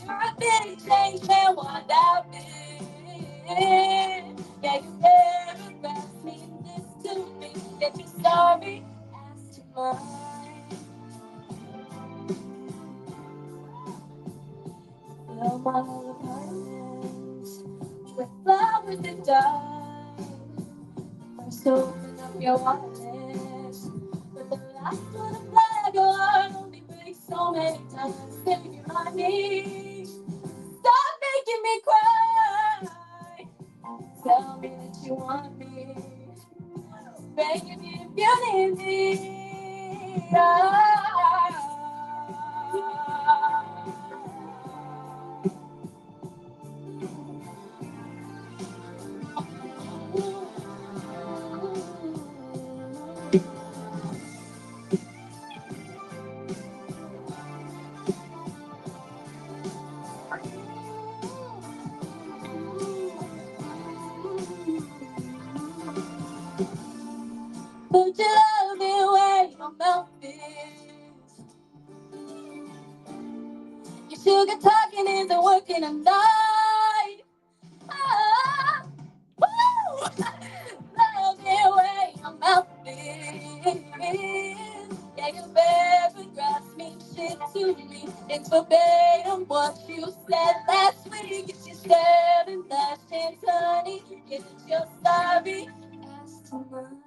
You're a big change man without me. Yeah, you never asked me this to me. Yet you're sorry as to mine. Fill my apartments with flowers that die. First open up your wallet, but the last one to flag your heart only breaks so many times. Then you remind me, stop making me cry. Tell me that you want me, baby, if you need me. Put your love where your mouth is. Your sugar talking isn't working tonight. Ah, woo! Love it where your mouth is. Yeah, your paragraphs mean shit to me. It's verbatim what you said last week. It's your seven last chance, honey. It's your sorry as to mine.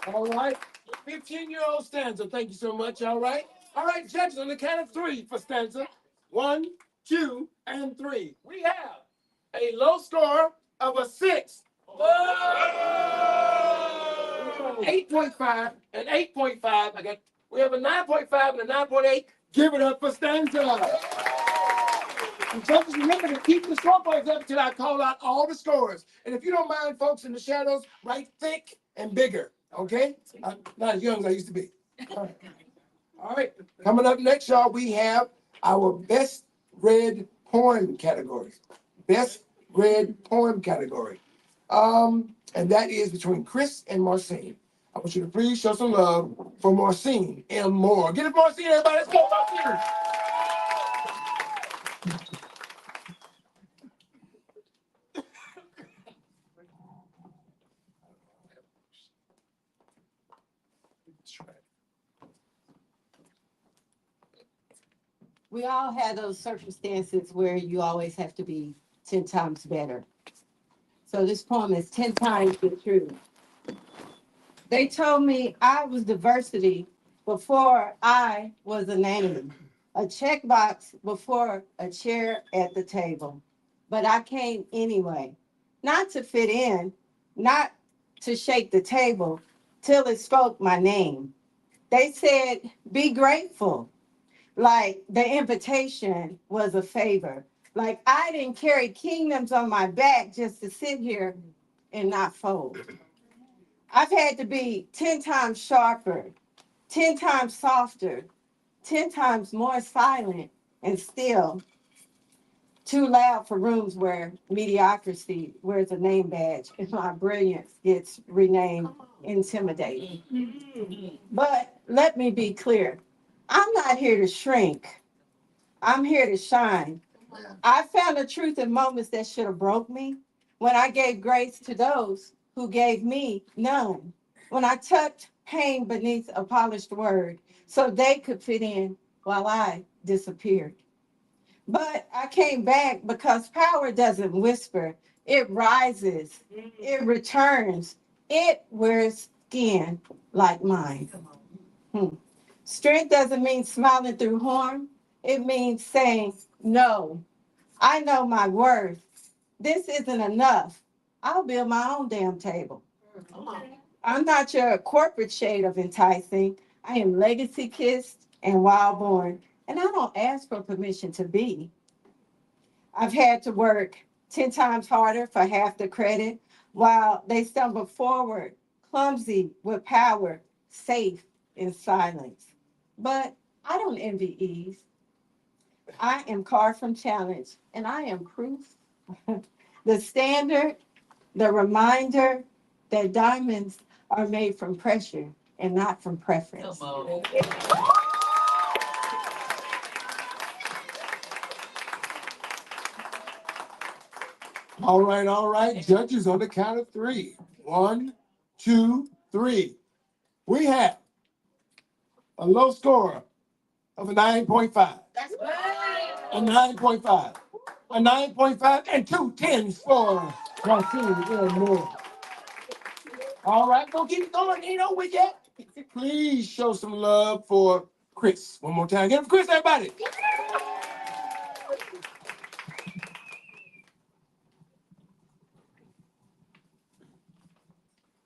All right. 15-year-old stanza. Thank you so much. All right. All right, judges, on the count of three for stanza. 1, 2, and 3. We have a low score of a 6. Whoa! 8.5 and 8.5. We have a 9.5 and a 9.8. Give it up for stanza. And judges, remember to keep the scoreboards up until I call out all the scores. And if you don't mind, folks in the shadows, write thick and bigger. Okay? Not as young as I used to be. All right. All right. Coming up next, y'all, we have our best read poem category. Best read poem category. And that is between Chris and Marcine. I want you to please show some love for Marcine M. Moore. Get it, Marcine, everybody. Let's go, Marcine. We all have those circumstances where you always have to be 10 times better. So this poem is 10 times the truth. They told me I was diversity before I was a name, a checkbox before a chair at the table. But I came anyway, not to fit in, not to shake the table till it spoke my name. They said, be grateful. Like the invitation was a favor. Like I didn't carry kingdoms on my back just to sit here and not fold. I've had to be 10 times sharper, 10 times softer, 10 times more silent, and still too loud for rooms where mediocrity wears a name badge and my brilliance gets renamed intimidating. But let me be clear, I'm not here to shrink. I'm here to shine. I found the truth in moments that should have broke me. When I gave grace to those who gave me none. When I tucked pain beneath a polished word so they could fit in while I disappeared. But I came back because power doesn't whisper. It rises. It returns. It wears skin like mine. Hmm. Strength doesn't mean smiling through harm. It means saying, no, I know my worth. This isn't enough. I'll build my own damn table. I'm not your corporate shade of enticing. I am legacy kissed and wild born, and I don't ask for permission to be. I've had to work 10 times harder for half the credit while they stumble forward, clumsy with power, safe in silence. But I don't envy ease. I am carved from challenge, and I am proof. The standard, the reminder that diamonds are made from pressure and not from preference. Come on. All right, all right. Judges on the count of three. 1, 2, 3. We have a low score of a 9.5. That's right. A 9.5. A 9.5 and 2 10s for Racine Illinois. All right, go keep it going. Ain't over yet. Please show some love for Chris. One more time. Give him Chris, everybody.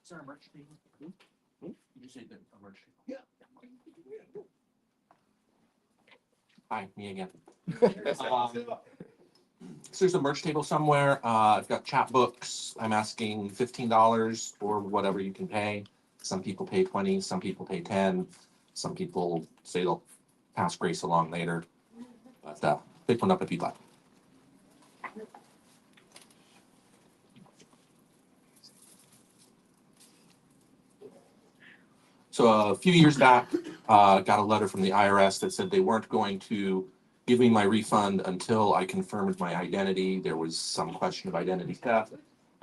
Sir, merch table. Did you say that a merch table? Yeah. Hi, me again. So there's a merch table somewhere. I've got chapbooks. I'm asking $15 or whatever you can pay. Some people pay 20, some people pay 10. Some people say they'll pass grace along later. But pick one up if you'd like. So a few years back, got a letter from the IRS that said they weren't going to give me my refund until I confirmed my identity. There was some question of identity theft.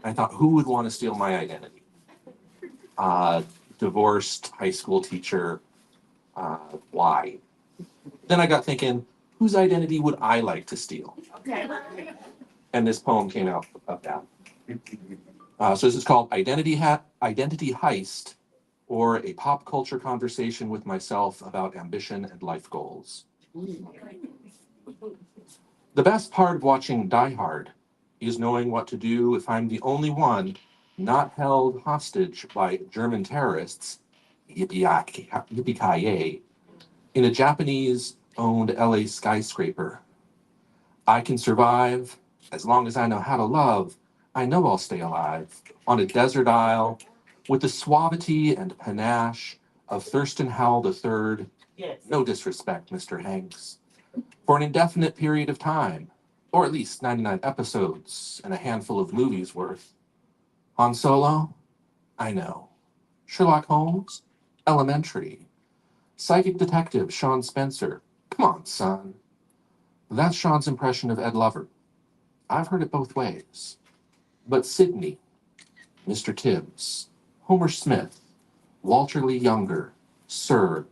I thought, who would want to steal my identity? Divorced high school teacher. Why? Then I got thinking, whose identity would I like to steal? Okay. And this poem came out of that. So this is called Identity Heist, or a pop culture conversation with myself about ambition and life goals. The best part of watching Die Hard is knowing what to do if I'm the only one not held hostage by German terrorists, yippee-ki-yay, in a Japanese-owned LA skyscraper. I can survive as long as I know how to love. I know I'll stay alive on a desert isle with the suavity and panache of Thurston Howell III. Yes. No disrespect, Mr. Hanks. For an indefinite period of time, or at least 99 episodes and a handful of movies worth. Han Solo? I know. Sherlock Holmes? Elementary. Psychic detective Sean Spencer? Come on, son. That's Sean's impression of Ed Lover. I've heard it both ways. But Sidney, Mr. Tibbs, Homer Smith, Walter Lee Younger, Sir,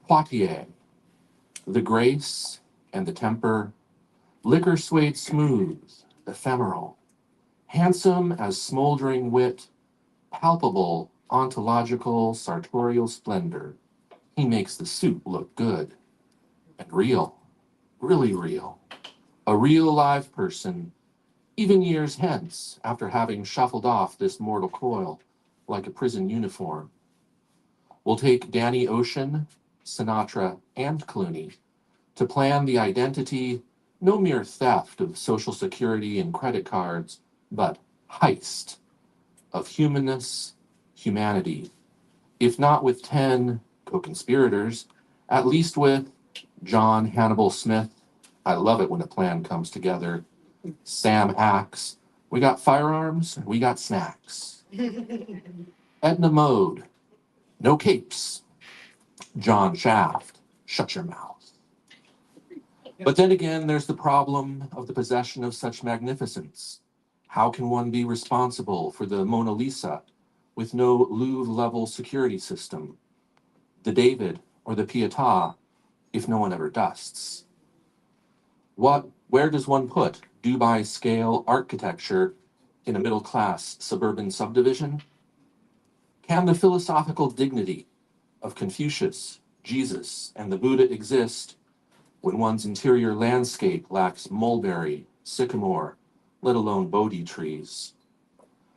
Poitier, the grace and the temper, liquor swayed smooth, ephemeral, handsome as smoldering wit, palpable ontological sartorial splendor. He makes the suit look good and real, really real. A real live person, even years hence, after having shuffled off this mortal coil like a prison uniform. We'll take Danny Ocean, Sinatra, and Clooney to plan the identity, no mere theft of Social Security and credit cards, but heist of humanness, humanity, if not with 10 co-conspirators, at least with John Hannibal Smith. I love it when a plan comes together. Sam Axe. We got firearms, we got snacks. Edna Mode. No capes. John Shaft. Shut your mouth. But then again, there's the problem of the possession of such magnificence. How can one be responsible for the Mona Lisa with no Louvre-level security system, the David or the Pietà, if no one ever dusts? Where does one put Dubai-scale architecture in a middle-class suburban subdivision? Can the philosophical dignity of Confucius, Jesus, and the Buddha exist when one's interior landscape lacks mulberry, sycamore, let alone Bodhi trees?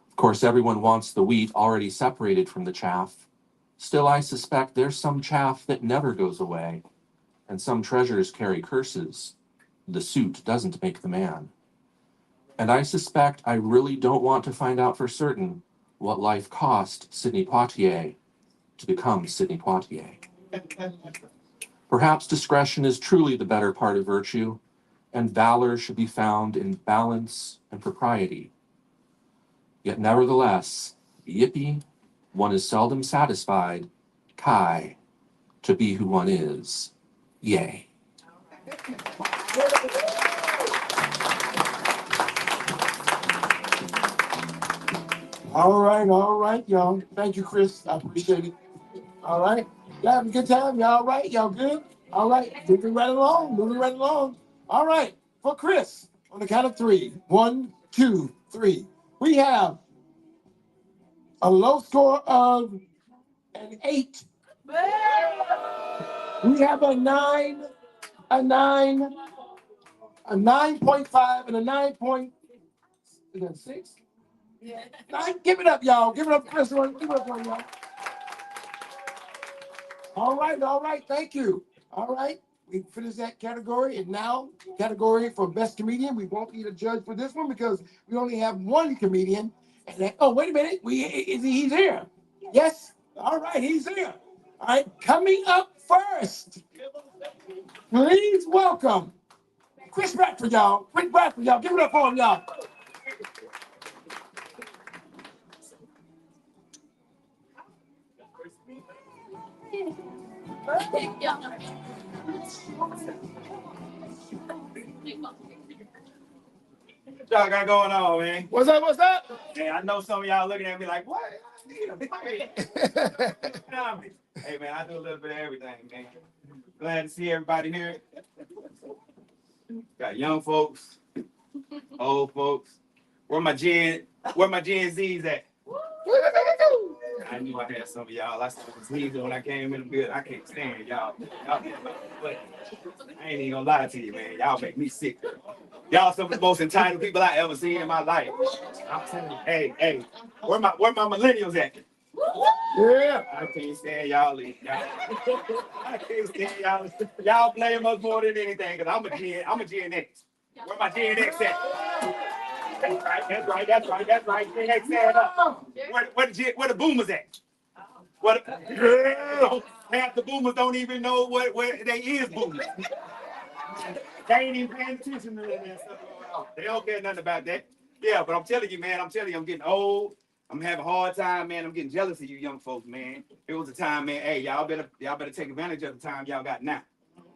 Of course, everyone wants the wheat already separated from the chaff. Still, I suspect there's some chaff that never goes away, and some treasures carry curses. The suit doesn't make the man. And I suspect I really don't want to find out for certain what life cost Sidney Poitier to become Sidney Poitier. Perhaps discretion is truly the better part of virtue, and valor should be found in balance and propriety. Yet nevertheless, yippee One is seldom satisfied. Kai, to be who one is. Yay. All right, y'all. Thank you, Chris. I appreciate it. All right. Y'all having a good time? Y'all all right? Y'all good? All right. Moving right along. Moving right along. All right. For Chris, on the count of three. 1, 2, 3. We have a low score of an 8. We have a 9, a 9, a 9.5, and a 9 point. Is that 6? Yeah. 9. Give it up, y'all. Give it up, Chris. Give it up, y'all. All right. Thank you. All right. We finished that category, and now category for best comedian. We won't need a judge for this one because we only have one comedian. And oh, wait a minute. He's here. Yes. All right, he's here. All right. Coming up first, please welcome Chris Bradford, y'all. Chris Bradford, y'all. Give it up for him, y'all. What y'all got going on, man? What's up? What's up? Hey, I know some of y'all looking at me like, what? Hey, man, I do a little bit of everything, man. Glad to see everybody here. Got young folks, old folks. Where my Gen Z's at? I knew I had some of y'all. I saw Z's when I came in the building. I can't stand y'all. But I ain't even gonna lie to you, man. Y'all make me sick. Y'all some of the most entitled people I ever seen in my life. I'm telling you, hey, where my millennials at? Yeah. I can't stand y'all. I can't stand y'all. Y'all blame us more than anything, because I'm a Gen X. Where my Gen X at? That's right. Gen X stand up. Where the boomers at? Half the boomers don't even know where they is boomers. They ain't even paying attention to that stuff going on. They don't care nothing about that. Yeah, but I'm telling you, man, I'm getting old. I'm having a hard time, man. I'm getting jealous of you young folks, man. It was a time, man. Hey, y'all better take advantage of the time y'all got now.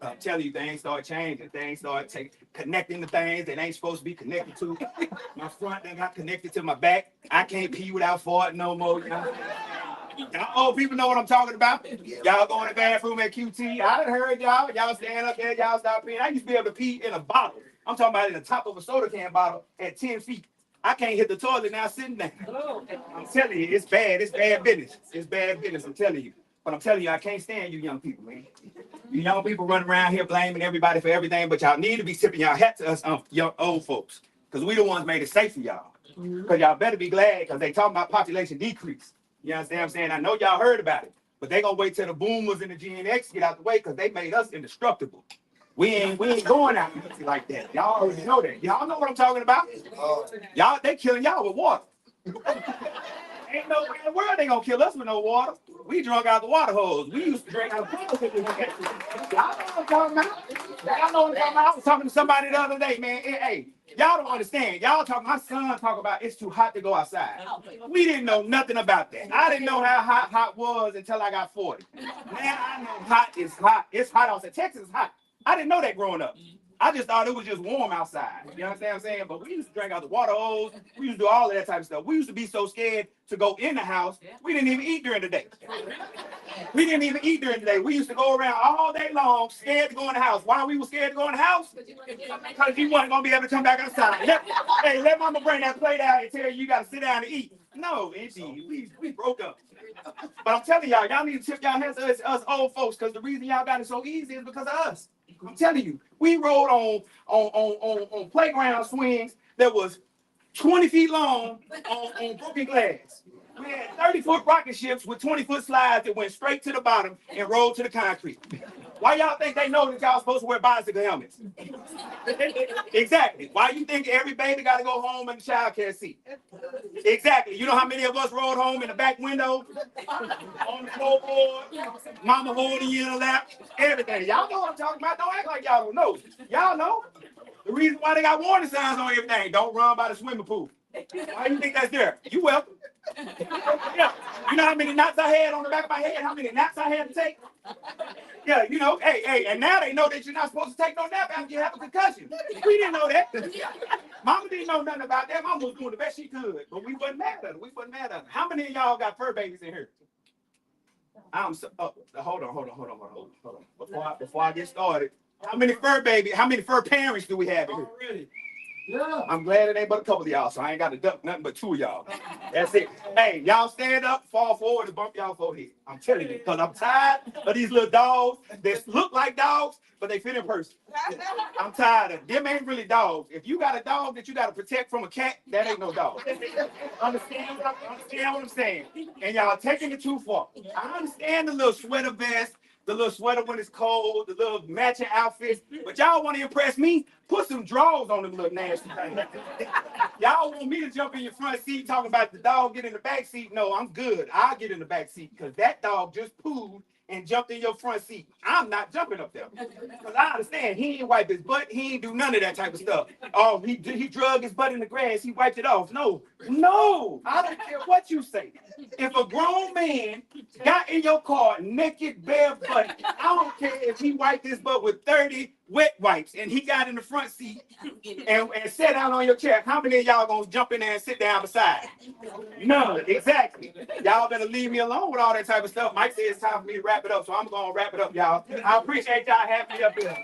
I'm telling you, things start changing. Things start connecting to things that ain't supposed to be connected to. My front done got connected to my back. I can't pee without farting no more. Y'all old people know what I'm talking about. Y'all go in the bathroom at QT. I done heard y'all. Y'all stand up there. Y'all stop peeing. I used to be able to pee in a bottle. I'm talking about in the top of a soda can bottle at 10 feet. I can't hit the toilet now sitting there. I'm telling you, it's bad. It's bad business. It's bad business. I'm telling you. But I'm telling you, I can't stand you young people, man. You young people running around here blaming everybody for everything, but y'all need to be tipping y'all hat to us young old folks. Because we the ones made it safe for y'all. Because y'all better be glad, because they talking about population decrease. You understand what I'm saying? I know y'all heard about it, but they gonna wait till the boomers and the Gen X get out the way, because they made us indestructible. We ain't going out like that. Y'all already know that. Y'all know what I'm talking about. Y'all, they killing y'all with water. Ain't no way in the world they gonna kill us with no water. We drunk out the water hose. We used to drink out the water hose. Y'all know what I'm talking about. Y'all know what I'm talking about. I was talking to somebody the other day, man. Hey, y'all don't understand. Y'all talk. My son talk about it's too hot to go outside. We didn't know nothing about that. I didn't know how hot was until I got 40. Now I know hot is hot. It's hot outside. Texas is hot. I didn't know that growing up. I just thought it was just warm outside. You understand what I'm saying? But we used to drink out the water hose. We used to do all of that type of stuff. We used to be so scared to go in the house, we didn't even eat during the day. We didn't even eat during the day. We used to go around all day long, scared to go in the house. Why we were scared to go in the house? Because you wasn't going to be able to come back outside. Let mama bring that plate out and tell you got to sit down and eat. No, indeed. We broke up. But I'm telling y'all need to tip y'all hands to us old folks, because the reason y'all got it so easy is because of us. I'm telling you, we rode on playground swings that was 20 feet long on broken glass. We had 30-foot rocket ships with 20-foot slides that went straight to the bottom and rolled to the concrete. Why y'all think they know that y'all supposed to wear bicycle helmets? Exactly. Why you think every baby got to go home in the child care seat? Exactly. You know how many of us rode home in the back window, on the floorboard, mama holding you in her lap, everything. Y'all know what I'm talking about. Don't act like y'all don't know. Y'all know. The reason why they got warning signs on everything: don't run by the swimming pool. Why do you think that's there? You welcome. Yeah. You know how many naps I had on the back of my head? How many naps I had to take? Yeah, you know, hey, and now they know that you're not supposed to take no nap after you have a concussion. We didn't know that. Mama didn't know nothing about that. Mama was doing the best she could, but we wasn't mad at her. We wasn't mad at her. How many of y'all got fur babies in here? I'm so, hold on. Before I get started, how many fur parents do we have in here? Already. Yeah. I'm glad it ain't but a couple of y'all, so I ain't got to duck nothing but 2 of y'all. That's it. Hey, y'all stand up, fall forward, and bump y'all forehead. I'm telling you, because I'm tired of these little dogs that look like dogs, but they fit in person. I'm tired of them. Ain't really dogs. If you got a dog that you got to protect from a cat, that ain't no dog. Understand what I'm saying? And y'all taking it too far. I understand the little sweater vest, the little sweater when it's cold, the little matching outfits, but y'all want to impress me? Put some drawers on them little nasty things. Y'all want me to jump in your front seat talking about the dog get in the back seat? No, I'm good. I'll get in the back seat because that dog just pooed and jumped in your front seat. I'm not jumping up there. Because I understand he ain't wipe his butt. He ain't do none of that type of stuff. Oh, he drug his butt in the grass. He wiped it off. No, I don't care what you say. If a grown man got in your car naked, bare butt, I don't care if he wiped his butt with 30 wet wipes and he got in the front seat and sat down on your chair. How many of y'all gonna jump in there and sit down beside? None, exactly. Y'all better leave me alone with all that type of stuff. Mike said it's time for me to wrap it up, so I'm gonna wrap it up, y'all. I appreciate y'all having me up here.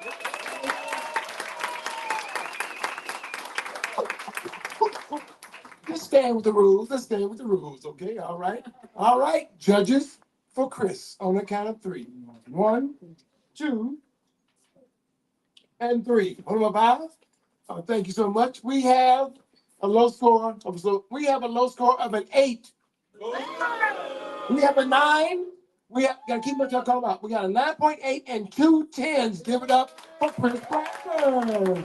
Let's stand with the rules. Let's stand with the rules, okay? All right. All right. Judges for Chris on the count of 3. 1, 2, and 3. Hold on, five. Thank you so much. We have a low score of an 8. We have a 9. We gotta keep what y'all talking about. We got a 9.8 and 2 10s. Give it up for Chris Blackburn.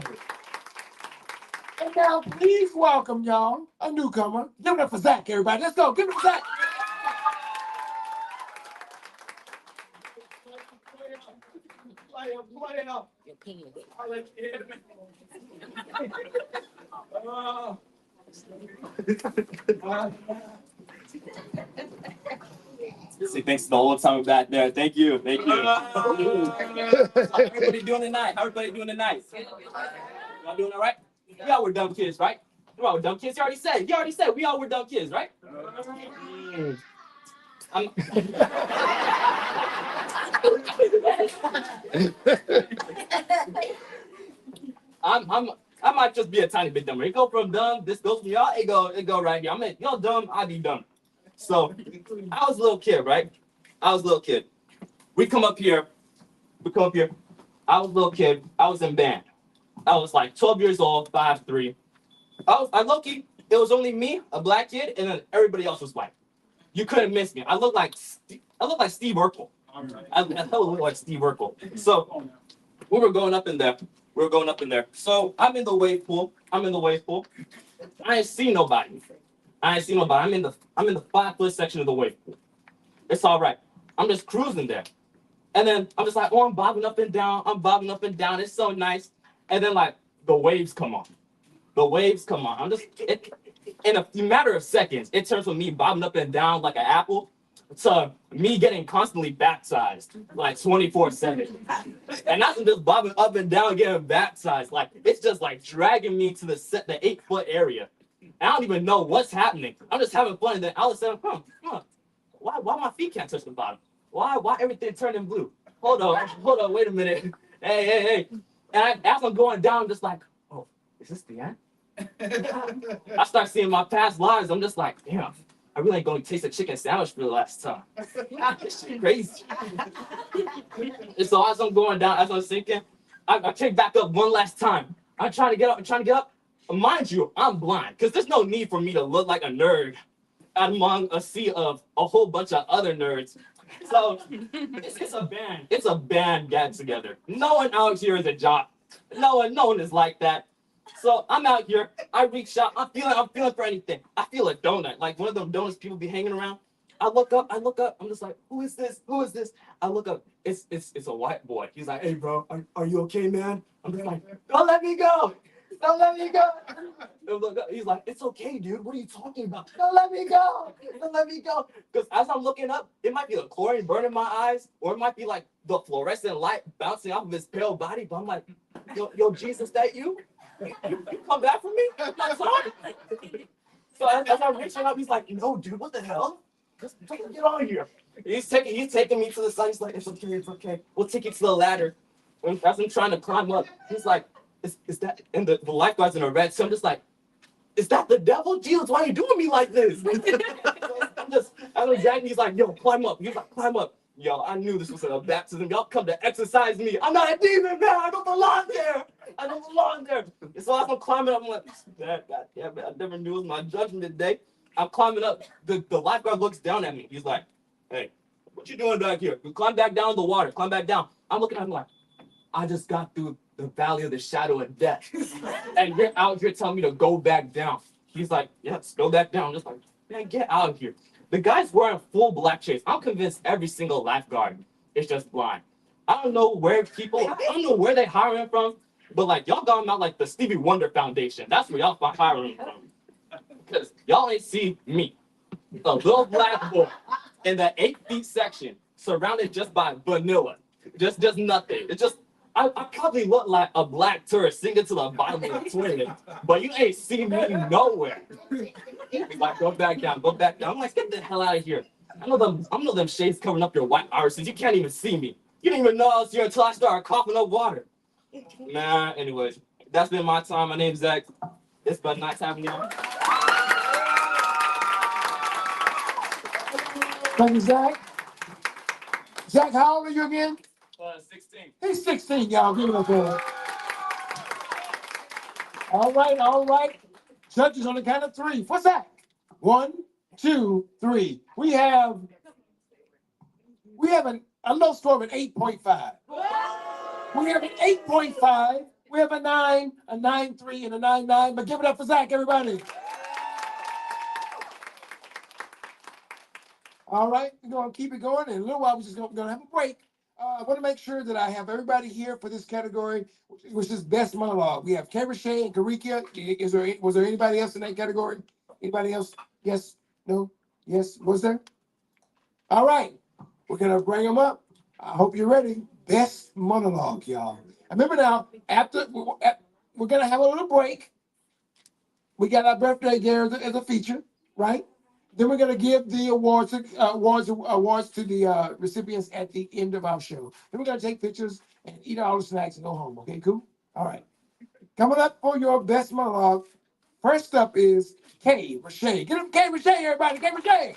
And now, please welcome y'all a newcomer. Give it up for Zach, everybody. Let's go. Give it up for Zach. Say thanks to the whole time back there. Thank you. How everybody doing tonight? Y'all doing all right? We all were dumb kids, right? We all were dumb kids. You already said we all were dumb kids, right? I might just be a tiny bit dumber. It go from dumb, this goes from y'all, it go right here. Y'all dumb, I be dumb. So I was a little kid, right? We come up here. I was a little kid. I was in band. I was like 12 years old, 5'3". I lucky. It was only me, a black kid, and then everybody else was white. You couldn't miss me. I look like Steve Urkel. I look like Steve Urkel. So we were going up in there. So I'm in the wave pool. I ain't see nobody. I'm in the 5-foot section of the wave pool. It's all right. I'm just cruising there. And then I'm just like, oh, I'm bobbing up and down. It's so nice. And then like the waves come on. I'm just in a matter of seconds, it turns from me bobbing up and down like an apple to me getting constantly baptized like 24/7. And not just bobbing up and down getting baptized. Like it's just like dragging me to the 8-foot area. I don't even know what's happening. I'm just having fun. And then all of a sudden, why my feet can't touch the bottom? Why everything turning blue? Hold on, wait a minute. Hey. And as I'm going down, I'm just like, oh, is this the end? I start seeing my past lives. I'm just like, damn, I really ain't going to taste a chicken sandwich for the last time. This shit crazy. And so as I'm going down, as I'm sinking, I take back up one last time. I'm trying to get up. Mind you, I'm blind, because there's no need for me to look like a nerd among a sea of a whole bunch of other nerds. So it's a band get together. No one out here is a jock. No one is like that. So I'm out here, I reach out, I'm feeling for anything. I feel a donut, like one of them donuts people be hanging around. I look up, I'm just like, who is this? I look up, it's a white boy. He's like, hey bro, are you okay, man? I'm just like, don't let me go. Don't let me go. He's like, it's okay, dude. What are you talking about? Don't let me go. Don't let me go. Because as I'm looking up, it might be the chlorine burning my eyes, or it might be like the fluorescent light bouncing off of his pale body. But I'm like, yo, Jesus, that you? You come back for me? That's hard. So as I'm reaching up, he's like, no, dude, what the hell? Just get on here. He's taking me to the side. He's like, it's okay, it's okay. We'll take you to the ladder. And as I'm trying to climb up, he's like, is that, and the lifeguard's in a red, so I'm just like, is that the devil? Jesus, why are you doing me like this? I'm exactly, he's like, yo, climb up. He's like, climb up. Yo, I knew this was a baptism. Y'all come to exercise me. I'm not a demon, man. I don't belong there. I don't belong there. And so as I'm climbing up, I'm like, God damn it, I never knew it was my judgment day. I'm climbing up. The lifeguard looks down at me. He's like, hey, what you doing back here? We climb back down in the water. Climb back down. I'm looking at him like, I just got through the valley of the shadow of death. And you're out here telling me to go back down. He's like, yes, go back down. I'm just like, man, get out of here. The guy's wearing full black shades. I'm convinced every single lifeguard is just blind. I don't know where they hire him from, but like y'all got him out like the Stevie Wonder Foundation. That's where y'all hire him from. Because y'all ain't see me, a little black boy in the 8 feet section, surrounded just by vanilla. Just nothing. It's just I probably look like a black tourist singing to the bottom of the toilet, but you ain't see me nowhere. Like, go back down, go back down. I'm like, get the hell out of here. I know them shades covering up your white irises. You can't even see me. You didn't even know I was here until I started coughing up water. Nah, anyways, that's been my time. My name's Zach. It's been nice having y'all. Thank you, Zach. Zach, how old are you again? 16. He's 16, y'all. Give it up for him. All right. Judges on the count of 3. What's that? 1, 2, 3. We have a low score of an 8.5. We have an 8.5. We have a 9, a 9.3, and a 9.9. But give it up for Zach, everybody. All right, we're going to keep it going. In a little while, we're just going to have a break. I want to make sure that I have everybody here for this category, which is best monologue. We have Kerishay and Karika. Was there anybody else in that category? Anybody else? Yes? No? Yes? Was there? All right, we're going to bring them up. I hope you're ready. Best monologue, y'all. Remember now, after we're going to have a little break. We got our birthday there as a feature, right? Then we're going to give the awards to the recipients at the end of our show. Then we're going to take pictures and eat all the snacks and go home. Okay, cool? All right. Coming up for your best monologue, first up is Kay Rashay. Get up, Kay Rashay, everybody. Kay Rashay.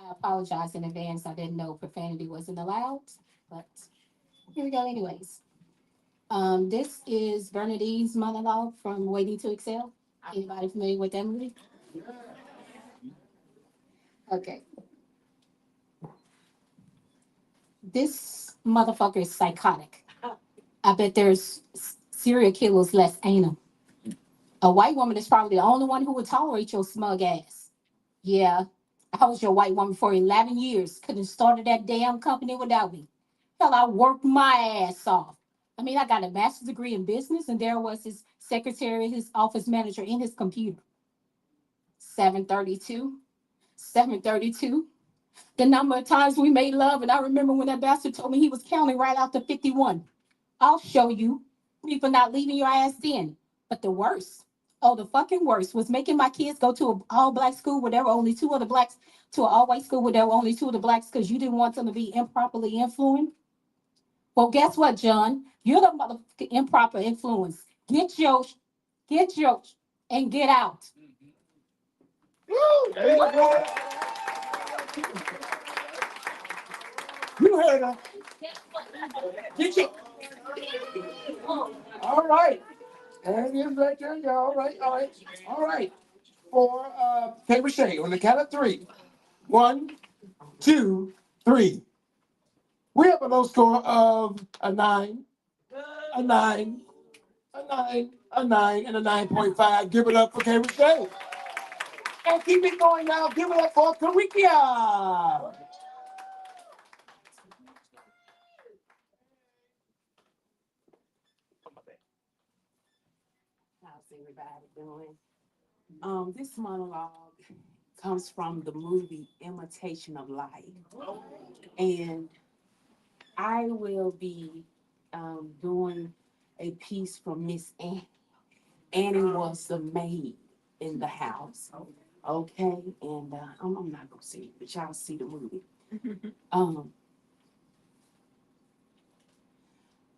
I apologize in advance. I didn't know profanity wasn't allowed, but here we go anyways. This is Bernadine's monologue from Waiting to Excel. Anybody familiar with that movie? Okay. This motherfucker is psychotic. I bet there's serial killers less anal. A white woman is probably the only one who would tolerate your smug ass. Yeah, I was your white woman for 11 years. Couldn't have started that damn company without me. Hell, I worked my ass off. I mean, I got a master's degree in business, and there was his secretary, his office manager in his computer. 732. 732. The number of times we made love, and I remember when that bastard told me he was counting right out to 51. I'll show you. Me for not leaving your ass in. But the worst, the fucking worst, was making my kids go to an all-black school where there were only 2 other blacks, to an all-white school where there were only 2 other blacks because you didn't want them to be improperly influenced. Well, guess what, John? You're the motherfucking improper influence. Get yours, and get out. There you go. You heard her. Get you. All right. There it is right there. Yeah, all right. For Kay Rashay, on the count of 3. 1, 2, 3. We have a low score of a 9, a 9, a 9, a 9, and a 9.5. Give it up for Karen State. And keep it going now. Give it up for Karikia. How's everybody doing? This monologue comes from the movie Imitation of Life. And I will be doing a piece from Miss Annie. Annie was the maid in the house. Okay, and I'm not gonna see it, but y'all see the movie. Um,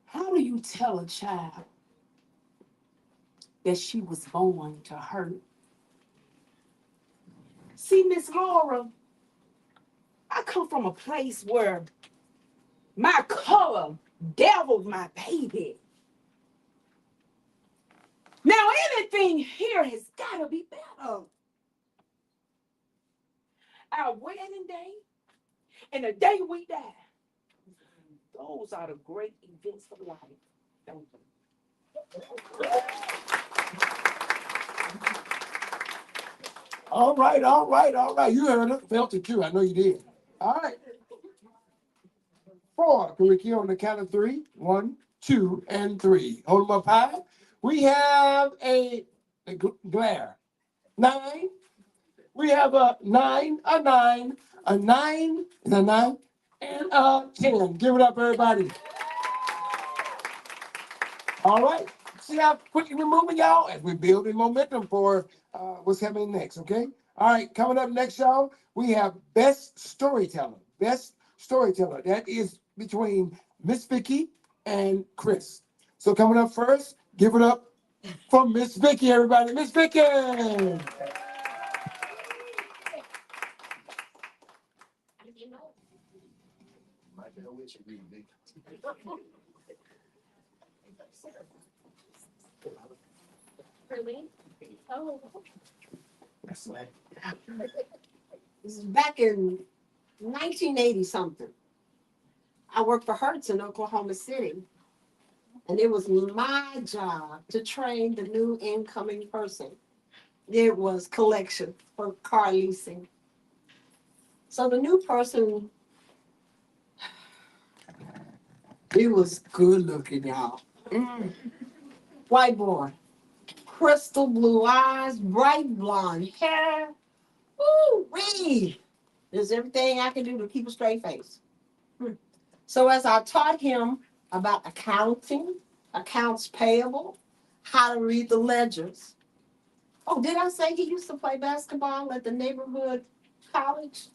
how do you tell a child that she was born to hurt? See, Miss Laura, I come from a place where my color deviled my baby. Now anything here has got to be better. Our wedding day and the day we die. Those are the great events of life. Thank you. All right, all right, all right. You heard it, felt it too. I know you did. All right. 4, Karikia, on the count of 3. 1, 2, and 3. Hold them up high. We have a glare. 9. We have a 9, a 9, a 9, and a 9, and a 10. Give it up, everybody. All right. See how quickly we're moving, y'all, as we're building momentum for what's happening next, okay? All right, coming up next, y'all, we have Best Storyteller. Best Storyteller. That is between Miss Vicky and Chris. So coming up first, give it up for Miss Vicky, everybody. Miss Vicky! Really? Oh. This is back in 1980 something. I worked for Hertz in Oklahoma City, and it was my job to train the new incoming person. It was collection for car leasing. So the new person, he was good looking, y'all. White boy, crystal blue eyes, bright blonde hair. Ooh, wee! There's everything I can do to keep a straight face. So as I taught him about accounting, accounts payable, how to read the ledgers. Oh, did I say he used to play basketball at the neighborhood college?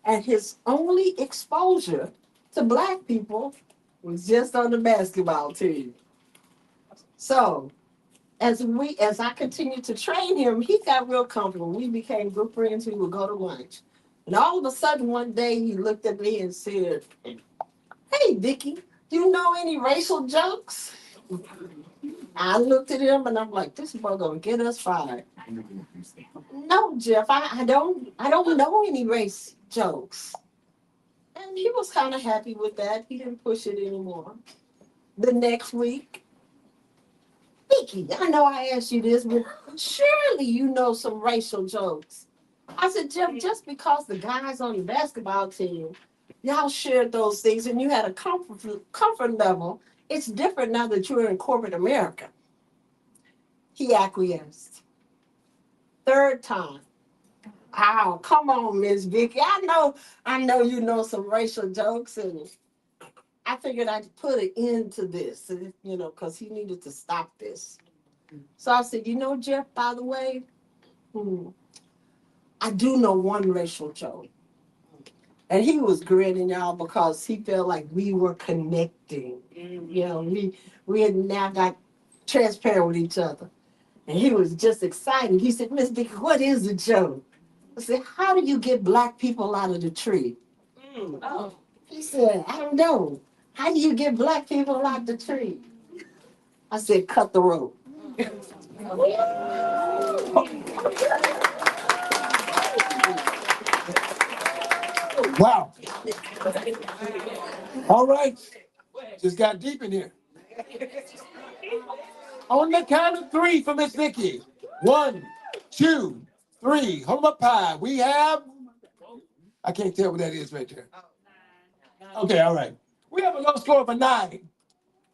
And his only exposure to black people was just on the basketball team. So as I continued to train him, he got real comfortable. We became good friends. We would go to lunch. And all of a sudden one day he looked at me and said, "Hey, Vicky, do you know any racial jokes?" I looked at him and I'm like, this boy gonna get us fired. No, Jeff, I don't know any race jokes. And he was kind of happy with that. He didn't push it anymore. The next week, Vicky, I know I asked you this, but surely you know some racial jokes. I said, Jeff, just because the guys on the basketball team, y'all shared those things and you had a comfort level, it's different now that you're in corporate America. He acquiesced. Third time. Oh, come on, Miss Vicky. I know you know some racial jokes, and I figured I'd put an end to this, because he needed to stop this. So I said, Jeff, by the way, I do know one racial joke. And he was grinning, y'all, because he felt like we were connecting. We had now got transparent with each other. And he was just excited. He said, Miss Vicky, what is the joke? I said, how do you get black people out of the tree? Oh. He said, I don't know. How do you get black people out of the tree? I said, cut the rope. Wow. All right. Just got deep in here. On the count of three for Miss Nikki. 1, 2, 3. Hold 'em up high. We have. I can't tell what that is right there. Okay, all right. We have a low score of a 9.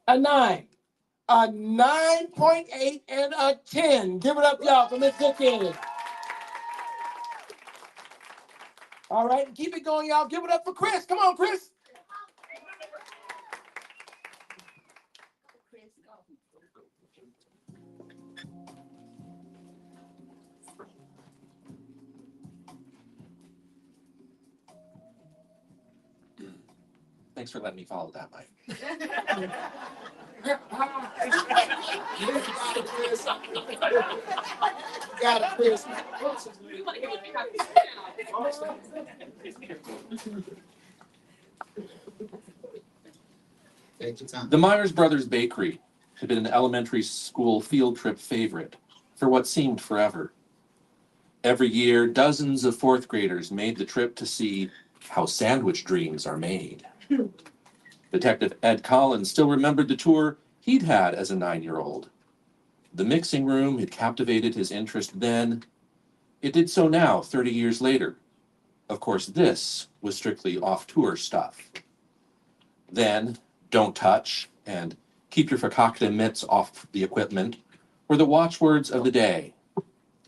A 9. A 9.8 and a 10. Give it up, y'all, for Miss Nikki. All right, keep it going, y'all. Give it up for Chris. Come on, Chris. Thanks for letting me follow that, Mike. Got it, Chris. The Myers Brothers Bakery had been an elementary school field trip favorite for what seemed forever. Every year, dozens of fourth graders made the trip to see how sandwich dreams are made. Detective Ed Collins still remembered the tour he'd had as a 9-year-old. The mixing room had captivated his interest then. It did so now, 30 years later. Of course, this was strictly off-tour stuff. Then, don't touch and keep your fakakta mitts off the equipment were the watchwords of the day.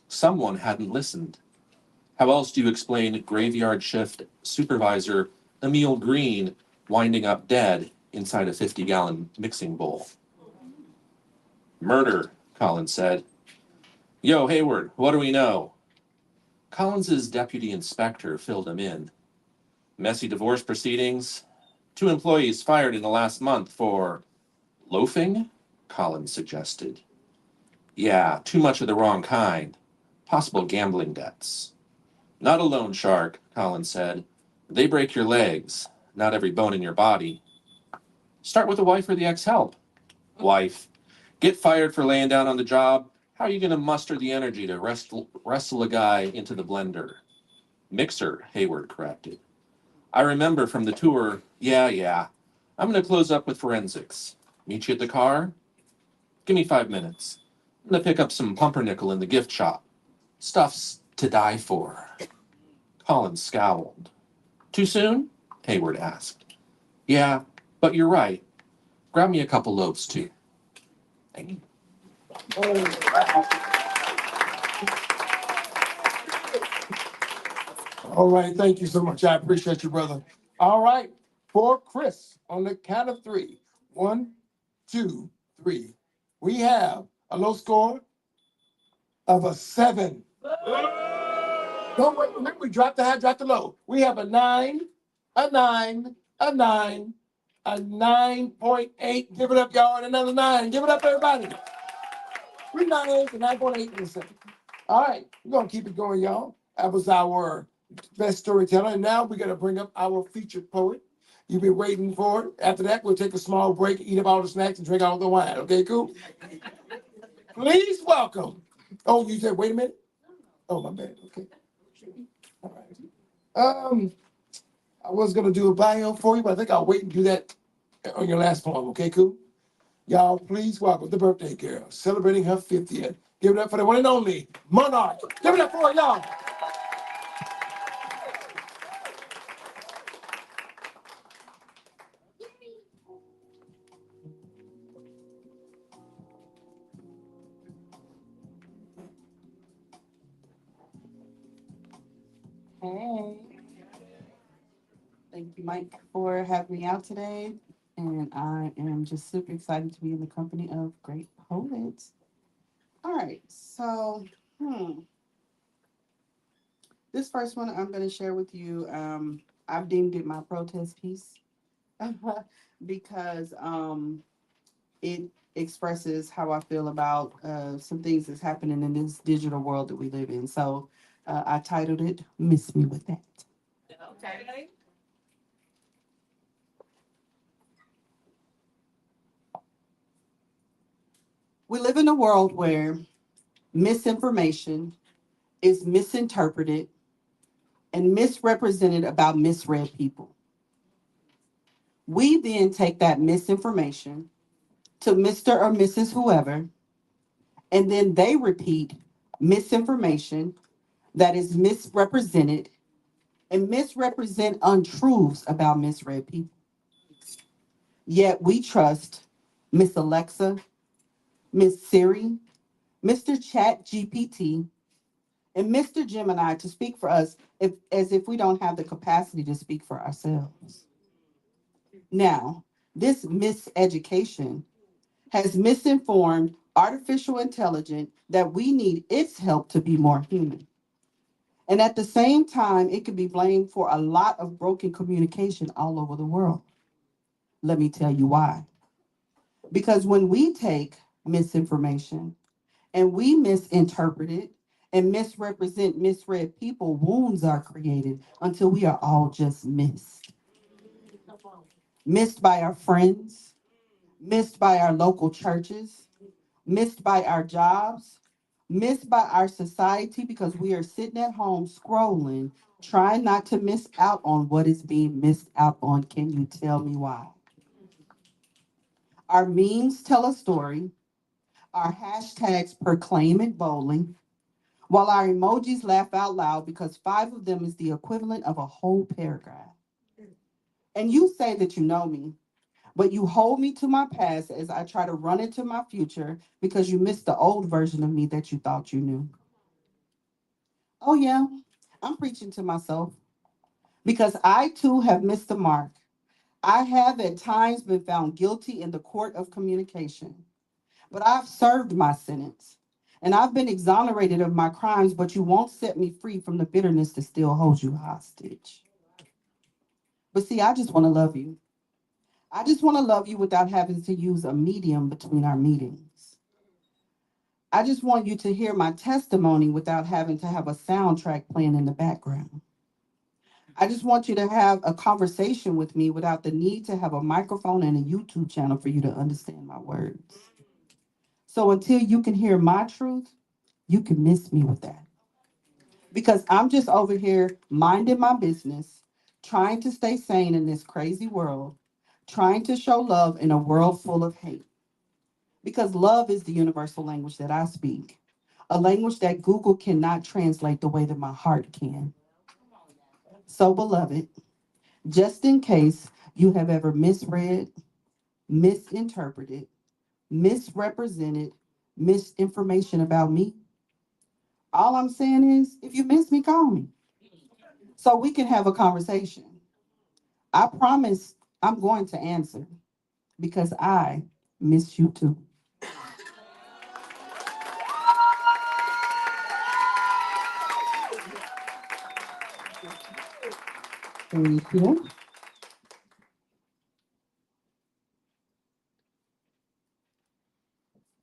Someone hadn't listened. How else do you explain graveyard shift supervisor Emil Green winding up dead inside a 50-gallon mixing bowl? Murder, Collins said. Yo, Hayward, what do we know? Collins's deputy inspector filled him in. Messy divorce proceedings. 2 employees fired in the last month for loafing, Collins suggested. Yeah, too much of the wrong kind. Possible gambling debts. Not a loan shark, Collins said. They break your legs, not every bone in your body. Start with the wife or the ex-help. Wife. Get fired for laying down on the job. How are you going to muster the energy to wrestle a guy into the blender? Mixer, Hayward corrected. I remember from the tour, yeah. I'm going to close up with forensics. Meet you at the car? Give me 5 minutes. I'm going to pick up some pumpernickel in the gift shop. Stuff's to die for. Collins scowled. Too soon? Hayward asked. Yeah, but you're right. Grab me a couple loaves, too. Thank you. All right, thank you so much. I appreciate you, brother. All right, for Chris, on the count of 3. 1, 2, 3. We have a low score of a 7. Don't wait, remember we dropped the high, dropped the low. We have a 9, a 9, a 9, a 9.8. Give it up, y'all, and another 9. Give it up, everybody. 3 9.8 to 9.8 and a 7. All right, we're gonna keep it going, y'all. That was our best storyteller. And now we're gonna bring up our featured poet. You've been waiting for it. After that, we'll take a small break, eat up all the snacks, and drink all the wine. Okay, cool? Please welcome. Oh, you said, wait a minute? Oh, my bad. Okay. All right. I was gonna do a bio for you, but I think I'll wait and do that on your last poem. Okay, cool? Y'all, please welcome the birthday girl celebrating her 50th. Give it up for the one and only Monarch. Give it up for her, y'all. Hey. Thank you, Mike, for having me out today. And I am just super excited to be in the company of great poets. All right, so this first one I'm going to share with you. I've deemed it my protest piece because it expresses how I feel about some things that's happening in this digital world that we live in. So I titled it "Miss Me with That." Okay. We live in a world where misinformation is misinterpreted and misrepresented about misread people. We then take that misinformation to Mr. or Mrs. whoever, and then they repeat misinformation that is misrepresented and misrepresent untruths about misread people. Yet we trust Miss Alexa, Miss Siri, Mr. Chat GPT, and Mr. Gemini to speak for us as if we don't have the capacity to speak for ourselves. Now, this miseducation has misinformed artificial intelligence that we need its help to be more human. And at the same time, it can be blamed for a lot of broken communication all over the world. Let me tell you why. Because when we take misinformation and we misinterpret it and misrepresent misread people, wounds are created until we are all just missed. Missed by our friends, missed by our local churches, missed by our jobs, missed by our society because we are sitting at home scrolling, trying not to miss out on what is being missed out on. Can you tell me why? Our memes tell a story, our hashtags proclaim it boldly, while our emojis laugh out loud because five of them is the equivalent of a whole paragraph. And you say that you know me, but you hold me to my past as I try to run into my future because you missed the old version of me that you thought you knew. Oh, yeah, I'm preaching to myself because I too have missed the mark. I have at times been found guilty in the court of communication, but I've served my sentence and I've been exonerated of my crimes, but you won't set me free from the bitterness that still holds you hostage. But see, I just want to love you. I just want to love you without having to use a medium between our meetings. I just want you to hear my testimony without having to have a soundtrack playing in the background. I just want you to have a conversation with me without the need to have a microphone and a YouTube channel for you to understand my words. So until you can hear my truth, you can miss me with that. Because I'm just over here minding my business, trying to stay sane in this crazy world, trying to show love in a world full of hate. Because love is the universal language that I speak, a language that Google cannot translate the way that my heart can. So, beloved, just in case you have ever misread, misinterpreted, misrepresented, misinformation about me, all I'm saying is if you miss me, call me so we can have a conversation. I promise I'm going to answer because I miss you too. Thank you.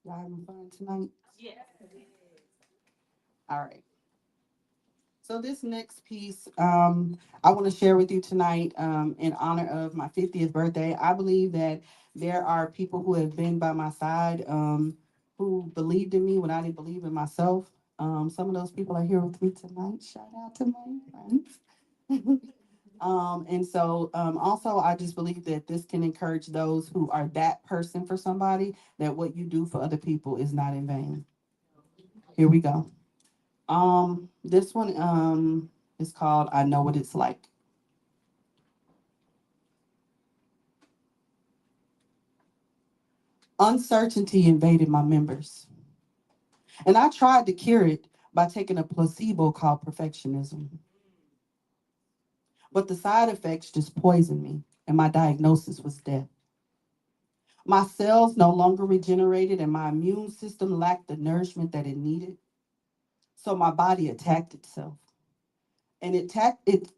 Y'all having fun tonight? All right. So this next piece, I want to share with you tonight in honor of my 50th birthday. I believe that there are people who have been by my side who believed in me when I didn't believe in myself. Some of those people are here with me tonight. Shout out to my friends. Also, I just believe that this can encourage those who are that person for somebody, that what you do for other people is not in vain. Here we go. This one is called I Know What It's Like. Uncertainty invaded my members, and I tried to cure it by taking a placebo called perfectionism. But the side effects just poisoned me, and my diagnosis was death. My cells no longer regenerated, and my immune system lacked the nourishment that it needed. So my body attacked itself. And it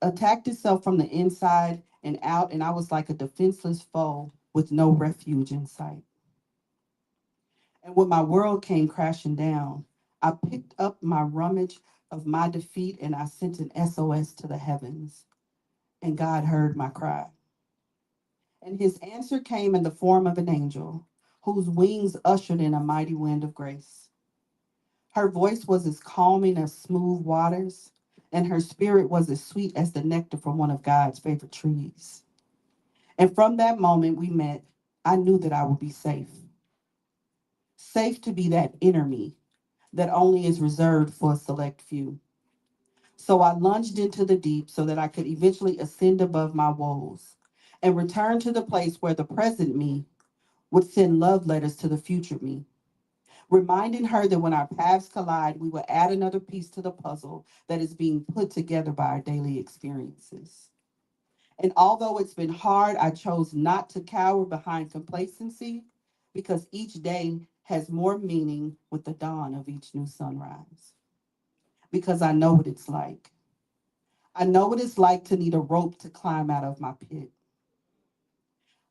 attacked itself from the inside and out, and I was like a defenseless foe with no refuge in sight. And when my world came crashing down, I picked up my rummage of my defeat and I sent an SOS to the heavens, and God heard my cry. And his answer came in the form of an angel whose wings ushered in a mighty wind of grace. Her voice was as calming as smooth waters, and her spirit was as sweet as the nectar from one of God's favorite trees. And from that moment we met, I knew that I would be safe. safe to be that inner me that only is reserved for a select few. So I lunged into the deep so that I could eventually ascend above my woes and return to the place where the present me would send love letters to the future me, reminding her that when our paths collide, we will add another piece to the puzzle that is being put together by our daily experiences. And although it's been hard, I chose not to cower behind complacency because each day has more meaning with the dawn of each new sunrise. Because I know what it's like. I know what it's like to need a rope to climb out of my pit.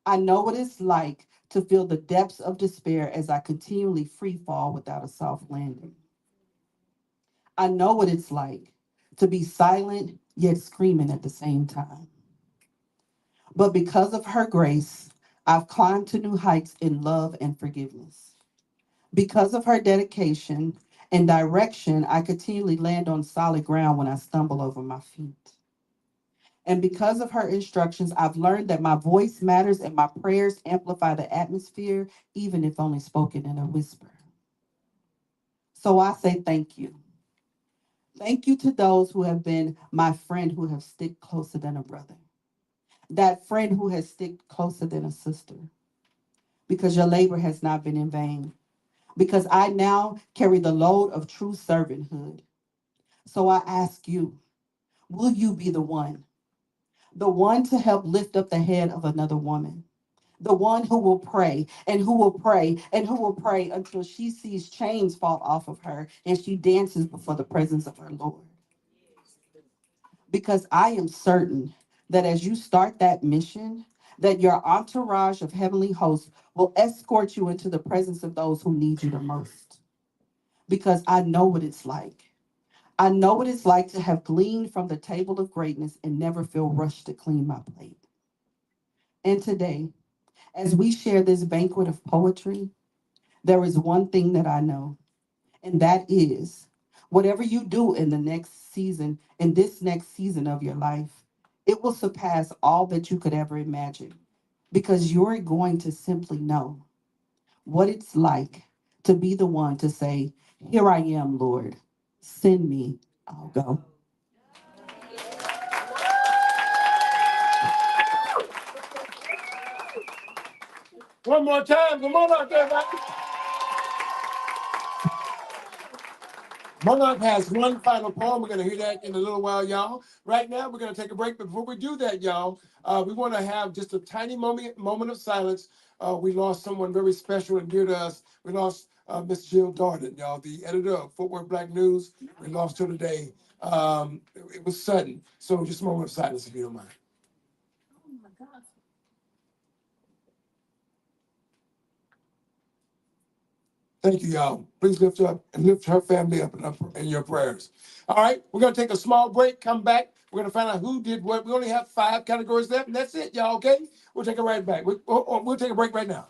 I know what it's like to feel the depths of despair as I continually free fall without a soft landing. I know what it's like to be silent yet screaming at the same time. But because of her grace, I've climbed to new heights in love and forgiveness. Because of her dedication and direction, I continually land on solid ground when I stumble over my feet. And because of her instructions, I've learned that my voice matters and my prayers amplify the atmosphere, even if only spoken in a whisper. So I say thank you. Thank you to those who have been my friend, who have stick closer than a brother. That friend who has stick closer than a sister. Because your labor has not been in vain. Because I now carry the load of true servanthood. So I ask you, will you be the one? The one to help lift up the head of another woman? The one who will pray and who will pray and who will pray until she sees chains fall off of her and she dances before the presence of her Lord. Because I am certain that as you start that mission, that your entourage of heavenly hosts will escort you into the presence of those who need you the most. Because I know what it's like. I know what it's like to have gleaned from the table of greatness and never feel rushed to clean my plate. And today, as we share this banquet of poetry, there is one thing that I know, and that is whatever you do in this next season of your life, it will surpass all that you could ever imagine because you're going to simply know what it's like to be the one to say, "Here I am, Lord, send me, I'll go." One more time. Come on out there, man. Monarch has one final poem. We're going to hear that in a little while, y'all. Right now, we're going to take a break. But before we do that, y'all, we want to have just a tiny moment of silence. We lost someone very special and dear to us. We lost Miss Jill Darden, y'all, the editor of Footwork Black News. We lost her today. It was sudden. So just a moment of silence, if you don't mind. Thank you, y'all. Please lift her up and lift her family up in your prayers. All right, we're going to take a small break, come back. We're going to find out who did what. We only have 5 categories left, and that's it, y'all, okay? We'll take it right back. We'll take a break right now.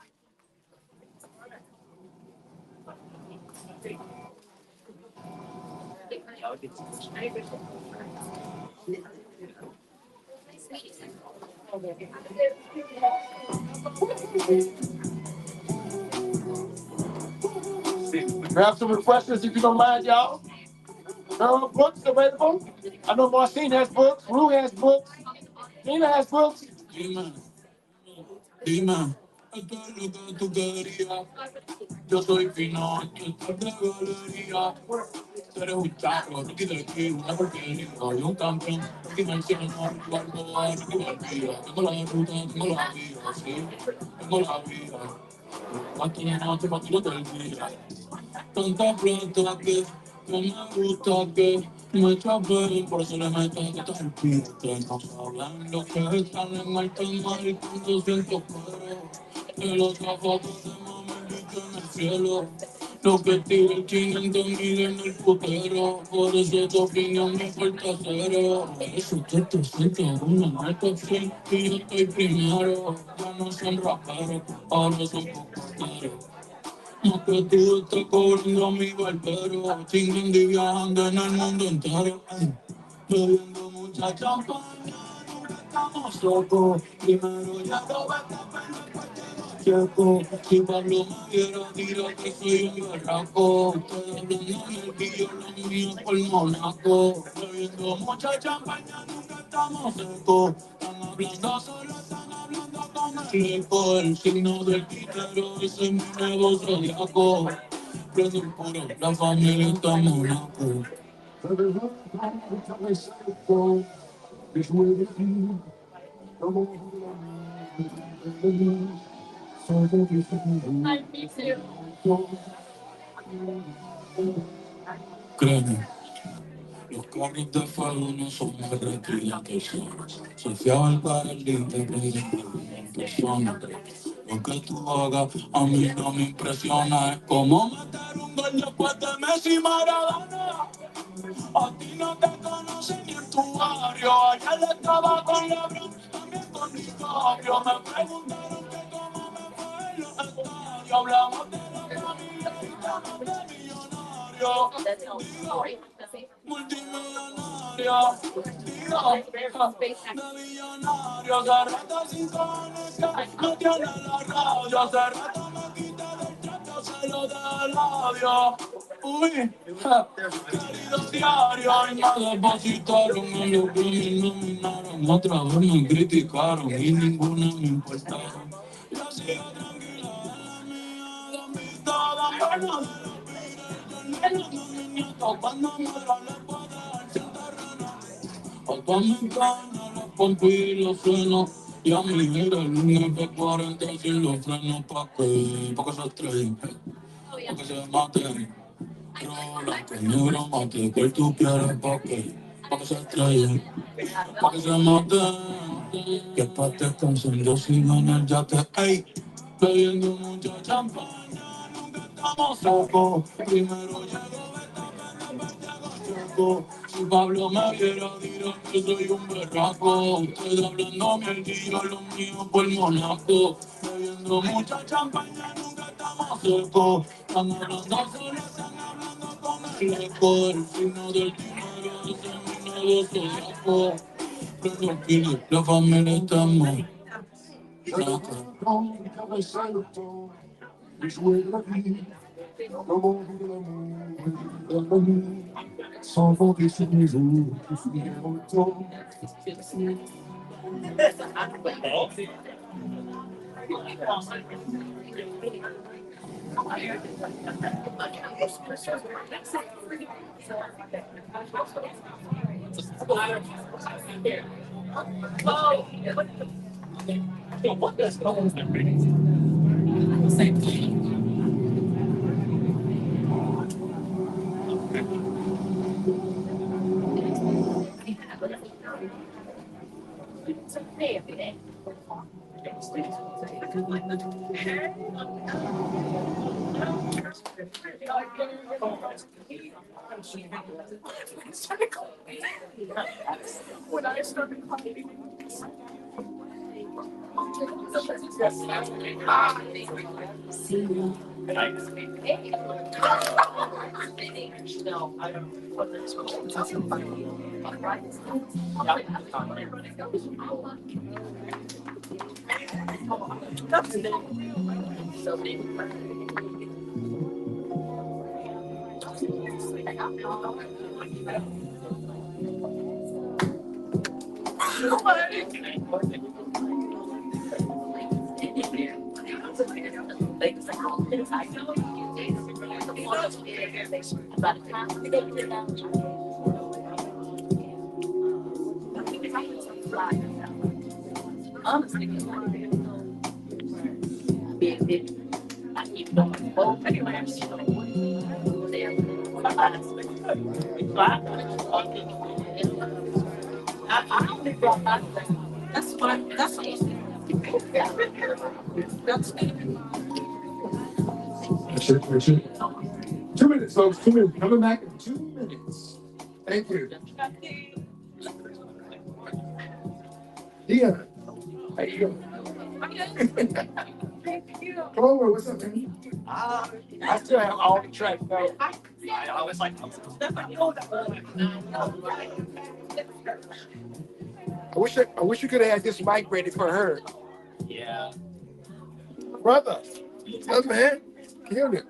Grab some refreshments if you don't mind, y'all. There are books available. I know Marcine has books. Rue has books. Nina has books. Dime, dime, esto es lo que tú querías. Yo soy fino, esto es de galería. Tú eres un charro, Ricky de aquí, una porquería. Soy un campeón, Ricky Marciano, Ricardo, Ricky Barbilla. Tengo la ruta, tengo la vida, sí, tengo la vida. Aquí no te paso todo el día. Tanta plata que me gusta que me chapen, por eso le meto que te repite. No saben lo que están en alta mar y con 200 cueros. Que los zapatos de mami en el cielo. Lo que tira el 500,000 en el putero. Por eso tu opinión me importa cero. Por eso te siento una marca fin y yo estoy primero. Ya no son raperos, ahora son cocoteros. No que tú estás cobrando mi barbero, chingando y viajando en el mundo entero. Bebiendo mucha champaña, nunca estamos locos. Primero ya lo ves, seco. Si Pablo me viera, dirá que soy un berraco. Ustedes hablando del billo, lo mío por Monaco. Bebiendo mucha champaña, nunca estamos secos. Están hablando solo, están hablando con el eco. El signo del dinero, ese es mi nuevo zodiaco. Prendo el puro, la familia está en Monaco. Créeme, los carros de fuego no son más rápidos que personas. Soy fiel para el líder en persona. Lo que tú hagas a mí no me impresiona. Es como meter un gol después de Messi y Maradona. A ti no te conocen ni en tu barrio. Ayer estaba con LeBron, también con DiCaprio. Me preguntaron que cómo me fue en los estadios. Hablamos de la familia y estamos de millonarios. Digo, multimillonario. Digo, de millonario. Hace rato sin cojones que no tiene la radio. Hace rato me quité del trato, se lo da el audio. Uy, querido diario, y me depositaron en los que me nominaron. Otra vez me criticaron y ninguna me importaron. Yo sigo tranquila en la mía, de mi toda buena de los pibes. Yo le mi nieto cuando muera le puedo dar sin terreno. A todas mis ganas, los pompis y los frenos. Y a mi gira el F40 sin los frenos pa' que se estrellen, pa' que se maten. Blanco, negro, mate, ¿cuál tú quieres pa' que se estrellen, pa' que se maten? Que pa' te cansen, yo sigo en el yate, ey, bebiendo mucha champaña, nunca estamos secos. Primero llego, choco. Si Pablo me viera, dirá que soy un berraco. Ustedes hablando mierdillo, lo mío por Monaco. Bebiendo mucha champaña, nunca estamos secos. Están hablando solo, están hablando con el eco. El signo del dinero, ese es mi nuevo zodiaco. Prendo el pili, la familia está en Monaco. Sans compter sur mes jours, je suis autant. That's it. 2 minutes, folks. 2 minutes. Coming back in 2 minutes. Thank you. Yeah. How you doing? Clover, what's up, man? I still have all the track though. I wish you could have had this mic ready for her. Yeah. Brother. Good man. Killed it.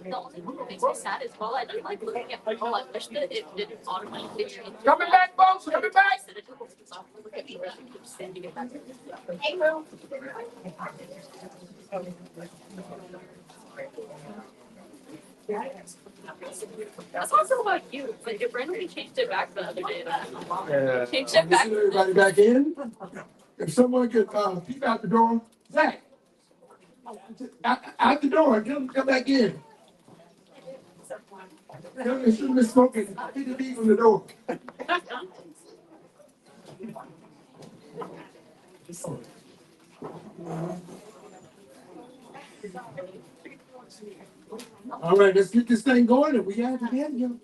The only thing that makes me sad is while I didn't like looking at people, I wish that it didn't automatically change. Coming back, folks. Coming back. Look at me, but I'm just standing it back. That's also about you. It's like it randomly changed it back the other day. Changed it back. Everybody back in. If someone could peep out the door, Zach. Out the door. Come back in. Tell me shouldn't be smoking. I need to be from the door. All right, let's get this thing going, and we have to get you.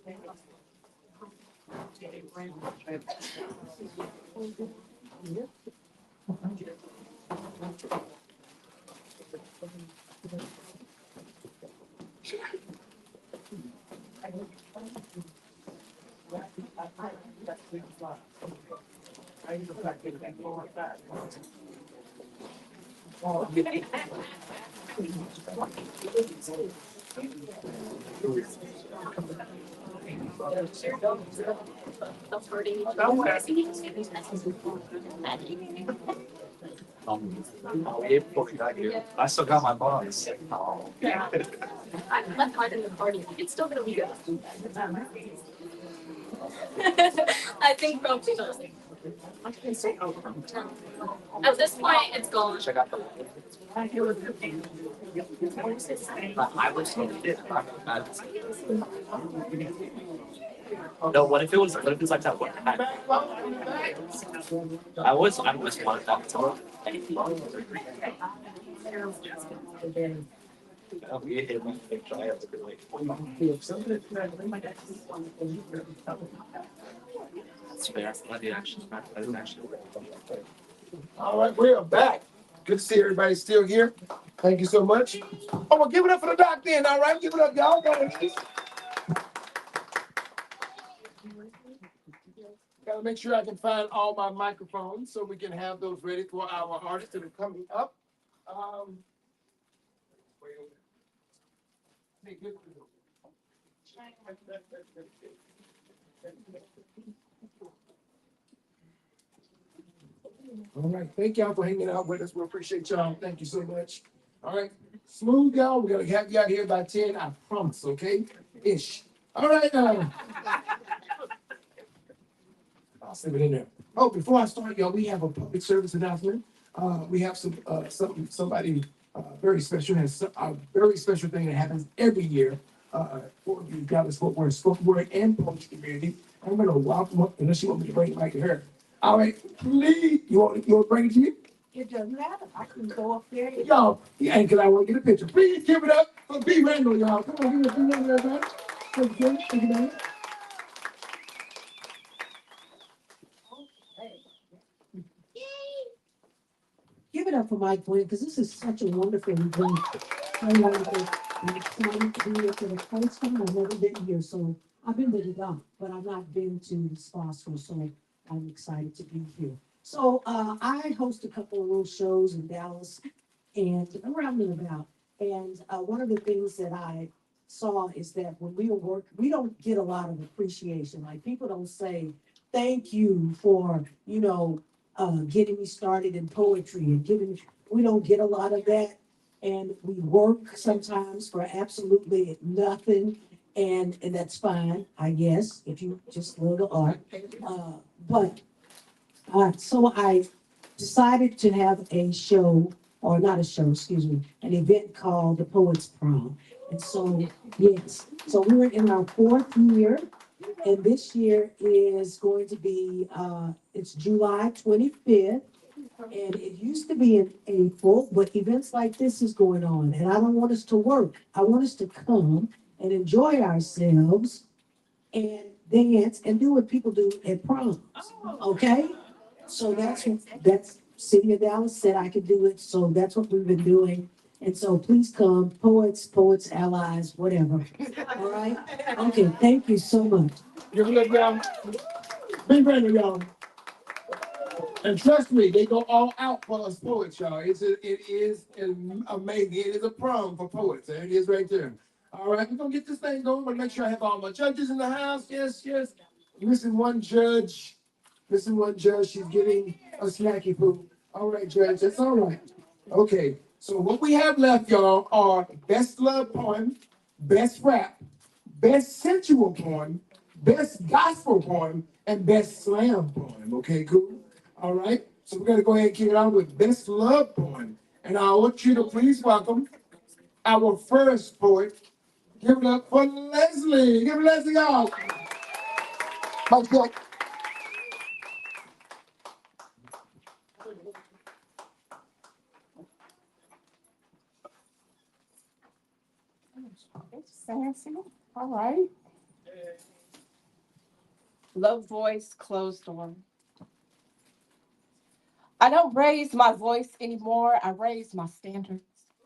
I still got my box. I left mine in the party. It's still gonna be good. I think probably not. At this point, it's gone. I was no, what if it was like that one time? I was one that time. That's fair. I didn't actually. All right, we are back. Good to see everybody still here. Thank you so much. Oh, well, give it up for the doc then. All right, give it up, y'all. Gotta make sure I can find all my microphones so we can have those ready for our artists that are coming up. All right, thank y'all for hanging out with us. We appreciate y'all. Thank you so much. All right, smooth y'all. We're gonna have you out here by 10. I promise. Okay, ish. All right. I'll save it in there. Oh, before I start, y'all, we have a public service announcement. We have somebody very special has a very special thing that happens every year for the Dallas Fort Worth spoken word and poetry community. I'm gonna welcome up unless you want me to bring it back to her. All right, please. You want to bring it to me? It doesn't matter. I can go up there. Y'all, yeah, and because I want to get a picture. Please give it up for B. Randall, y'all. Come on, give it up, B. Randall, everybody. Thank you, thank you, man. it up for Mike Gwynn, because this is such a wonderful event. So wonderful. I'm excited to be here for the first time. I've never been here, so I've been to the dump, but I've not been to the Sposcars, so I'm excited to be here. So I host a couple of little shows in Dallas and around and about. And one of the things that I saw is that when we work, we don't get a lot of appreciation. Like people don't say thank you for getting me started in poetry and giving. We don't get a lot of that, and we work sometimes for absolutely nothing. And that's fine, I guess, if you just love the art. But so I decided to have a show, or not a show, excuse me, an event called the Poets Prom. And so, yes, so we're in our fourth year, and this year is going to be, it's July 25th. And it used to be in April, but events like this is going on, and I don't want us to work. I want us to come and enjoy ourselves and dance and do what people do at proms. Okay? So that's City of Dallas said I could do it, so that's what we've been doing. And so please come, poets, allies, whatever. All right? Okay, thank you so much. Give it up, y'all. Big Brandon, y'all. And trust me, they go all out for us poets, y'all. It is amazing. It is a prom for poets. There it is right there. All right, we're going to get this thing going, but make sure I have all my judges in the house. Yes, yes. Missing one judge. Missing one judge. She's getting a snacky food. All right, judge. That's all right. Okay. So what we have left, y'all, are best love poem, best rap, best sensual poem, best gospel poem, and best slam poem. Okay, cool. All right. So we're gonna go ahead and kick it out with best love poem, and I want you to please welcome our first poet. Give it up for Leslie. Give Leslie y'all. Mike check. Sassy. All right. Low voice, closed door. I don't raise my voice anymore. I raise my standards.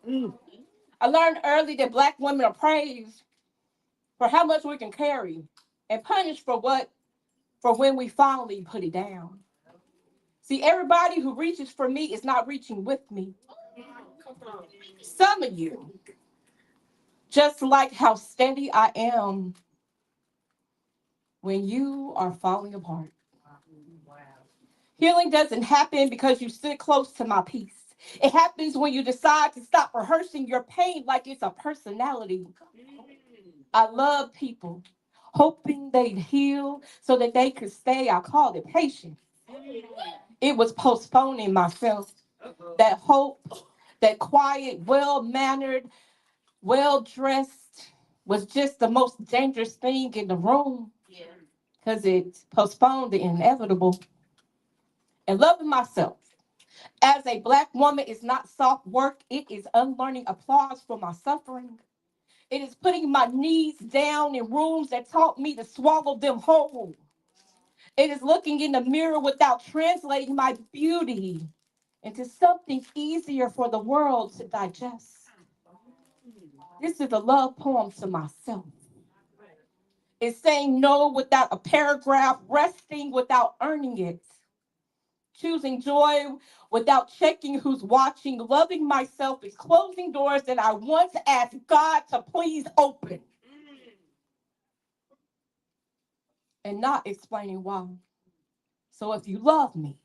I learned early that Black women are praised for how much we can carry and punished for when we finally put it down. See, everybody who reaches for me is not reaching with me. Some of you, just like how steady I am when you are falling apart. Healing doesn't happen because you sit close to my peace. It happens when you decide to stop rehearsing your pain like it's a personality. I love people, hoping they'd heal so that they could stay. I called it patience. It was postponing myself. That hope, that quiet, well mannered, well dressed was just the most dangerous thing in the room because it postponed the inevitable. And loving myself as a Black woman is not soft work, it is unlearning applause for my suffering. It is putting my knees down in rooms that taught me to swallow them whole. It is looking in the mirror without translating my beauty into something easier for the world to digest. This is a love poem to myself. It's saying no without a paragraph, resting without earning it, choosing joy without checking who's watching. Loving myself is closing doors that I once asked God to please open and not explaining why. So if you love me,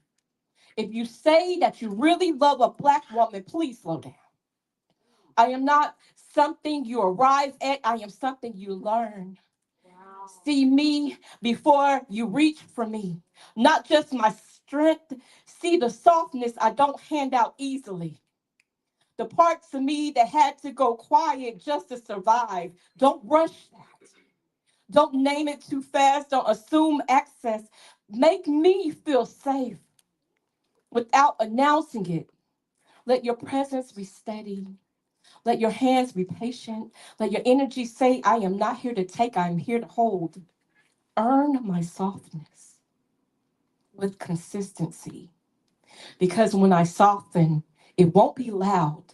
if you say that you really love a Black woman, please slow down. I am not something you arrive at, I am something you learn. See me before you reach for me, not just my strength. See the softness I don't hand out easily. The parts of me that had to go quiet just to survive. Don't rush that. Don't name it too fast. Don't assume access. Make me feel safe without announcing it. Let your presence be steady. Let your hands be patient. Let your energy say, I am not here to take, I am here to hold. Earn my softness with consistency. Because when I soften, It won't be loud.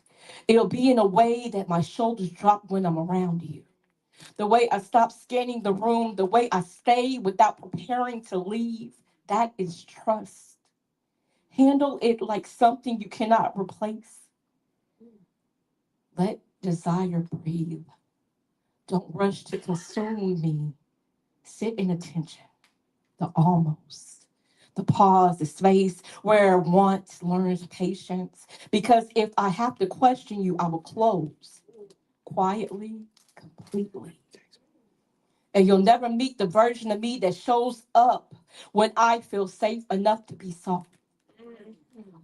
It'll be in a way that my shoulders drop when I'm around you. The way I stop scanning the room, the way I stay without preparing to leave, that is trust. Handle it like something you cannot replace. Let desire breathe. Don't rush to consume me. Sit in attention, the almost, the pause, the space where want learns patience. Because if I have to question you, I will close quietly, completely. And you'll never meet the version of me that shows up when I feel safe enough to be soft.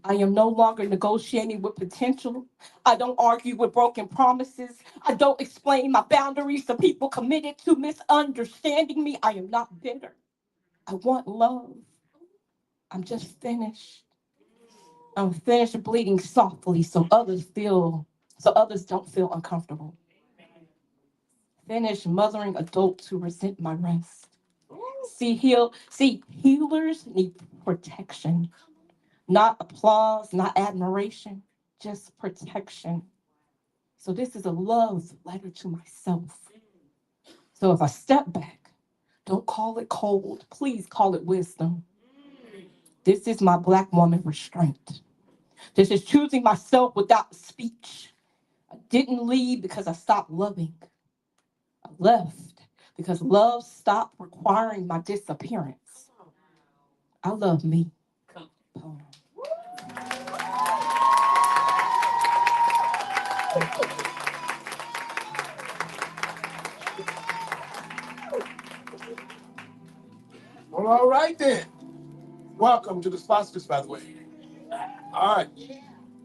I am no longer negotiating with potential. I don't argue with broken promises. I don't explain my boundaries to people committed to misunderstanding me. I am not bitter. I want love. I'm just finished. I'm finished bleeding softly so others don't feel uncomfortable. Finished mothering adults who resent my rest. See, healers need protection, not applause, not admiration, just protection. So this is a love letter to myself. So if I step back, don't call it cold, please call it wisdom. This is my Black woman restraint. This is choosing myself without speech. I didn't leave because I stopped loving. I left because love stopped requiring my disappearance. I love me. Poem. Well, all right then. Welcome to the Sposcars, by the way. All right.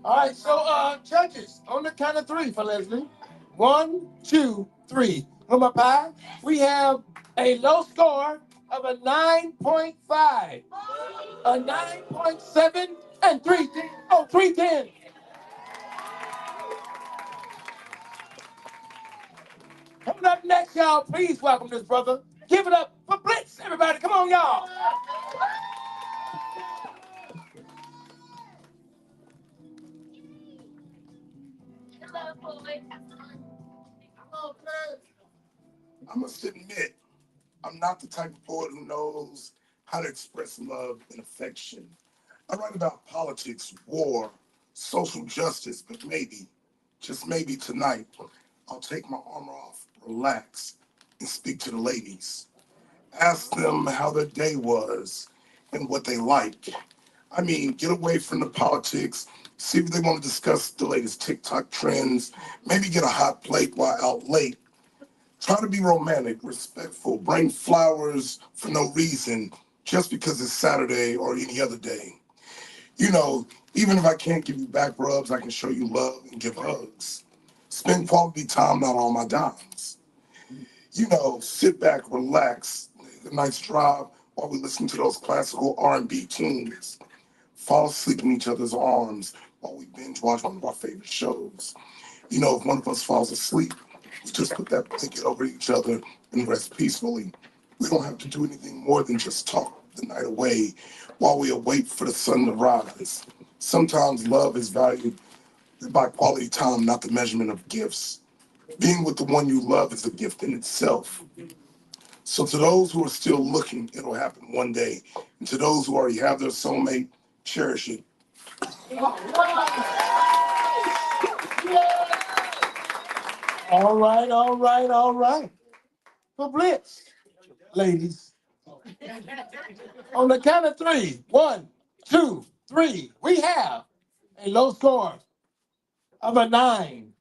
All right, so judges, on the count of three for Leslie. One, two, three. Number five, we have a low score of a 9.5, a 9.7, and 310. Oh, 310. Coming up next, y'all, please welcome this brother. Give it up for Blitz, everybody. Come on, y'all. I must admit, I'm not the type of poet who knows how to express love and affection. I write about politics, war, social justice, but maybe, just maybe tonight, I'll take my armor off, relax, and speak to the ladies. Ask them how their day was and what they like. I mean, get away from the politics, see if they want to discuss the latest TikTok trends, maybe get a hot plate while out late. Try to be romantic, respectful, bring flowers for no reason, just because it's Saturday or any other day. You know, even if I can't give you back rubs, I can show you love and give hugs. Spend quality time, not all my dimes. You know, sit back, relax, a nice drive while we listen to those classical R&B tunes. Fall asleep in each other's arms while we binge watch one of our favorite shows. You know, if one of us falls asleep, we just put that blanket over each other and rest peacefully. We don't have to do anything more than just talk the night away while we await for the sun to rise. Sometimes love is valued by quality time, not the measurement of gifts. Being with the one you love is a gift in itself. So to those who are still looking, it'll happen one day. And to those who already have their soulmate, cherish it. All right, all right, all right. For Blitz, ladies. On the count of three, one, two, three, we have a low score of a nine,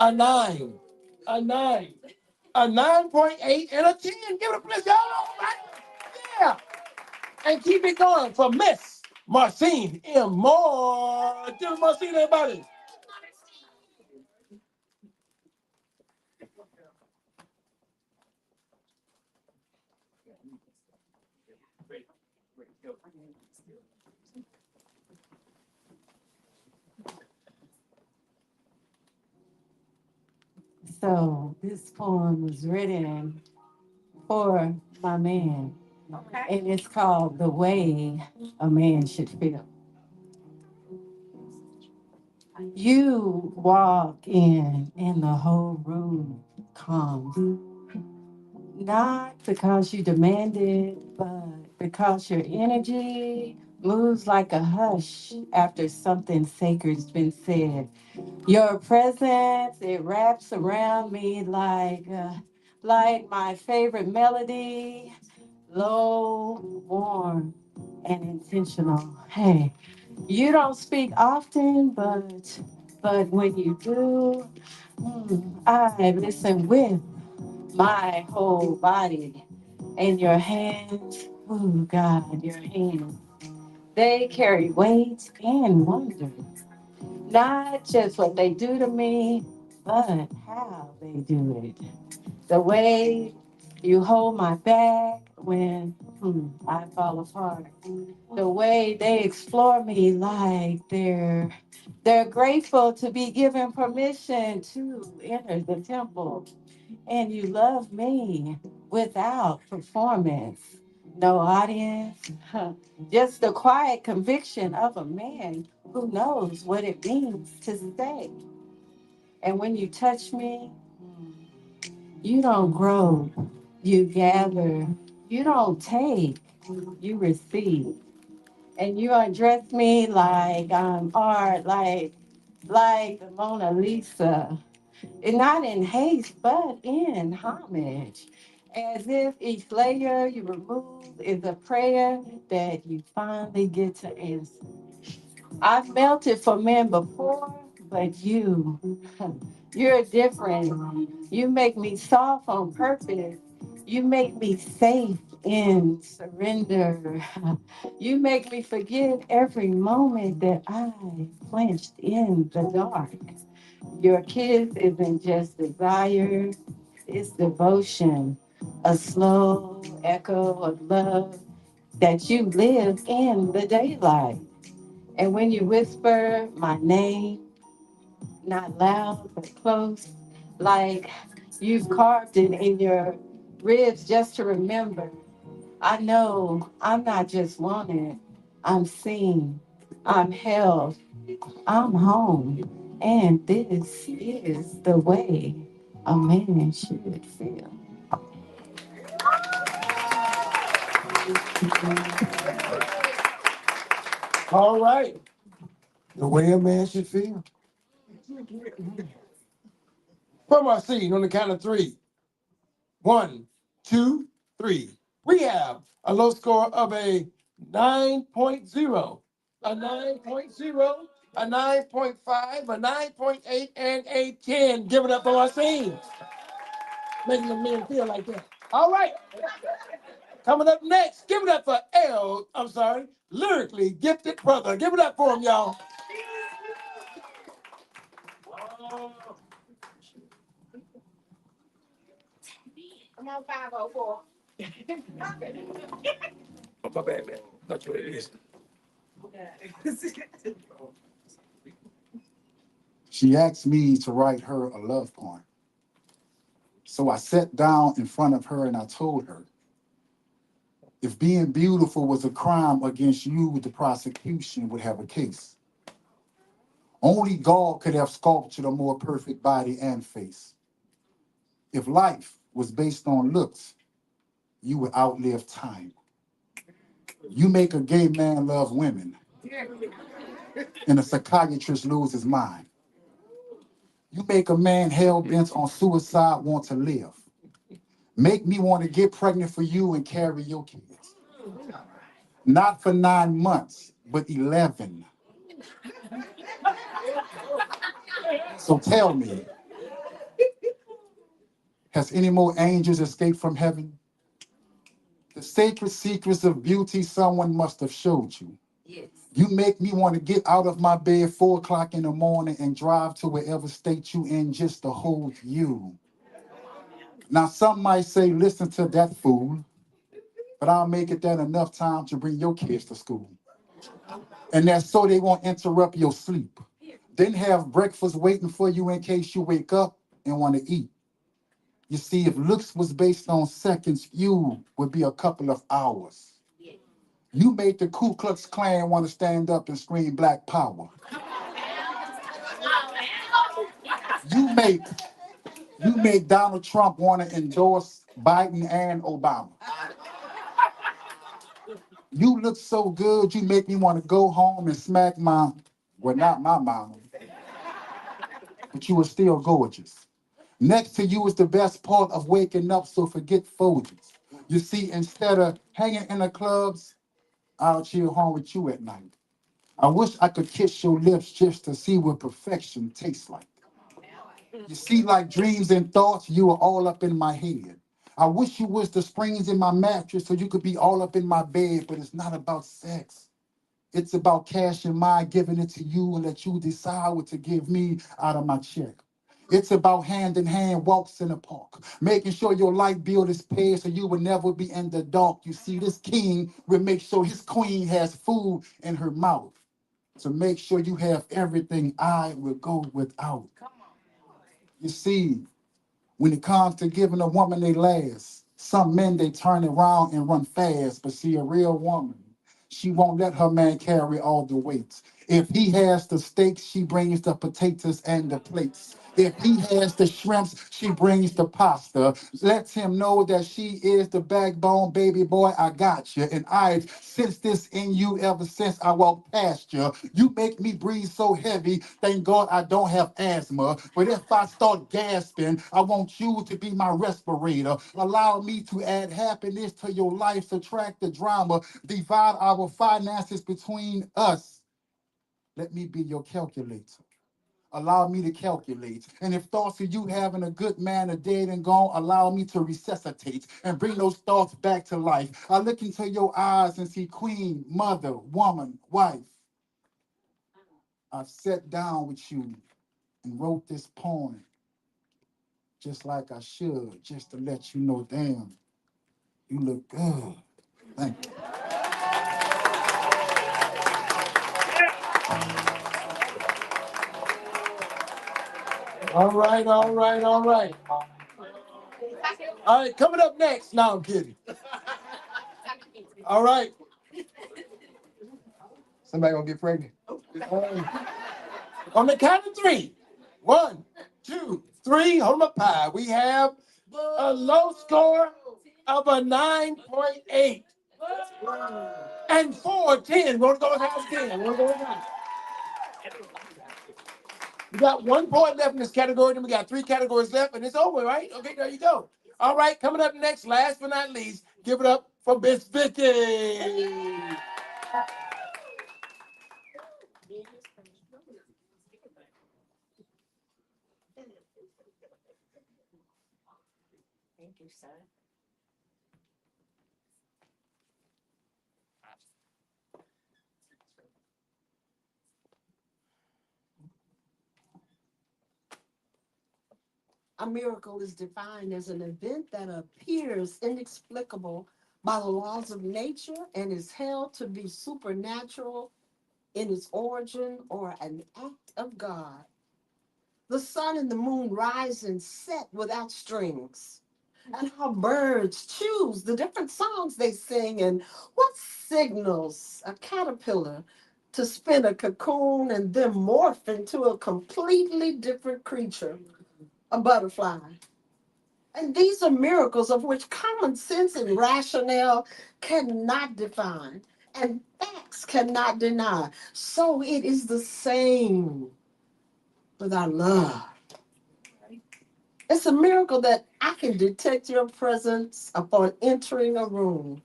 a nine, a nine, a 9.8, and a 10. Give it a Blitz, y'all. All right. Yeah. And keep it going for Miss Marcine M. Moore. Give it Marcine, everybody. So this poem was written for my man, and it's called The Way a Man Should Feel. You walk in and the whole room calms. Not because you demand it, but because your energy moves like a hush after something sacred's been said. Your presence, it wraps around me like my favorite melody, low, warm, and intentional. Hey, you don't speak often, but when you do, I listen with my whole body. And your hands, oh God, your hands, they carry weight and wonder. Not just what they do to me, but how they do it. The way you hold my back when I fall apart. The way they explore me like they're grateful to be given permission to enter the temple. And you love me without performance. No audience, just the quiet conviction of a man who knows what it means to stay. And when you touch me, you don't grow, you gather. You don't take, you receive. And you undress me like I'm art, like the Mona Lisa. And not in haste, but in homage. As if each layer you remove is a prayer that you finally get to answer. I've melted for men before, but you're different. You make me soft on purpose. You make me safe in surrender. You make me forget every moment that I flinched in the dark. Your kiss isn't just desire, it's devotion, a slow echo of love that you live in the daylight. And when you whisper my name, not loud but close, like you've carved it in your ribs just to remember, I know I'm not just wanted, I'm seen, I'm held, I'm home. And this is the way a man should feel. All right. The way a man should feel. From our scene on the count of three. 1, 2, 3. We have a low score of a 9.0, a 9.0, a 9.5, a 9.8, and a 10. Give it up for our scene. Making the men feel like that. All right. Coming up next, give it up for lyrically gifted brother. Give it up for him, y'all. Come on, 504. Oh, my bad, man. Not what it is. She asked me to write her a love poem. So I sat down in front of her and I told her, if being beautiful was a crime against you, the prosecution would have a case. Only God could have sculptured a more perfect body and face. If life was based on looks, you would outlive time. You make a gay man love women, and a psychiatrist lose his mind. You make a man hell-bent on suicide want to live. Make me want to get pregnant for you and carry your kids. Not for 9 months, but 11. So tell me, has any more angels escaped from heaven? The sacred secrets of beauty someone must have showed you. Yes. You make me want to get out of my bed 4 o'clock in the morning and drive to wherever state you in just to hold you. Now some might say, listen to that fool, but I'll make it that enough time to bring your kids to school. And that's so they won't interrupt your sleep. Then have breakfast waiting for you in case you wake up and want to eat. You see, if looks was based on seconds, you would be a couple of hours. You made the Ku Klux Klan want to stand up and scream Black Power. You make you make Donald Trump want to endorse Biden and Obama. You look so good, you make me want to go home and smack my, well, not my mama, but you were still gorgeous. Next to you is the best part of waking up, so forget Folgers. You see, instead of hanging in the clubs, I'll chill home with you at night. I wish I could kiss your lips just to see what perfection tastes like. You see, like dreams and thoughts, you are all up in my head. I wish you was the springs in my mattress so you could be all up in my bed, but it's not about sex. It's about cash in mind, giving it to you and let you decide what to give me out of my check. It's about hand in hand walks in the park, making sure your light bill is paid so you will never be in the dark. You see, this king will make sure his queen has food in her mouth. To make sure you have everything I will go without. You see, when it comes to giving a woman they last, some men they turn around and run fast, but see a real woman, she won't let her man carry all the weight. If he has the steaks, she brings the potatoes and the plates. If he has the shrimps, she brings the pasta. Let him know that she is the backbone, baby boy. I got you. And I've sensed this in you ever since I walked past you. You make me breathe so heavy. Thank God I don't have asthma. But if I start gasping, I want you to be my respirator. Allow me to add happiness to your life, subtract the drama, divide our finances between us. Let me be your calculator. Allow me to calculate. And if thoughts of you having a good man are dead and gone, allow me to resuscitate and bring those thoughts back to life. I look into your eyes and see queen, mother, woman, wife. I've sat down with you and wrote this poem just like I should, just to let you know, damn, you look good. Thank you. All right, all right, all right. All right, coming up next. No, I'm kidding. All right. Somebody gonna get pregnant. On the count of three. 1, 2, 3. Hold up high. We have a low score of a 9.8. And 4, 10. We're gonna go as high as 10. We're gonna go as high. We got 1 point left in this category, then we got 3 categories left, and it's over, right? Okay, there you go. All right, coming up next, last but not least, give it up for Miss Vicky. Thank you, sir. A miracle is defined as an event that appears inexplicable by the laws of nature and is held to be supernatural in its origin or an act of God. The sun and the moon rise and set without strings, and how birds choose the different songs they sing, and what signals a caterpillar to spin a cocoon and then morph into a completely different creature, a butterfly. And these are miracles of which common sense and rationale cannot define, and facts cannot deny. So it is the same with our love. It's a miracle that I can detect your presence upon entering a room.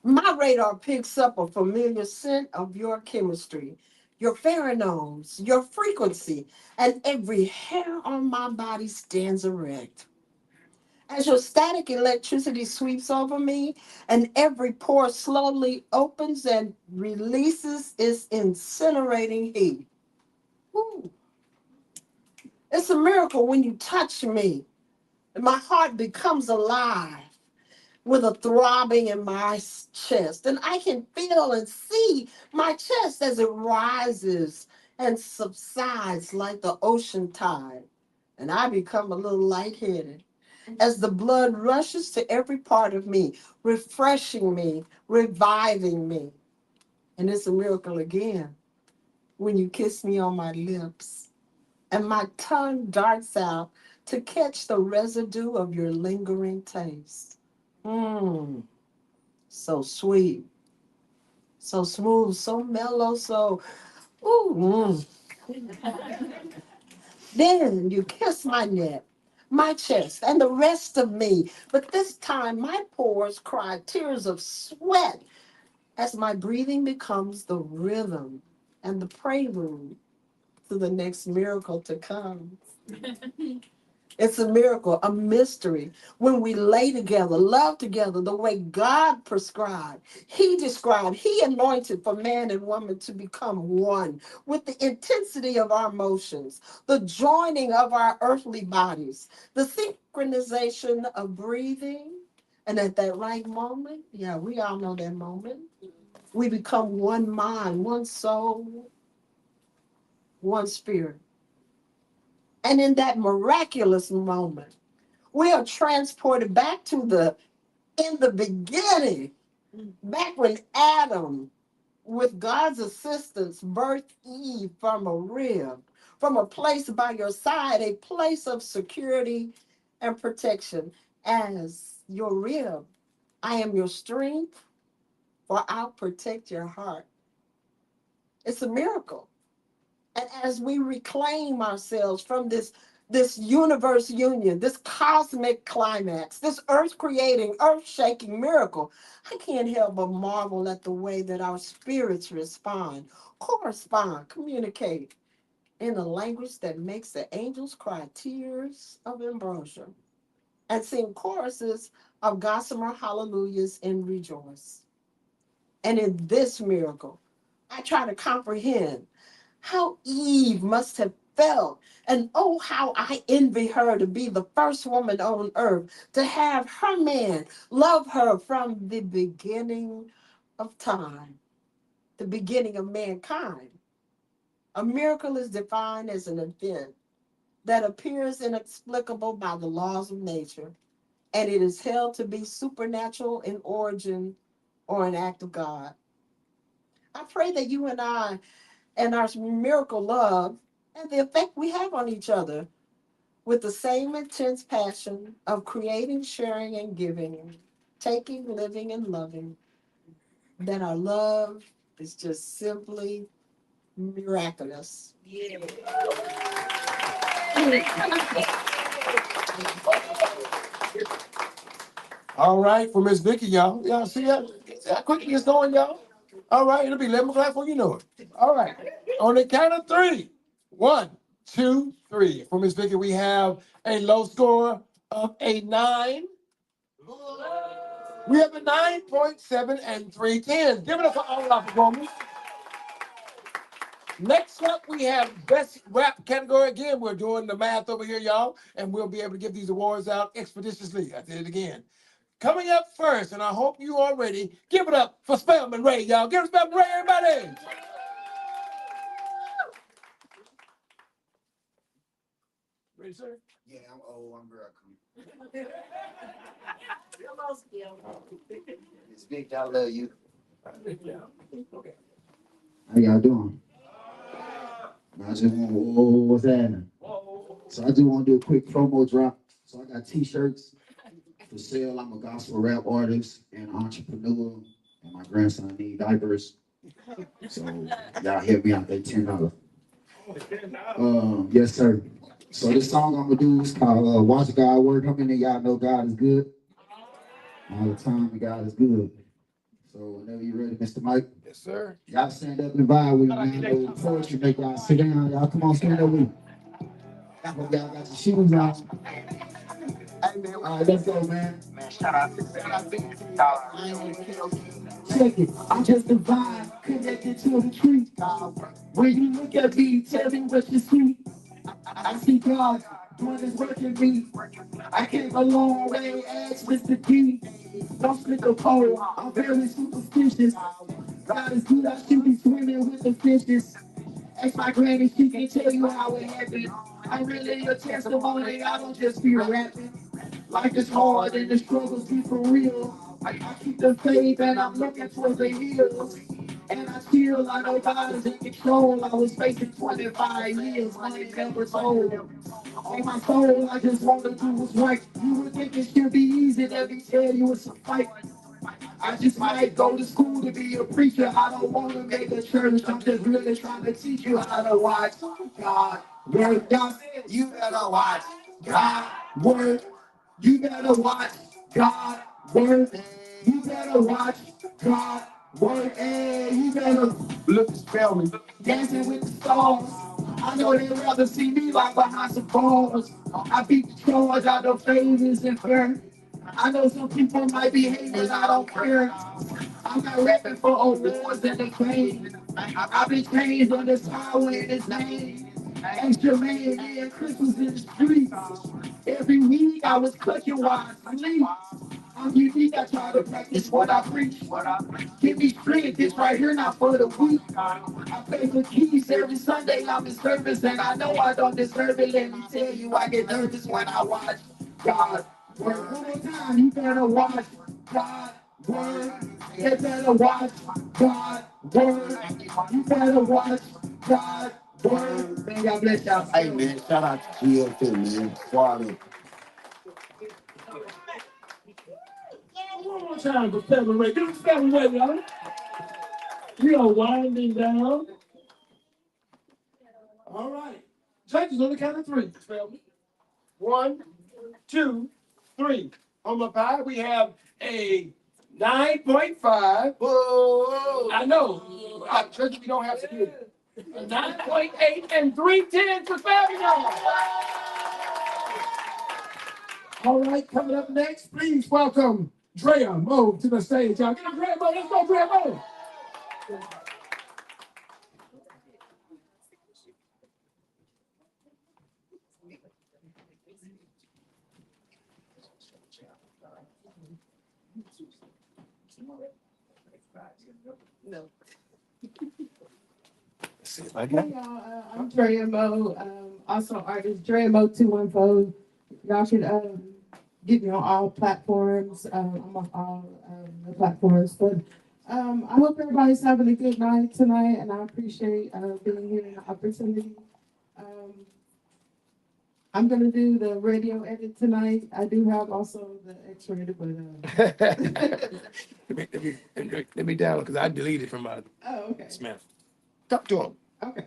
My radar picks up a familiar scent of your chemistry, your pheromones, your frequency, and every hair on my body stands erect. As your static electricity sweeps over me, and every pore slowly opens and releases its incinerating heat. Woo. It's a miracle when you touch me, and my heart becomes alive with a throbbing in my chest. And I can feel and see my chest as it rises and subsides like the ocean tide. And I become a little lightheaded as the blood rushes to every part of me, refreshing me, reviving me. And it's a miracle again when you kiss me on my lips. and my tongue darts out to catch the residue of your lingering taste. Mmm, so sweet, so smooth, so mellow, so, ooh, Then you kiss my neck, my chest, and the rest of me. But this time my pores cry tears of sweat as my breathing becomes the rhythm and the prelude to the next miracle to come. It's a miracle, a mystery. When we lay together, love together the way God prescribed, He described, He anointed for man and woman to become one with the intensity of our emotions, the joining of our earthly bodies, the synchronization of breathing. And at that right moment, yeah, we all know that moment, we become one mind, one soul, one spirit. And in that miraculous moment, we are transported back to the in the beginning, back when Adam, with God's assistance, birthed Eve from a rib, from a place by your side, a place of security and protection. As your rib, I am your strength, for I'll protect your heart. It's a miracle. And as we reclaim ourselves from this universe union, this cosmic climax, this earth creating, earth shaking miracle, I can't help but marvel at the way that our spirits respond, correspond, communicate in a language that makes the angels cry tears of ambrosia and sing choruses of gossamer hallelujahs and rejoice. And in this miracle, I try to comprehend how Eve must have felt. And oh, how I envy her to be the first woman on earth, to have her man love her from the beginning of time, the beginning of mankind. A miracle is defined as an event that appears inexplicable by the laws of nature, and it is held to be supernatural in origin or an act of God. I pray that you and I and our miracle love and the effect we have on each other with the same intense passion of creating, sharing, and giving, taking, living, and loving, that our love is just simply miraculous. Yeah. All right, for Miss Vicky, y'all. Y'all see that? See how quickly it's going, y'all? All right, it'll be 11 o'clock before you know it. All right. On the count of three. 1, 2, 3. For Miss Vicky, we have a low score of a 9. We have a 9.7 and 3 10s. Give it up for all our performers. Next up, we have best rap category. Again, we're doing the math over here, y'all, and we'll be able to give these awards out expeditiously. I did it again. Coming up first, and I hope you are ready, give it up for Spellman Ray, y'all. Give it up Spellman Ray, everybody. Ready, sir? Yeah, I'm old. I'm girl. It's Vic. I love you. Okay. How y'all doing? I just want, what's happening? So I just want to do a quick promo drop. So I got t-shirts for sale. I'm a gospel rap artist and entrepreneur, and my grandson need diapers. So y'all help me out. They $10. Yes, sir. So this song I'm gonna do is called "Watch God Work." How many of y'all know God is good all the time? And God is good. So whenever you're ready, Mr. Mike. Yes, sir. Y'all stand up and vibe with me, man. I know poetry make y'all sit down. Y'all come on, stand up with me. I hope y'all got your shoes on. All right, let's go, man. Check it. I'm just a vibe connected to the tree. When you look at me, tell me what you see. I see God doing his work in me. I came a long way, ask Mr. T. Don't split the pole, I'm very superstitious. God is good, I should be swimming with the fishes. Ask my granny, she can tell you how it happened. I'm really a testimony, I don't just be rapping. Life is hard and the struggles be for real. I keep the faith and I'm looking for the hills. And I feel like nobody's in control. I was facing 25 years, I ain't never told. On my soul, I just wanna do what's right. You would think it should be easy, let me tell you it's a fight. I just might go to school to be a preacher. I don't want to make a church. I'm just really trying to teach you how to watch God work. Y'all said you better watch God work. You better watch God work. You better watch God work. Hey, you better look at spell me. Dancing with the stars. I know they'd rather see me like behind some bars. I beat the charge out of favors and fair. I know some people might be hating, but I don't care. I'm not rapping for awards and the fame. I've been changed on this highway in his name. Extra man, yeah, Christmas in the streets. Every week I was clutching while I sleep. I'm unique, I try to practice what I preach. Give me strength, this right here not for the weak. I pay for keys every Sunday, I'm in service, and I know I don't deserve it. Let me tell you, I get nervous when I watch God work. One more time, you better watch God work. You better watch God work. You better watch God work. Man, God bless y'all. Hey man, shout out to GLT, man. Quality. One more time for Seven Ray. Give us Seven Ray, y'all. We are winding down. All right. Judges on the count of three. Spell me. 1, 2, 3. On my pie, we have a 9.5. Whoa. I know. Judges, we don't have to do it. A 9.8 and 3 10 for Fabio. All right, coming up next, please welcome Drea Mo to the stage. Y'all get up, Drea Mo. Let's go, Drea Mo. No. Hey, y'all, I'm Drea Mo, also artist Drea Mo 214. Y'all can get me on all platforms. I'm on all the platforms. But I hope everybody's having a good night tonight, and I appreciate being here and the opportunity. Um, I'm gonna do the radio edit tonight. I do have also the X-rated, but let me down because I deleted from my oh, okay. Smith. Talk to him. Okay.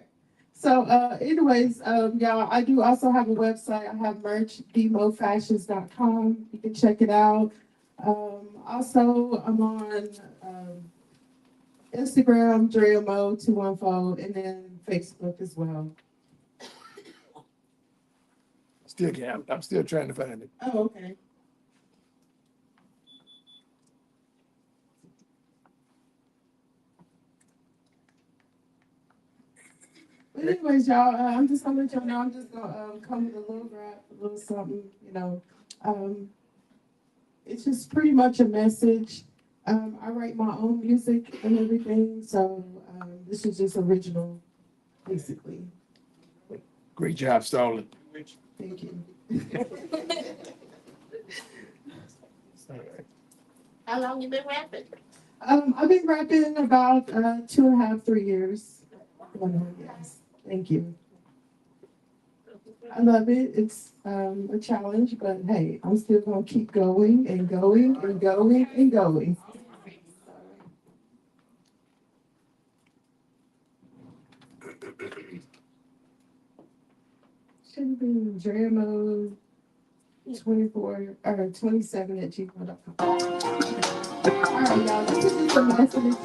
So, anyways, y'all, I do also have a website. I have merch, demofashions.com. You can check it out. Also, I'm on Instagram, DreaMo214, and then Facebook as well. Still can't. I'm still trying to find it. Oh, okay. But anyways, y'all, I'm just gonna let y'all know I'm just gonna come with a little rap, a little something, you know. It's just pretty much a message. I write my own music and everything, so this is just original, basically. Great job, Stolen. Thank you. How long you been rapping? I've been rapping about 2.5, 3 years. Yes. Thank you. I love it. It's a challenge, but hey, I'm still gonna keep going and going and going and going. Should have been Dramo 24 or 27 at gmail.com. All right, y'all. This is just a message.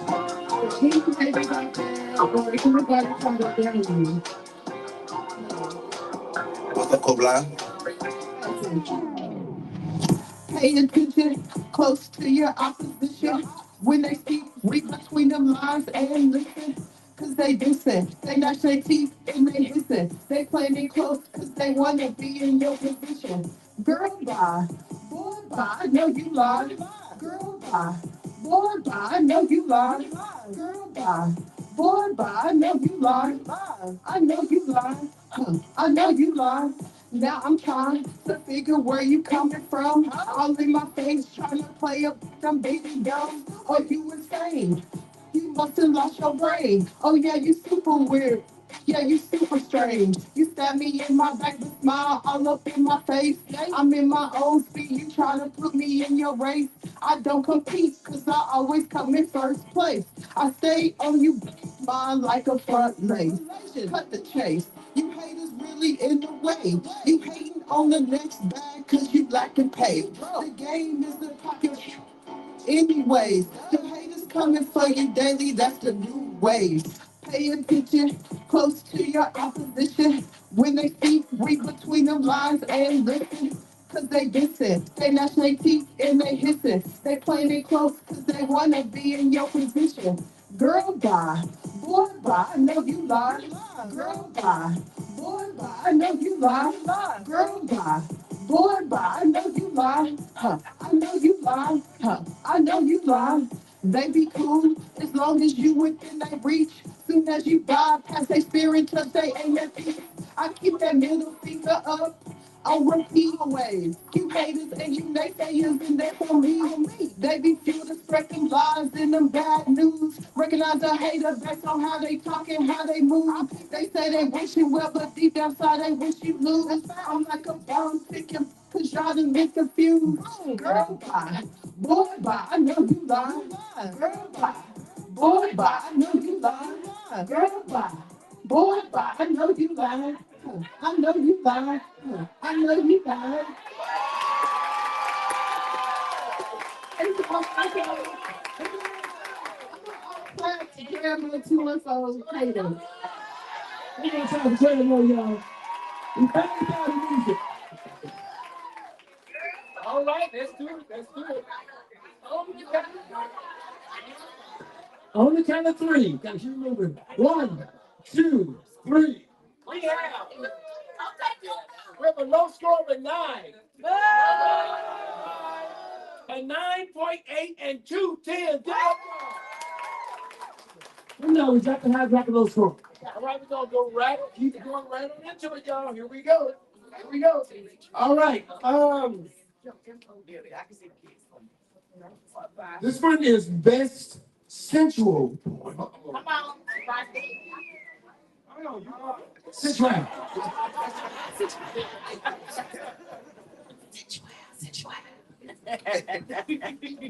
He haters out there, or anybody trying to down you. What's up, Kobla? Pay attention close to your opposition. When they speak, read between them lines and listen. Cause they dissing, they gnash their teeth and they listen. They playing it close cause they wanna be in your position. Girl, bye. Boy, bye. I know you lied. Girl, bye. Boy, bye. I know you lied. Girl, bye. Boy, bye. I know you lied. I know you lied. I know you lied. Now I'm trying to figure where you coming from. All in my face, trying to play up some baby dumb. Or you insane? You must have lost your brain. Oh yeah, you super weird. Yeah, you super strange. You stab me in my back with smile all up in my face. I'm in my own speed. You trying to put me in your race. I don't compete because I always come in first place. I stay on you, mine like a front lace. Cut the chase. You haters really in the way. You hating on the next bag because you lacking pay. The game is the pocket. Anyways, the haters coming for you daily, that's the new wave. Pay attention, close to your opposition. When they speak, read between them lines and listen. Cause they dissing, they gnashing their teeth and they hissing. They playing it close cause they wanna be in your position. Girl, bye. Boy, bye. I know you lie. Girl, bye. Boy, bye. I know you lie. Girl, bye. Boy, bye. I know you lie. Huh. I know you lie. Huh. I know you lie. They be cool as long as you within their reach. Soon as you bypass they spirit, cause they ain't at peace. I keep that middle finger up. On repeat always. You haters and you naysayers and they for me. They be fueled to spread them lies and them bad news. Recognize a hater based on how they talk and how they move. They say they wish you well, but deep down inside they wish you lose. I'm like a bomb ticking, cause y'all done been confused. Girl, bye. Boy, bye. I know you lie. Girl, bye. Boy, bye. I know you lie. Girl, bye. Boy, bye. I know you lie. I know you lie. I know you lie. Caramel 2 and 4 potatoes. We ain't time to tell more, y'all. We finally got the music. All right, let's do it. Let's do it. On the count of three. Gotta keep moving. 1, 2, 3. We have a low score of a 9. A 9.8 and 2 10. No, we got to have drop a low score. All right, we're gonna go right. Keep going right on into it, y'all. Here we go. Here we go. All right. This one is best sensual. Come on. Sensual.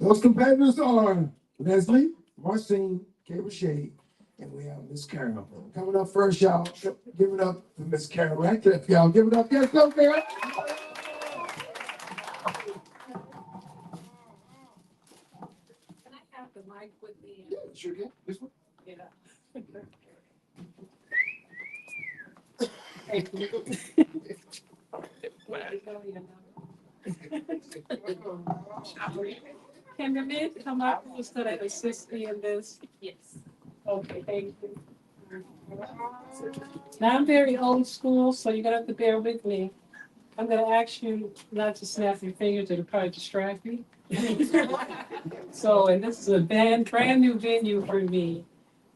Those competitors are Leslie, Marcine, K. Shade, and we have Miss Carol. Coming up first, y'all. Give it up for Miss Carol. Right there, y'all. Give it up. Yes, go, Carol. Can I have the mic with me? Yeah, sure can. This one. Yeah. Can the man come up who's gonna assist me in this? Yes. Okay, thank you. Now I'm very old school, so you're gonna have to bear with me. I'm gonna ask you not to snap your fingers, it'll probably distract me. So, and this is a brand new venue for me.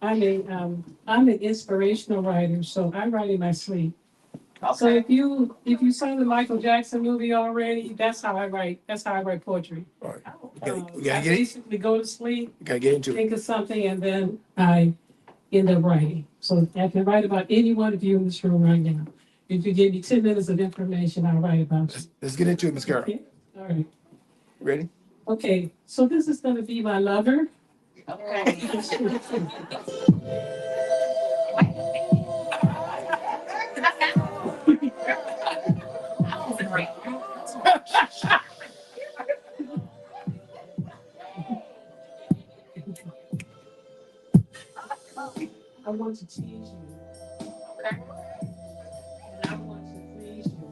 I'm an inspirational writer, so I write in my sleep. So if you saw the Michael Jackson movie already, that's how I write. That's how I write poetry. All right. We I gotta get it. basically go to sleep, We gotta get into it. think of something, and then I end up writing. So I can write about any one of you in this room right now. If you give me 10 minutes of information, I'll write about you. Let's get into it, Miss Carol. Okay? All right. Ready? Okay. So this is going to be my lover. Okay. I want to tease you. And I want to please you.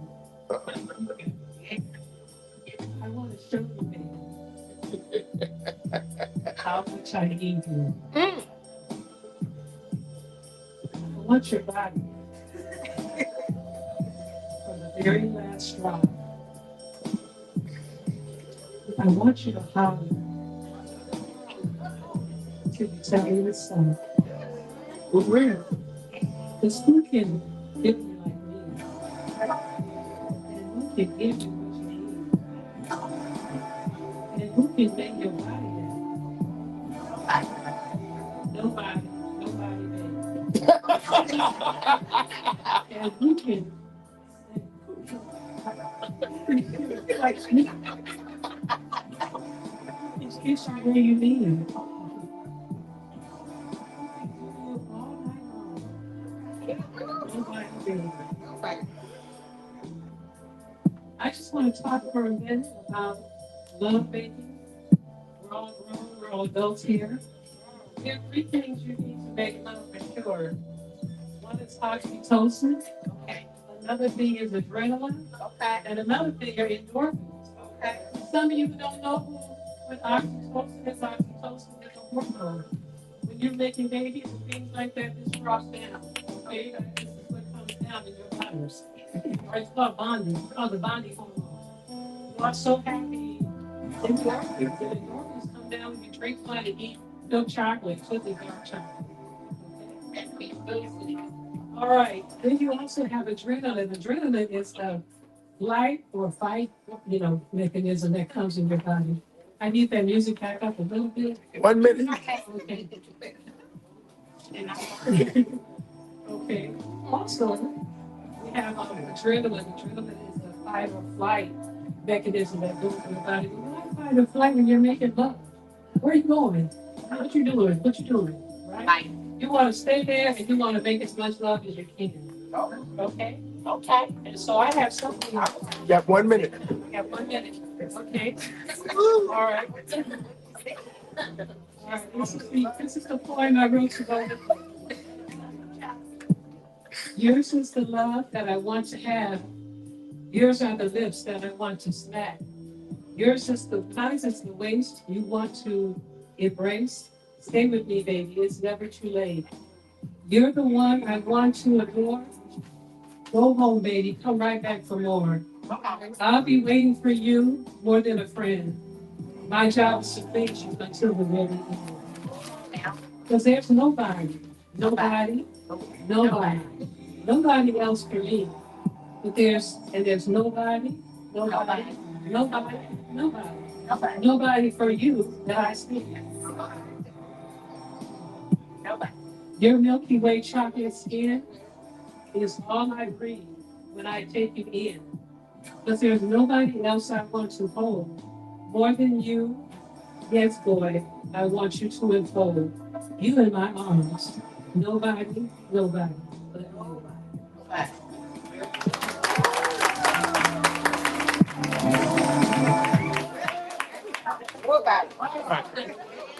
I want to show you, baby, how much I need you. I want your body for the very last drop. I want you to holler till you tell me the sun. But where? Because who can give me like me? And who can give you what you need? And who can make your body that? Nobody. And you can like me. It's you where you need. I just want to talk for a minute about love making. We're all grown, we're all adults here. There are three things you need to make love for sure. One is oxytocin. Okay. Another thing is adrenaline. Okay. And another thing are endorphins. Okay. Some of you don't know what oxytocin is a hormone. When you're making babies and things like that, this drops down. Okay. This is what comes down in your bodies. Or it's called bonding. It's called the bonding hormone. You are so happy. Endorphins. And endorphins come down when you drink blood and eat milk chocolate, especially dark chocolate. All right. Then you also have adrenaline. Adrenaline is the flight or fight, mechanism that comes in your body. I need that music back up a little bit. 1 minute. Okay. Okay. Also, we have adrenaline. Adrenaline is the fight or flight mechanism that goes in the body. Why fight or flight when you're making love? Where are you going? What you doing? What you doing? Right? You want to stay there and you want to make as much love as you can. Okay? Okay. And so I have something. You got 1 minute. I have 1 minute. Okay. All right. All right. This is the poem I wrote about. Yours is the love that I want to have. Yours are the lips that I want to smack. Yours is the thighs, is the waist you want to embrace. Stay with me, baby. It's never too late. You're the one I want to adore. Go home, baby. Come right back for more. I'll be waiting for you more than a friend. My job is to please you until the very end. Because there's nobody, nobody else for me. But there's nobody for you that I see. Your Milky Way chocolate skin is all I breathe when I take you in. Because there's nobody else I want to hold. More than you, yes, boy, I want you to enfold. You in my arms. Nobody but you.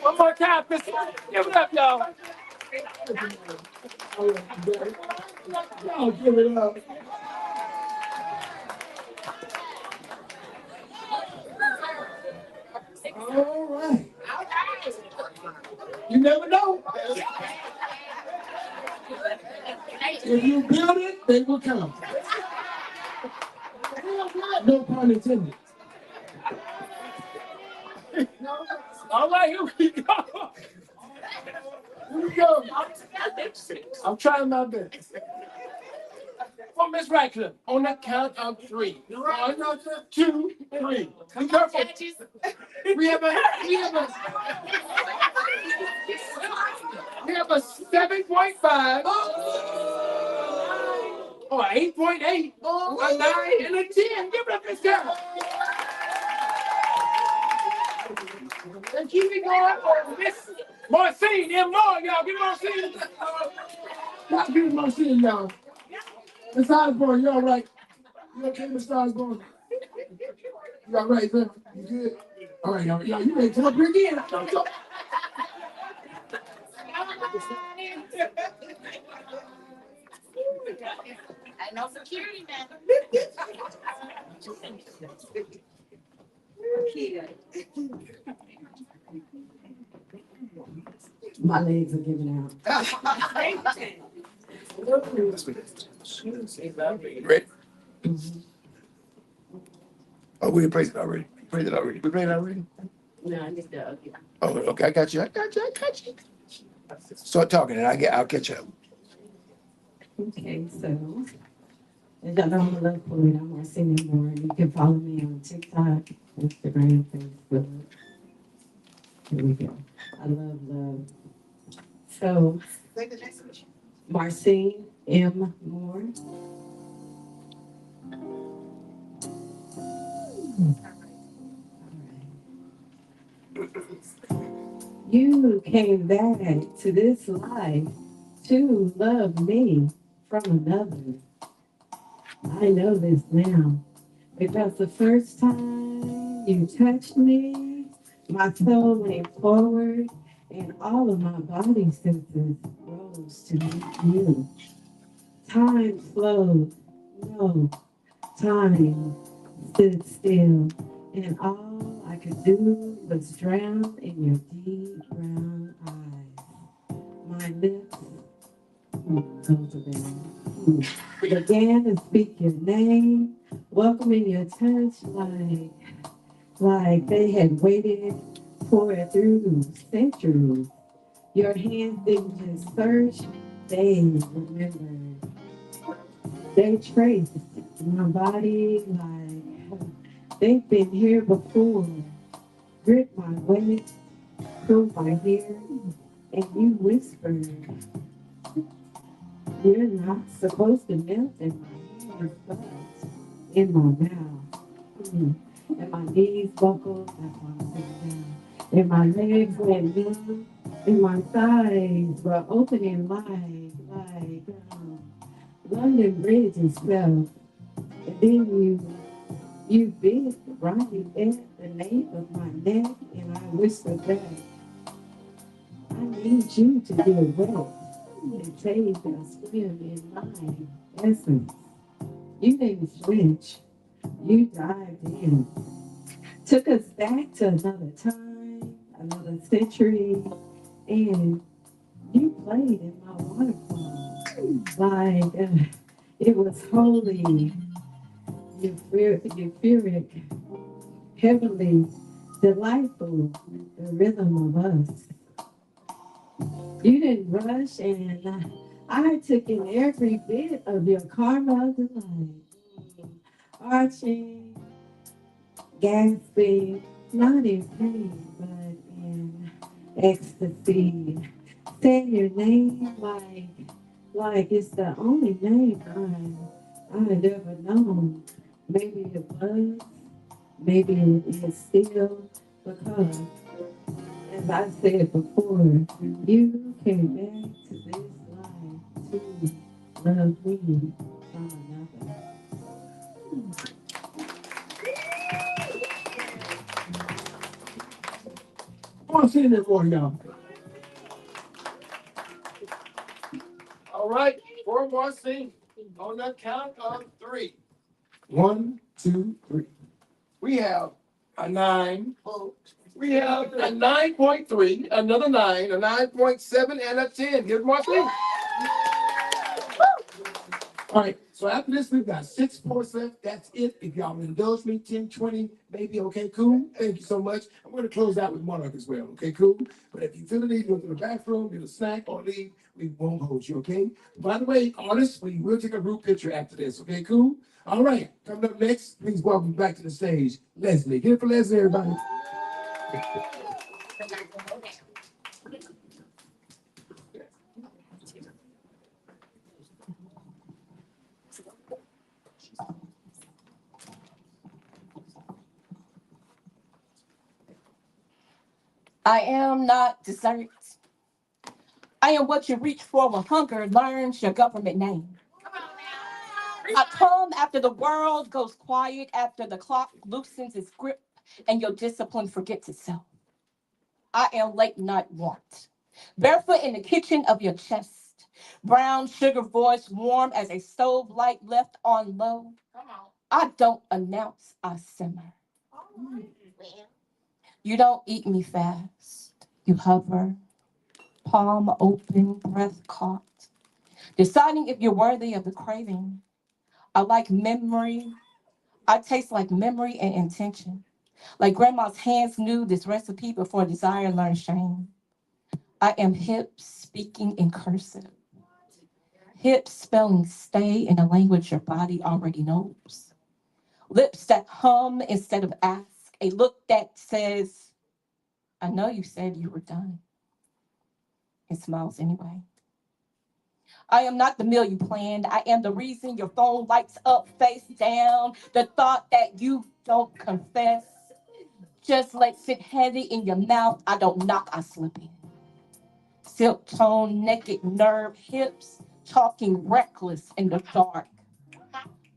One more time, Chrissy. Give it up, y'all. Y'all give it up. All right. You never know. If you build it, they will come. No pun intended. All right, here we go. Here we go. I'm trying my best. For Miss Radcliffe, on the count of three. 1, 2, 3. Be careful. We have a 7.5. Or 8.8. A 9 and a 10. Give it up, Miss Girl. And keep it going for Miss Marcine and more, y'all. Give Marcine. Y'all give Marcine, y'all. Miss Osborne, you all right? You okay, Miss Osborne? You all right, sir? You good? All right, y'all. You ready to come up here again? I know security man. My legs are giving out. Ready? Oh, we played it already. We played it already. We played it already? No, I just okay. Oh, okay. I got you. Start talking and I'll catch up. Okay, so as y'all know, I'm a love poet. I'm Marcine Moore. You can follow me on TikTok, Instagram, Facebook. Here we go. I love love. So Marcine M. Moore. You came back to this life to love me from another. I know this now because the first time you touched me, my soul leaned forward and all of my body senses rose to meet you. Time slowed. No, time stood still. And all I could do was drown in your deep brown eyes. My lips, those are them, began to speak your name, welcoming your touch like they had waited for it through centuries. Your hands didn't just search, they remembered. They traced my body like they've been here before. Grip my waist, pull my hair, and you whispered, "You're not supposed to melt in my hands, but in my mouth." And my knees buckled, that's why I'm sitting down. And my legs went numb, and my thighs were opening like London Bridge fell. And then you bit right at the nape of my neck, and I whispered back, "I need you to get wet and take a swim in my essence." You didn't flinch. You dived in. Took us back to another time, another century, and you played in my waterfall like it was holy, euphoric, heavenly, delightful, the rhythm of us. You didn't rush, and I took in every bit of your caramel delight. Arching, gasping, not in pain, but in ecstasy. Saying your name like it's the only name I'd ever known. Maybe it was, maybe it is still, because as I said before, you came back to this life to love me from another. Come on, sing that for y'all. All right, four more sing on the count of three. One, two, three. We have a 9. We have a 9.3, another 9, a 9.7, and a 10. Give more sing. All right, so after this, we've got 6 sports left. That's it. If y'all will indulge me, 10, 20, maybe. Okay, cool. Thank you so much. I'm going to close out with Monarch as well. Okay, cool. But if you feel the need to go to the bathroom, get a snack, or leave, we won't hold you. Okay. By the way, artists, we will take a group picture after this. Okay, cool. All right, coming up next, please welcome back to the stage, Leslie. Get it for Leslie, everybody. I am not dessert. I am what you reach for when hunger learns your government name. I come after the world goes quiet, after the clock loosens its grip, and your discipline forgets itself. I am late night want. Barefoot in the kitchen of your chest. Brown sugar voice warm as a stove light left on low. I don't announce, I simmer. You don't eat me fast. You hover, palm open, breath caught, deciding if you're worthy of the craving. I like memory. I taste like memory and intention. Like grandma's hands knew this recipe before desire learned shame. I am hip speaking in cursive. Hip spelling stay in a language your body already knows. Lips that hum instead of ask. A look that says, "I know you said you were done." It smiles anyway. I am not the meal you planned. I am the reason your phone lights up face down. The thought that you don't confess just like sit heavy in your mouth. I don't knock, I slip in. Silk tone, naked nerve, hips, talking reckless in the dark.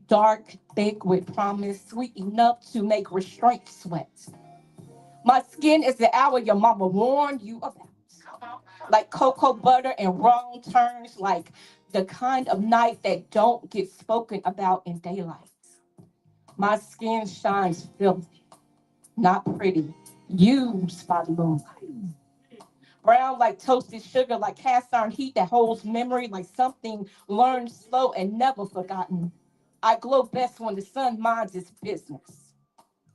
Dark, thick with promise, sweet enough to make restraint sweat. My skin is the hour your mama warned you about. Like cocoa butter and wrong turns, like the kind of night that don't get spoken about in daylight. My skin shines filthy, not pretty. Used by the moonlight. Brown like toasted sugar, like cast iron heat that holds memory, like something learned slow and never forgotten. I glow best when the sun minds its business.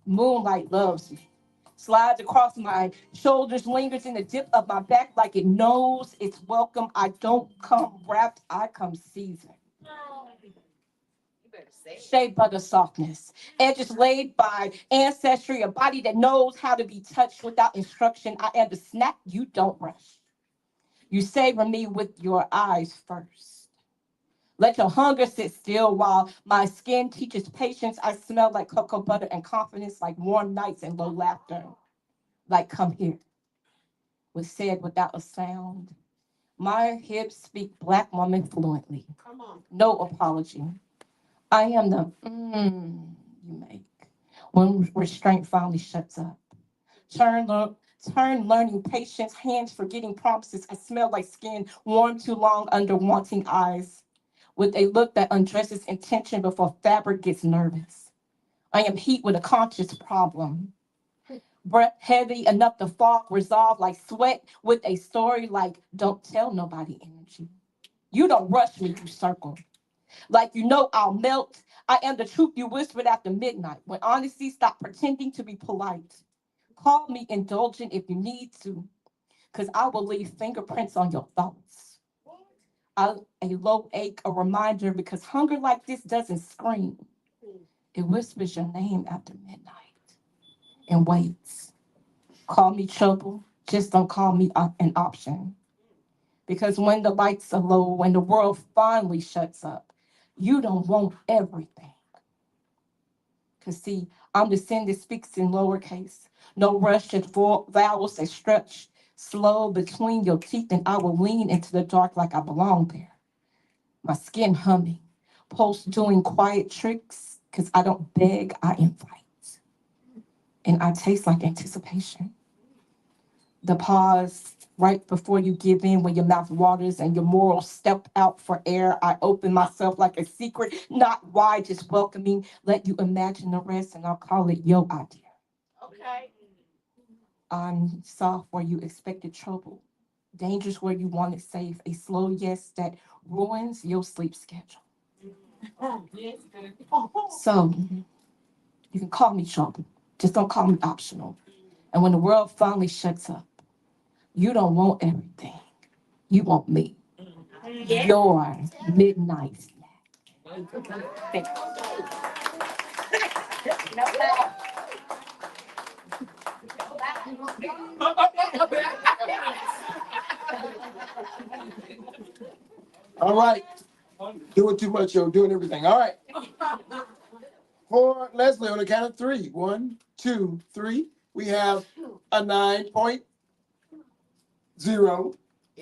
Moonlight loves me. Slides across my shoulders, lingers in the dip of my back like it knows it's welcome. I don't come wrapped, I come seasoned. Shea butter softness, edges laid by ancestry, a body that knows how to be touched without instruction. I am the snack you don't rush. You savor me with your eyes first. Let your hunger sit still while my skin teaches patience. I smell like cocoa butter and confidence, like warm nights and low laughter. Like, come here, was said without a sound. My hips speak Black woman fluently. No apology. I am the you make when restraint finally shuts up. Turn, turn learning patience, hands forgetting promises. I smell like skin warm too long under wanting eyes, with a look that undresses intention before fabric gets nervous. I am heat with a conscious problem. Breath heavy enough to fog, resolve like sweat with a story like don't tell nobody energy. You don't rush me, you circle. Like you know I'll melt. I am the truth you whispered after midnight. When honesty stopped pretending to be polite. Call me indulgent if you need to, because I will leave fingerprints on your thoughts. A low ache, a reminder, because hunger like this doesn't scream. It whispers your name after midnight and waits. Call me trouble, just don't call me an option. Because when the lights are low, when the world finally shuts up, you don't want everything. Because, see, I'm the sin that speaks in lowercase. No rush at vowels that stretch slow between your teeth, and I will lean into the dark like I belong there. My skin humming, pulse doing quiet tricks, because I don't beg, I invite. And I taste like anticipation. The pause right before you give in when your mouth waters and your morals step out for air. I open myself like a secret, not wide, just welcoming. Let you imagine the rest, and I'll call it your idea. Okay. I'm soft where you expected trouble, dangerous where you wanted safe, a slow yes that ruins your sleep schedule. So you can call me trouble, just don't call me optional. And when the world finally shuts up, you don't want everything. You want me. Your midnight snack. All right. Doing too much, yo. Doing everything. All right. For Leslie, on the count of three. 1, 2, 3. We have a 9.0,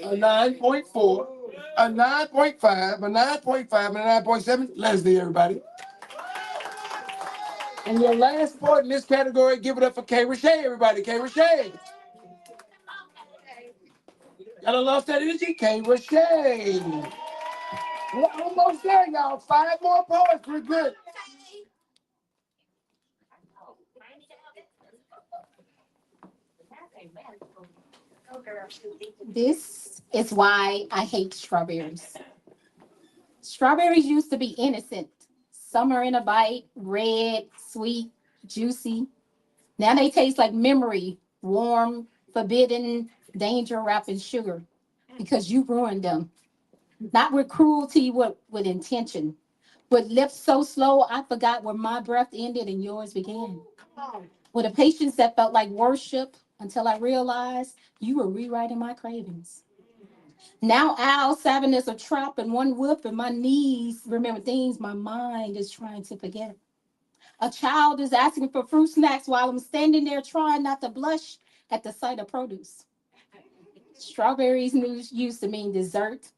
a 9.4, a 9.5, a 9.5, and a 9.7. Leslie, everybody. And your last sport in this category, give it up for K. Rashay, everybody. K. Rashay. Gotta love that energy, K. Rashay. We're almost there, y'all. 5 more points. We're good. This is why I hate strawberries. Strawberries used to be innocent. Summer in a bite, red, sweet, juicy. Now they taste like memory, warm, forbidden, danger wrapped in sugar because you ruined them. Not with cruelty, with intention. With lips so slow, I forgot where my breath ended and yours began. With a patience that felt like worship until I realized you were rewriting my cravings. Now Al 7 is a trap and one whip, and my knees remember things my mind is trying to forget. A child is asking for fruit snacks while I'm standing there trying not to blush at the sight of produce. Strawberries used to mean dessert.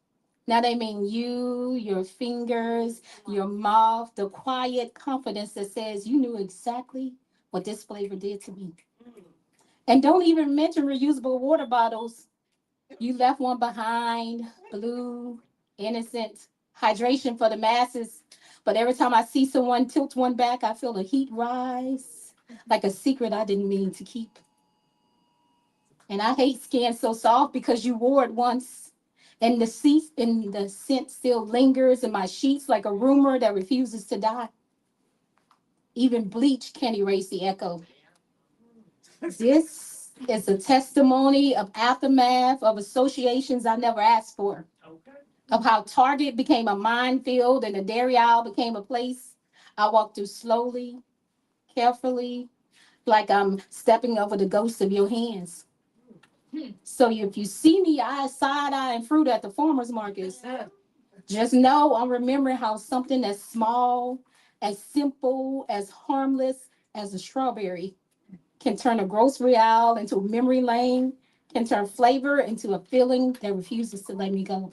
Now they mean you, your fingers, your mouth, the quiet confidence that says you knew exactly what this flavor did to me. And don't even mention reusable water bottles. You left one behind, blue, innocent, hydration for the masses. But every time I see someone tilt one back, I feel the heat rise, like a secret I didn't mean to keep. And I hate skin so soft because you wore it once. And the scent still lingers in my sheets like a rumor that refuses to die. Even bleach can't erase the echo. This is a testimony of aftermath of associations I never asked for, of how Target became a minefield and the dairy aisle became a place I walked through slowly, carefully, like I'm stepping over the ghosts of your hands. So if you see me side eyeing fruit at the farmer's markets, just know I'm remembering how something as small, as simple, as harmless as a strawberry can turn a grocery aisle into a memory lane, can turn flavor into a feeling that refuses to let me go.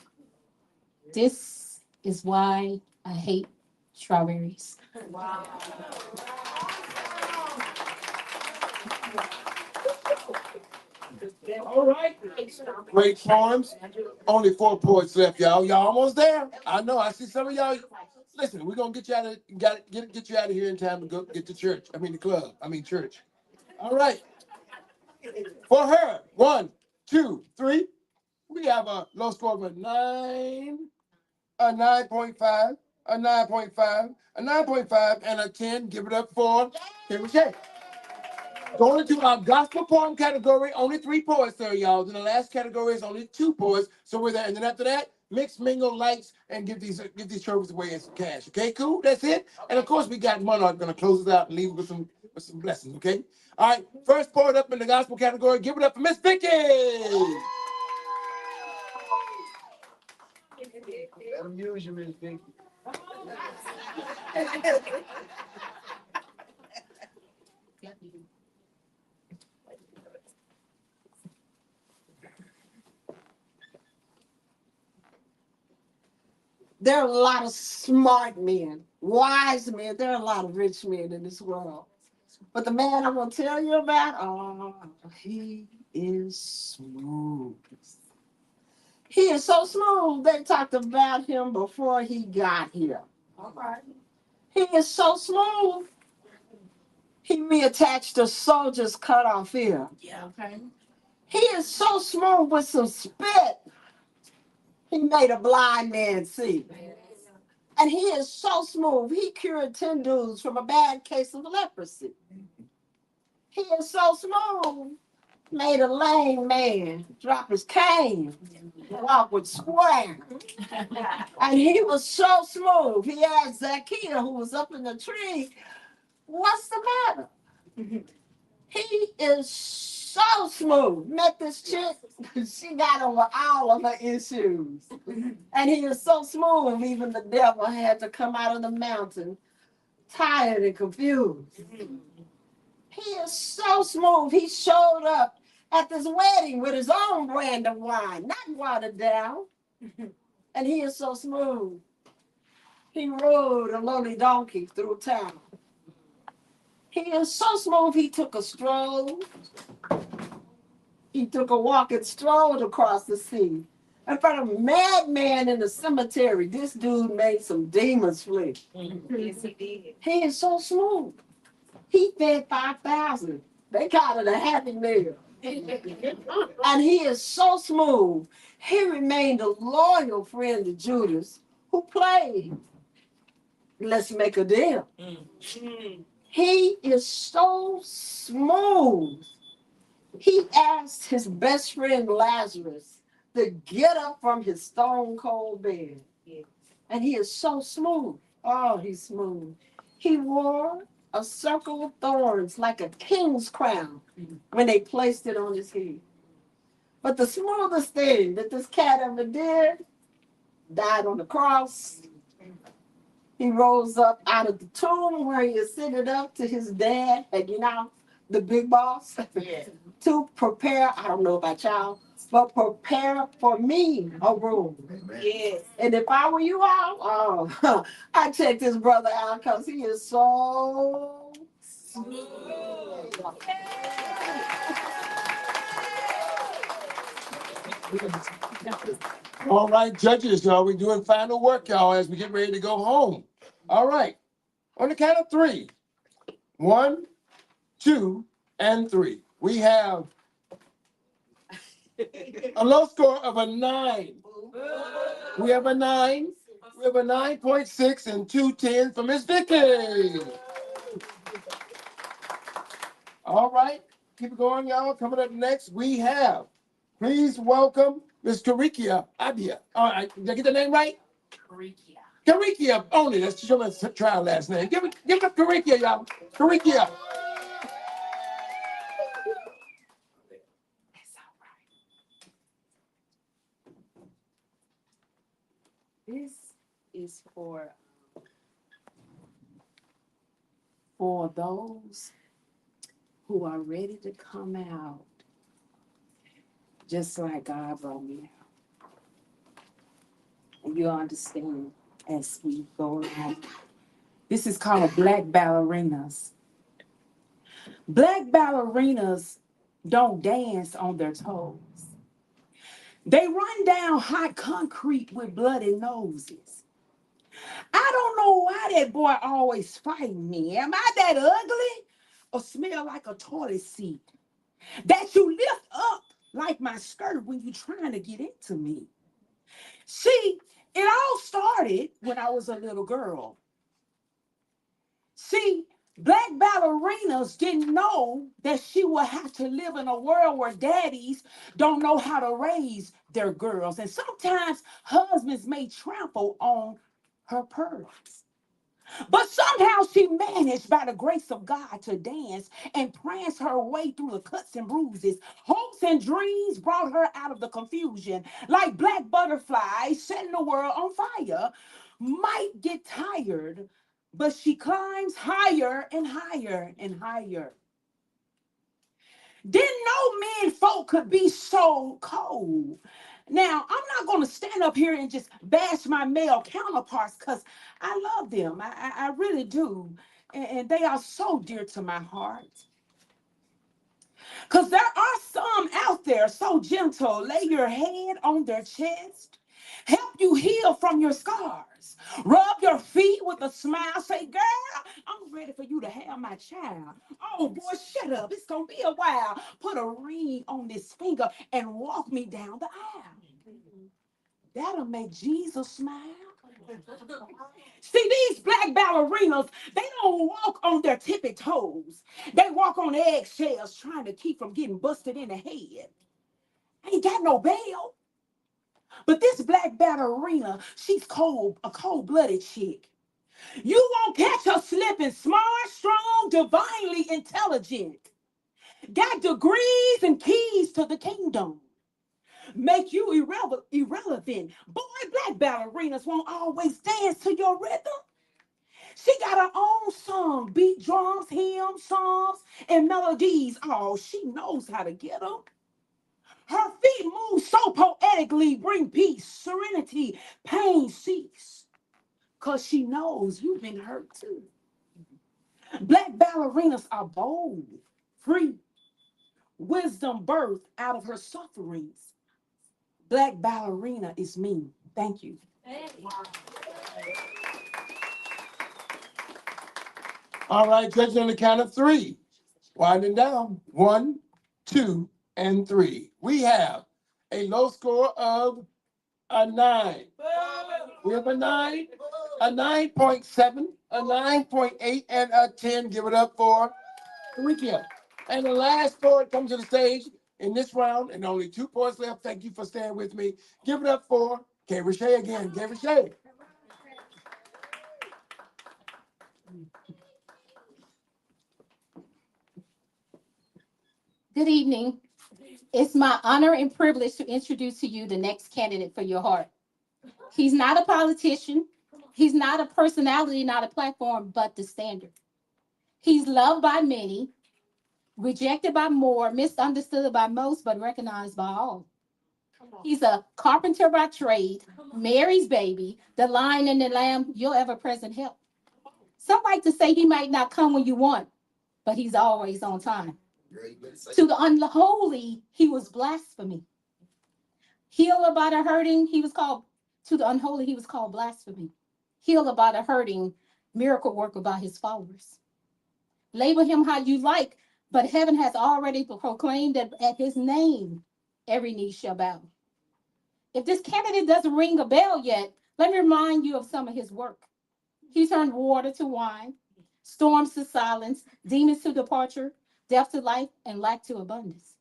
This is why I hate strawberries. All right. Great poems. Only 4 points left, y'all. Y'all almost there. I know. I see some of y'all. Listen, we're gonna get you out of get you out of here in time to go get to church. I mean the club. I mean church. All right. For her, 1, 2, 3. We have a low score of a 9, a 9.5, a 9.5, a 9.5, and a 10. Give it up for Kim Shay. Going into our gospel poem category, only 3 poets there, y'all. Then the last category is only 2 poets. So we're there. And then after that, mix, mingle, likes, and give these trophies away in some cash. Okay, cool? That's it. And of course, we got Monarch gonna close us out and leave with some blessings. Okay. All right. First poet up in the gospel category. Give it up for Miss Vicky. Let them use you, Miss Vicky. There are a lot of smart men, wise men. There are a lot of rich men in this world. But the man I'm going to tell you about, oh, he is smooth. He is so smooth, they talked about him before he got here. All right. He is so smooth, he reattached a soldier's cut off ear. Yeah, okay. He is so smooth with some spit, he made a blind man see. And he is so smooth, he cured 10 dudes from a bad case of leprosy. He is so smooth, made a lame man drop his cane, walk with swag. And he was so smooth, he asked Zacchaeus, who was up in the tree, what's the matter? He is so smooth. Met this chick, she got over all of her issues. And he is so smooth, even the devil had to come out of the mountain, tired and confused. He is so smooth, he showed up at this wedding with his own brand of wine, not watered down. And he is so smooth, he rode a lonely donkey through town. He is so smooth, he took a stroll. He took a walk and strolled across the sea. In front of a madman in the cemetery, this dude made some demons flee. Yes, he did. He is so smooth. He fed 5,000. They called it a happy meal. And he is so smooth. He remained a loyal friend to Judas, who played. Let's make a deal. He is so smooth. He asked his best friend Lazarus to get up from his stone cold bed. And he is so smooth. Oh, he's smooth. He wore a circle of thorns like a king's crown when they placed it on his head. But the smoothest thing that this cat ever did, died on the cross. He rose up out of the tomb where he ascended up to his dad, and the big boss, to prepare, I don't know about y'all, but prepare for me a room. Yes. And if I were you all, I'd check this brother out because he is so smooth. All right, judges, y'all, we're doing final work, y'all, as we get ready to go home. All right, on the count of three. 1, 2, and 3. We have a low score of a 9. We have a 9. We have a 9.6 and 2 10s for Miss Vicky. All right, keep it going, y'all. Coming up next, we have, please welcome Miss Karikia Abia. All right, did I get the name right? Karikia only. That's Shula's trial last name. Give it up, Karikia, y'all. Karikia. This is for those who are ready to come out, just like God brought me out. And you'll understand as we go along. This is called Black Ballerinas. Black ballerinas don't dance on their toes. They run down hot concrete with bloody noses. I don't know why that boy always fighting me. Am I that ugly? Or smell like a toilet seat? That you lift up like my skirt when you trying to get into me. See, it all started when I was a little girl. See, black ballerinas didn't know that she would have to live in a world where daddies don't know how to raise their girls. And sometimes husbands may trample on her pearls. But somehow she managed by the grace of God to dance and prance her way through the cuts and bruises. Hopes and dreams brought her out of the confusion. Like black butterflies setting the world on fire. Might get tired, but she climbs higher and higher and higher. Didn't know men folk could be so cold. Now, I'm not going to stand up here and just bash my male counterparts because I love them. I really do. And they are so dear to my heart. Because there are some out there so gentle, lay your head on their chest, help you heal from your scars, rub your feet with a smile, say, girl, I'm ready for you to have my child. Oh, boy, shut up. It's going to be a while. Put a ring on this finger and walk me down the aisle. That'll make Jesus smile. See, these black ballerinas, they don't walk on their tippy toes. They walk on eggshells trying to keep from getting busted in the head. Ain't got no bail. But this black ballerina, she's cold, a cold-blooded chick. You won't catch her slipping, smart, strong, divinely intelligent. Got degrees and keys to the kingdom. Make you irrelevant. Boy, black ballerinas won't always dance to your rhythm. She got her own song, beat drums, hymns, psalms, and melodies. Oh, she knows how to get them. Her feet move so poetically, bring peace, serenity, pain cease. Because she knows you've been hurt too. Black ballerinas are bold, free, wisdom birthed out of her sufferings. Black ballerina is me. Thank you. All right, judges on the count of 3. Winding down. 1, 2, and 3. We have a low score of a 9. We have a 9, a 9.7, a 9.8, and a 10. Give it up for Rikia. And the last poet comes to the stage in this round, and only 2 points left. Thank you for staying with me. Give it up for Kay Richey again. Kay Richey. Good evening. It's my honor and privilege to introduce to you the next candidate for your heart. He's not a politician. He's not a personality, not a platform, but the standard. He's loved by many, rejected by more, misunderstood by most, but recognized by all. He's a carpenter by trade, Mary's baby, the lion and the lamb, your ever present help. Some like to say he might not come when you want, but he's always on time. To the unholy, he was blasphemy. Heal about a hurting, he was called, to the unholy, he was called blasphemy. Heal about a hurting, miracle work about his followers. Label him how you like, but heaven has already proclaimed that at his name, every knee shall bow. If this candidate doesn't ring a bell yet, let me remind you of some of his work. He turned water to wine, storms to silence, demons to departure, death to life, and lack to abundance.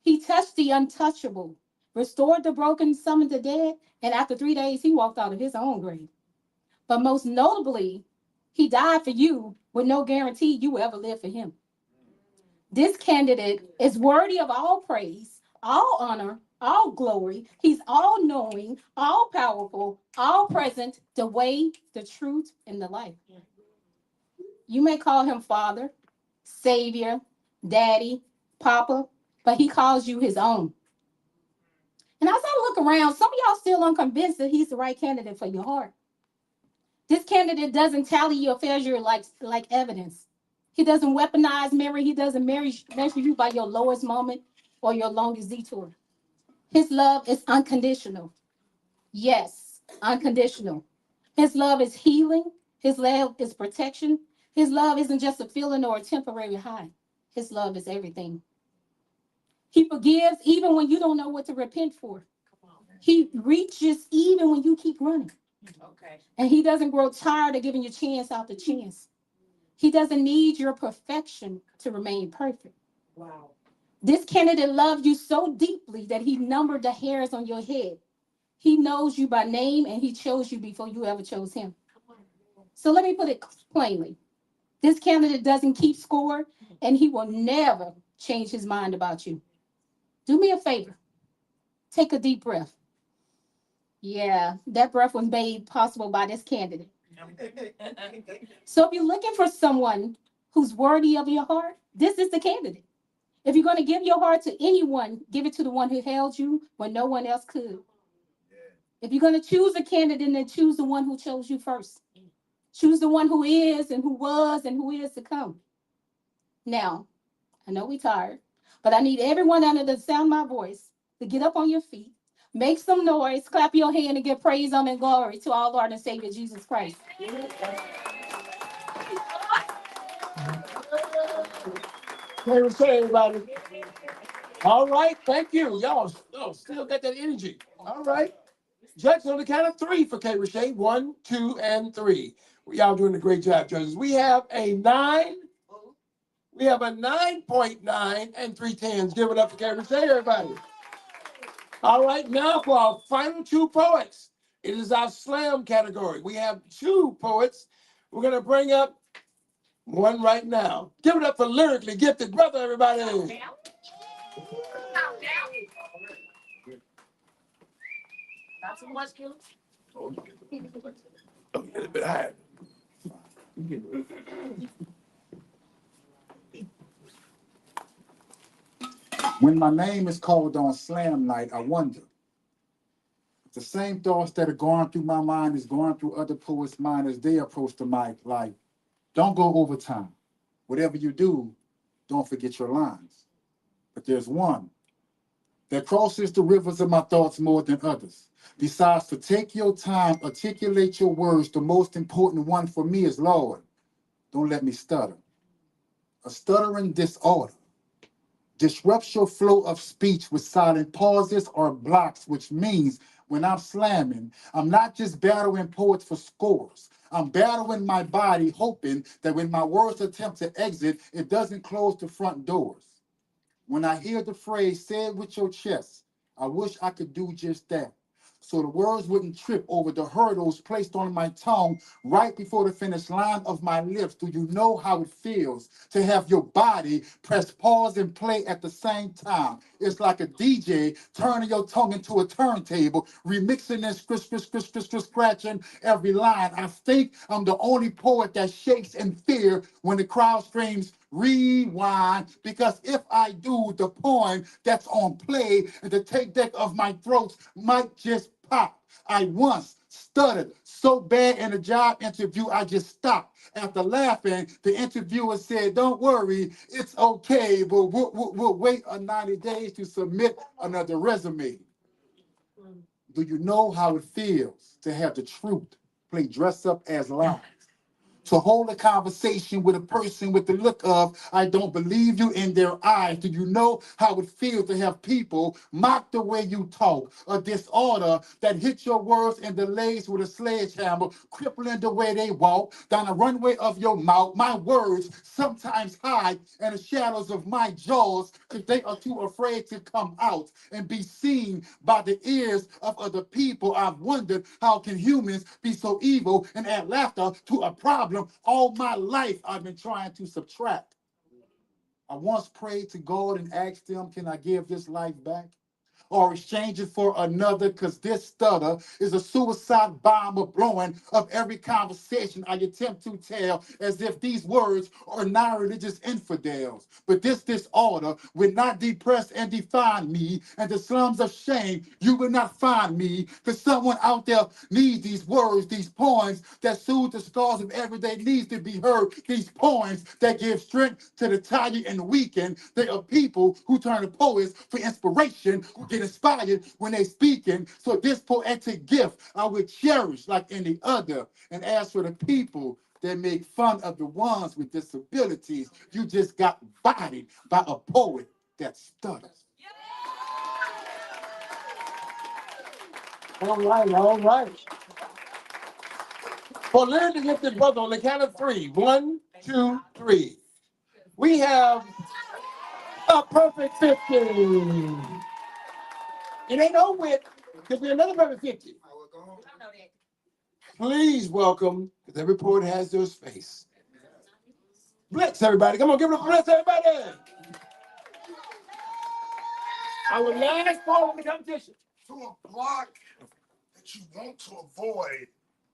He touched the untouchable, restored the broken, summoned the dead, and after 3 days, he walked out of his own grave. But most notably, he died for you with no guarantee you will ever live for him. This candidate is worthy of all praise, all honor, all glory. He's all knowing, all powerful, all present, the way, the truth, and the life. You may call him Father, Savior, Daddy, Papa, but he calls you his own. And as I look around, some of y'all still unconvinced that he's the right candidate for your heart. This candidate doesn't tally your failure like evidence. He doesn't weaponize memory. He doesn't measure you by your lowest moment or your longest detour. His love is unconditional. Yes, unconditional. His love is healing. His love is protection. His love isn't just a feeling or a temporary high. His love is everything. He forgives even when you don't know what to repent for. He reaches even when you keep running. Okay. And he doesn't grow tired of giving you chance after chance. He doesn't need your perfection to remain perfect. Wow. This candidate loved you so deeply that he numbered the hairs on your head. He knows you by name and he chose you before you ever chose him. So let me put it plainly. This candidate doesn't keep score and he will never change his mind about you. Do me a favor. Take a deep breath. Yeah, that breath was made possible by this candidate. So if you're looking for someone who's worthy of your heart, this is the candidate. If you're going to give your heart to anyone, give it to the one who held you when no one else could. If you're going to choose a candidate, then choose the one who chose you first. Choose the one who is and who was and who is to come. Now, I know we're tired, but I need everyone under the sound of my voice to get up on your feet, make some noise, clap your hand, and give praise, honor, and glory to our Lord and Savior Jesus Christ. Hey, what's up, everybody? All right, thank you. Y'all still got that energy. All right. Judges on the count of three for K. Richey. 1, 2, and 3. Y'all doing a great job, judges. We have a 9. We have a 9.9 and 3 10s. Give it up for K. Richey, everybody. All right, now for our final 2 poets. It is our slam category. We have 2 poets. We're going to bring up one right now. Give it up for lyrically gifted brother, everybody. Not too much, Q. Oh, get a bit higher. When my name is called on slam night, I wonder. The same thoughts that are going through my mind is going through other poets' mind as they approach the mic. Like, don't go overtime. Whatever you do, don't forget your lines. But there's one that crosses the rivers of my thoughts more than others. Besides, to take your time, articulate your words, the most important one for me is, Lord, don't let me stutter. A stuttering disorder disrupts your flow of speech with silent pauses or blocks, which means when I'm slamming, I'm not just battling poets for scores. I'm battling my body, hoping that when my words attempt to exit, it doesn't close the front doors. When I hear the phrase, say it with your chest, I wish I could do just that. so the words wouldn't trip over the hurdles placed on my tongue right before the finish line of my lips. Do you know how it feels to have your body press pause and play at the same time? It's like a DJ turning your tongue into a turntable, remixing and scratching every line. I think I'm the only poet that shakes in fear when the crowd screams, rewind, because if I do, the poem that's on play and the tape deck of my throat might just pop. I once stuttered so bad in a job interview, I just stopped. After laughing, the interviewer said, don't worry, it's okay, but we'll wait 90 days to submit another resume. Do you know how it feels to have the truth play dress up as lies? To hold a conversation with a person with the look of, I don't believe you in their eyes. Do you know how it feels to have people mock the way you talk? A disorder that hits your words and delays with a sledgehammer, crippling the way they walk down the runway of your mouth. My words sometimes hide in the shadows of my jaws because they are too afraid to come out and be seen by the ears of other people. I've wondered, how can humans be so evil and add laughter to a problem all my life I've been trying to subtract? I once prayed to God and asked him, can I give this life back or exchange it for another? Because this stutter is a suicide bomb of blowing of every conversation I attempt to tell, as if these words are non-religious infidels. But this disorder will not depress and define me, and the slums of shame you will not find me, because someone out there needs these words, these poems that soothe the scars of everyday needs to be heard, these poems that give strength to the tired and weakened. They are people who turn to poets for inspiration, who get inspired when they speaking. So this poetic gift I will cherish like any other. And as for the people that make fun of the ones with disabilities, you just got bodied by a poet that stutters. All right, all right. For Learn to Lift Your Brother on the count of three. 1, 2, 3. We have a perfect 50. It ain't over with, because we're another perfect 50. Please welcome, because every poet has their space. Blitz, everybody. Come on, give it a blitz, everybody. Our last poem of the competition. To a block that you want to avoid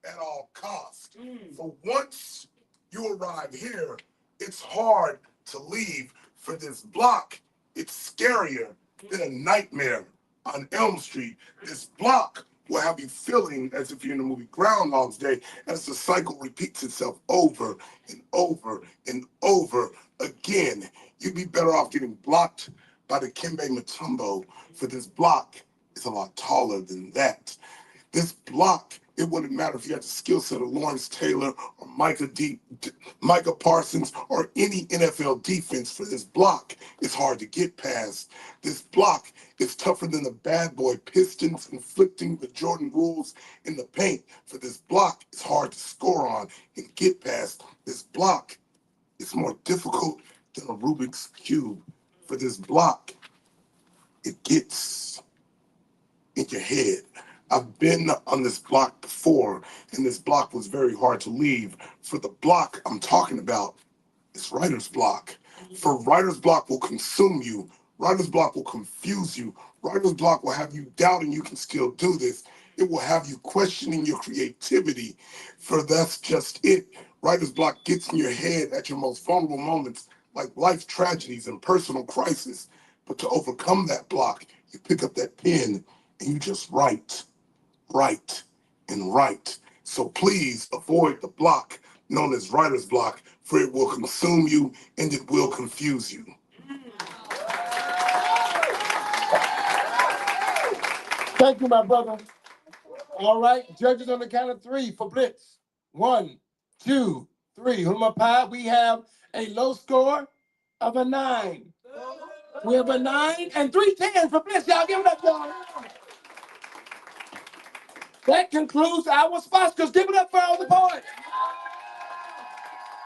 at all costs. For once you arrive here, it's hard to leave. For this block, it's scarier than a nightmare on Elm Street. This block will have you feeling as if you're in the movie Groundhog's Day, as the cycle repeats itself over and over and over again. You'd be better off getting blocked by the Kimbe Matumbo, for this block is a lot taller than that. This block, it wouldn't matter if you had the skill set of Lawrence Taylor or Micah Parsons or any NFL defense. For this block, it's hard to get past. This block is tougher than the bad boy Pistons inflicting the Jordan rules in the paint. For this block, it's hard to score on and get past. This block is more difficult than a Rubik's Cube. For this block, it gets in your head. I've been on this block before, and this block was very hard to leave. For the block I'm talking about, it's writer's block. For writer's block will consume you. Writer's block will confuse you. Writer's block will have you doubting you can still do this. It will have you questioning your creativity. For that's just it. Writer's block gets in your head at your most vulnerable moments, like life tragedies and personal crisis. But to overcome that block, you pick up that pen and you just write, and write. So please avoid the block known as writer's block, for it will consume you and it will confuse you. Thank you, my brother. All right, judges on the count of three for Blitz. 1, 2, 3. On my pie, we have a low score of a 9. We have a 9 and 3 10s for Blitz. Y'all give it up, y'all. That concludes our Sposcars. Give it up for all the poets.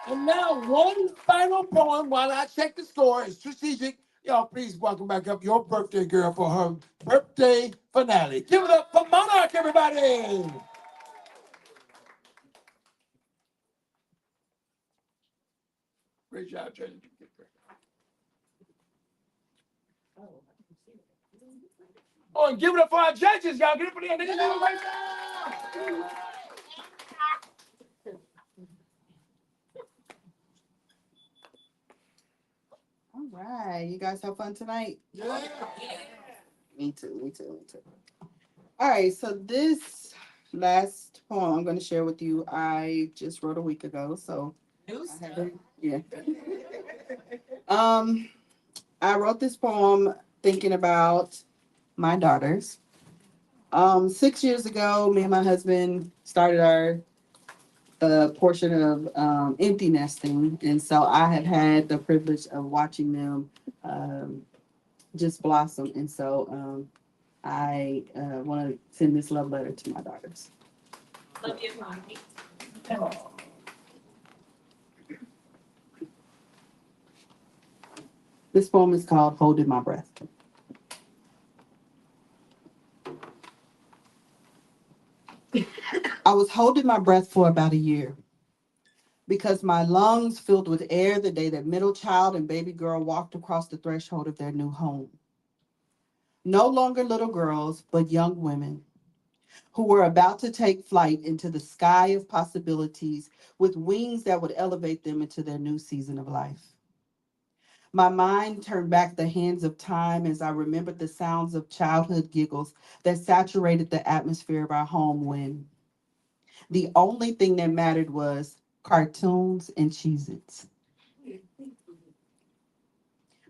And now one final poem while I check the score is strategic Y'all, please welcome back up your birthday girl for her birthday finale. Give it up for Monarch, everybody. Great job, Treasure. Oh, and give it up for our judges, y'all. Give it for them. They did a great job. All right, you guys have fun tonight? Yeah. Me too, me too, me too. All right, so this last poem I'm going to share with you, I just wrote a week ago, so I haven't, yeah. Um, I wrote this poem thinking about my daughters. 6 years ago, me and my husband started our portion of empty nesting, and so I have had the privilege of watching them um, just blossom. And so I want to send this love letter to my daughters. Love you, Mommy. This poem is called "Holding My Breath." I was holding my breath for about a year because my lungs filled with air the day that middle child and baby girl walked across the threshold of their new home. No longer little girls, but young women who were about to take flight into the sky of possibilities with wings that would elevate them into their new season of life. My mind turned back the hands of time as I remembered the sounds of childhood giggles that saturated the atmosphere of our home when the only thing that mattered was cartoons and Cheez-Its.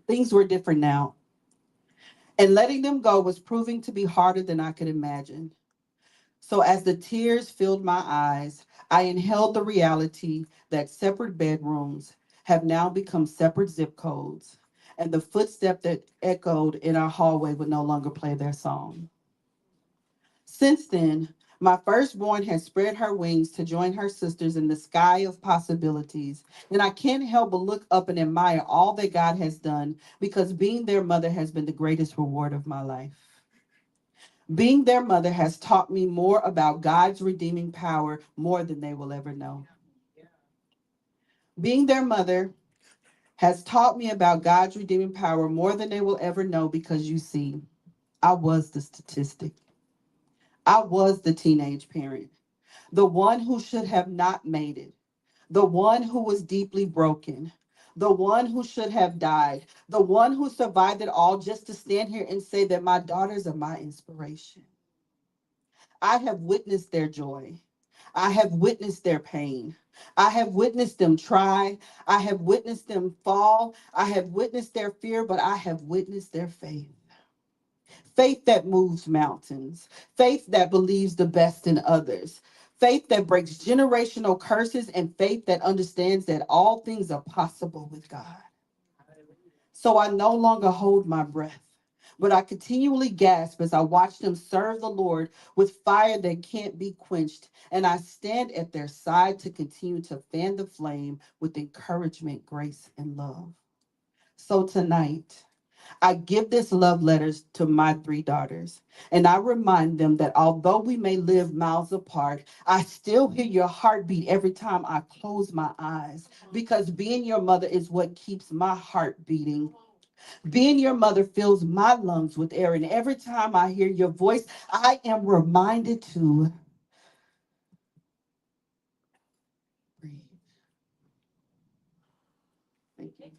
Things were different now, and letting them go was proving to be harder than I could imagine. So as the tears filled my eyes, I inhaled the reality that separate bedrooms have now become separate zip codes, and the footstep that echoed in our hallway would no longer play their song. Since then, my firstborn has spread her wings to join her sisters in the sky of possibilities, and I can't help but look up and admire all that God has done because being their mother has been the greatest reward of my life. Being their mother has taught me more about God's redeeming power more than they will ever know. Being their mother has taught me about God's redeeming power more than they will ever know because you see, I was the statistic. I was the teenage parent, the one who should have not made it, the one who was deeply broken, the one who should have died, the one who survived it all just to stand here and say that my daughters are my inspiration. I have witnessed their joy. I have witnessed their pain. I have witnessed them try. I have witnessed them fall. I have witnessed their fear, but I have witnessed their faith. Faith that moves mountains. Faith that believes the best in others. Faith that breaks generational curses, and faith that understands that all things are possible with God. So I no longer hold my breath, but I continually gasp as I watch them serve the Lord with fire that can't be quenched. And I stand at their side to continue to fan the flame with encouragement, grace, and love. So tonight, I give this love letters to my three daughters, and I remind them that although we may live miles apart, I still hear your heartbeat every time I close my eyes, because being your mother is what keeps my heart beating. Being your mother fills my lungs with air, and every time I hear your voice, I am reminded to breathe. Thank you.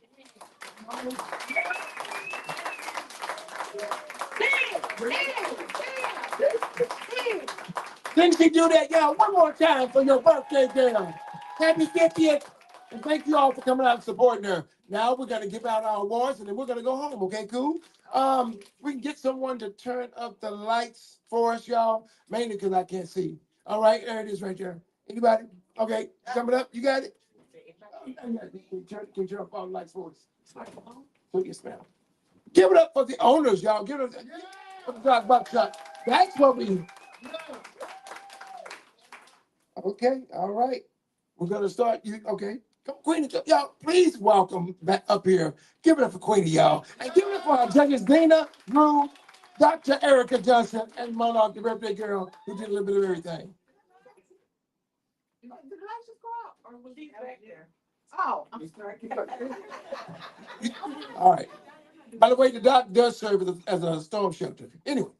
Didn't she do that, y'all? One more time for your birthday girl. Happy 50th. And thank you all for coming out and supporting her. Now we're going to give out our awards and then we're going to go home. Okay, cool? We can get someone to turn up the lights for us, y'all. Mainly because I can't see. All right, there it is right there. Anybody? Okay, coming up. You got it? Can you turn up all the lights for us? So you smell. Give it up for the owners, y'all. Give it up for the Dog Buckshot. That's what we. Okay, all right. We're gonna start. You okay? Come, Queenie, y'all, please welcome back up here. Give it up for Queenie, y'all. And give it up for our judges, Dana, Drew, Dr. Erica Johnson, and Monarch, the birthday girl, who did a little bit of everything. Oh, I'm sorry. All right. By the way, the doc does serve as a storm shelter. Anyway,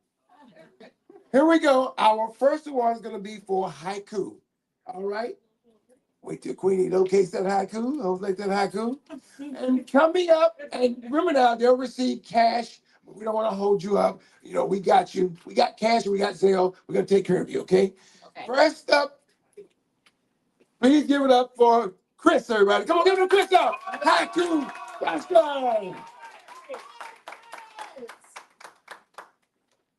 here we go. Our first award is going to be for haiku. All right. Wait till Queenie locates that haiku. I'll make that haiku. And coming up, and remember now, they'll receive cash. But we don't want to hold you up. You know, we got you. We got cash and we got Zelle. We're going to take care of you, okay? First up, please give it up for Chris, everybody. Come on, give it to Chris up. Haiku. Let's go.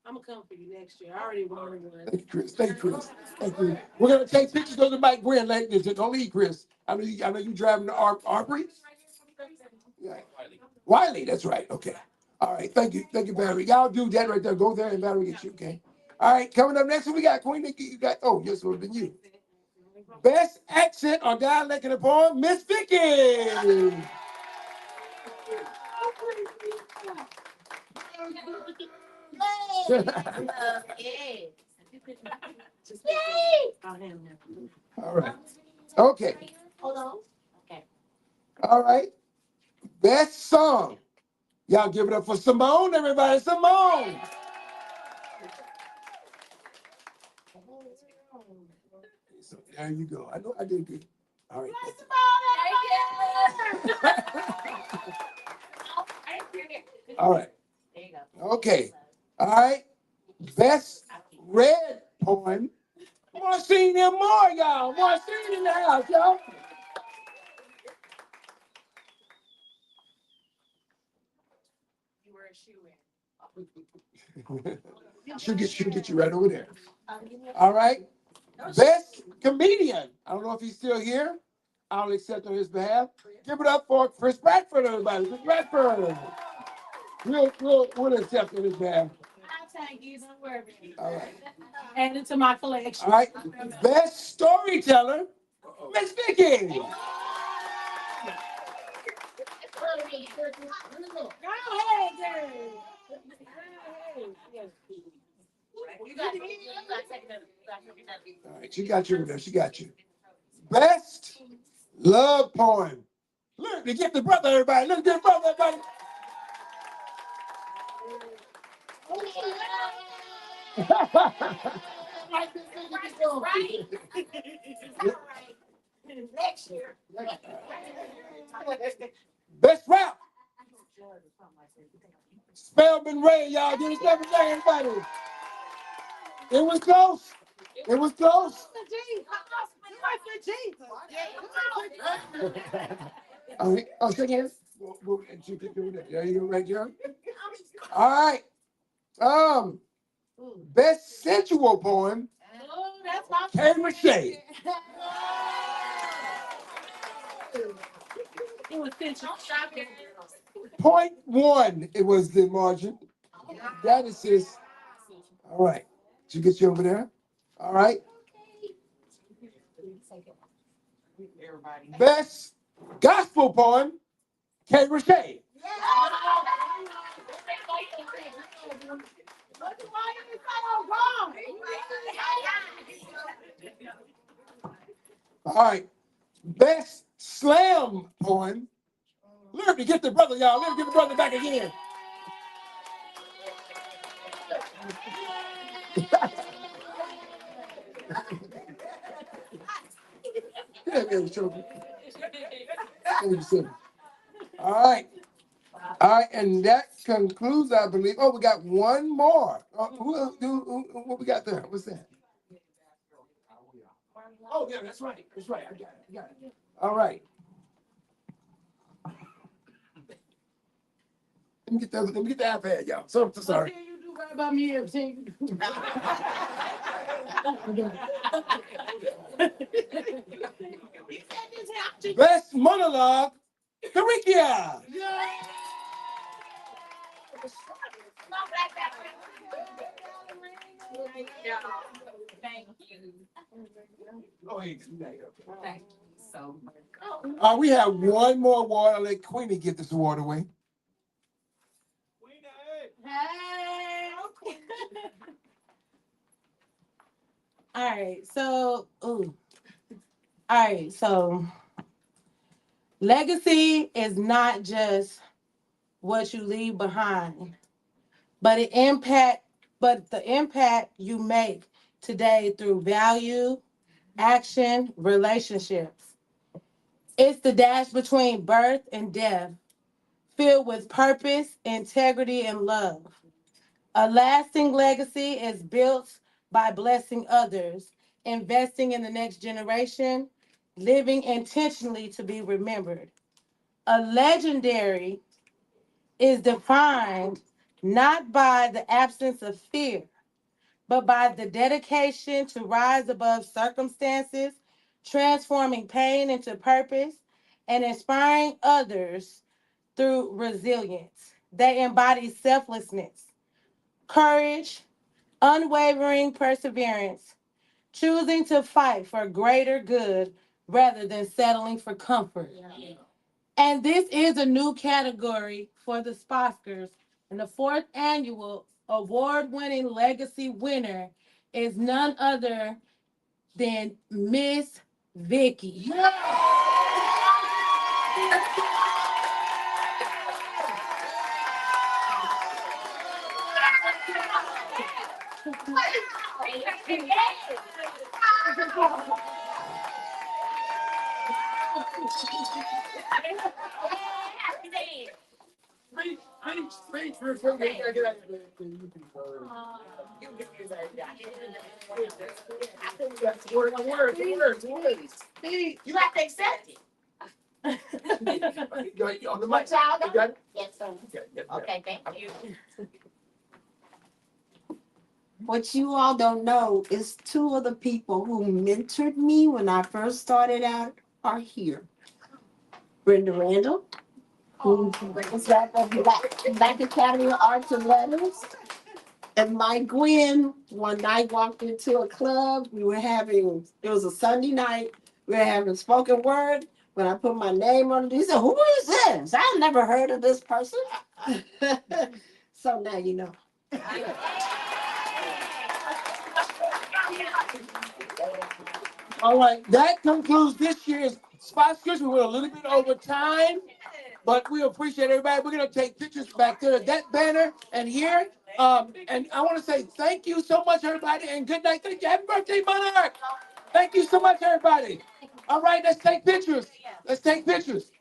I'm gonna come for you next year. I already won one. Thank you, Chris. Thank you, Chris. Thank you. We're gonna take pictures of the Mike Gwynn later. Don't leave, Chris. I know you driving the Armory. Yeah. Wiley, that's right. Okay. All right. Thank you. Thank you, Barry. Y'all do that right there. Go there and Barry get you, okay? All right, coming up next, we got Queen Nikki. You got yes, it would have been you. Best accent or dialect in the poem, Miss Vicky. All right. Okay. Hold on. Okay. All right. Best song. Y'all give it up for Simone, everybody. Simone. So there you go. I know I did good. All right. All right. There you go. Okay. All right. Best read poem. Want to see them more, y'all. Want to see them in the house, y'all. You wear a shoe She'll get you right over there. All right. Best comedian. I don't know if he's still here. I'll accept on his behalf. Give it up for Chris Bradford, everybody. Chris Bradford. We'll accept on his behalf. I'll tag you, don't worry. All right. Add it to my collection. All right. Best storyteller, Miss Vicky. Go ahead, Jerry. All right, she got you over there. She got you. Best love poem. Look, they get the brother, everybody. Look, get the brother, everybody. Next year. Best rap. Spelman Ray, y'all. Give it up for everybody. It was close. It was close. Oh, shake hands. There you go, right there. All right. Best sensual poem, K. Mache. .1, it was the margin. That is his. All right. Did you get you over there? All right. Best gospel poem, K. Mache. All right. Best slam poem. Let me get the brother, y'all. Let me get the brother back again. All right. All right, and that concludes, I believe. Oh, we got one more. What we got there? What's that? Oh, yeah, that's right. That's right. I got it. I got it. All right. Let me get the iPad, y'all. So sorry. You do right by me everything. Best monologue, Karikia. Thank you. Oh, hey, thank you. We have one more award. I'll let Queenie get this award away. Hey. All right. So, all right. So, legacy is not just what you leave behind, but the impact you make today through value, action, relationships. It's the dash between birth and death, filled with purpose, integrity, and love. A lasting legacy is built by blessing others, investing in the next generation, living intentionally to be remembered. A legendary is defined not by the absence of fear, but by the dedication to rise above circumstances, transforming pain into purpose, and inspiring others through resilience. They embody selflessness, courage, unwavering perseverance, choosing to fight for greater good rather than settling for comfort. And this is a new category for the Sposcars. And the fourth annual award-winning legacy winner is none other than Miss Vicky. You have to accept it. On the What mic. child? You got it? Yes, sir. Okay, thank you. What you all don't know is two of the people who mentored me when I first started out are here. Brenda Randall, who was at the Black Academy of Arts and Letters. And Mike Gwynn, one night walked into a club. It was a Sunday night. We were having spoken word. When I put my name on it, he said, "Who is this? I've never heard of this person." So now you know. All right, that concludes this year's Sposcars. We went a little bit over time, but we appreciate everybody. We're gonna take pictures back there at that banner and here. And I want to say thank you so much, everybody, and good night. Thank you. Happy birthday, Monarch. Thank you so much, everybody. All right, let's take pictures. Let's take pictures.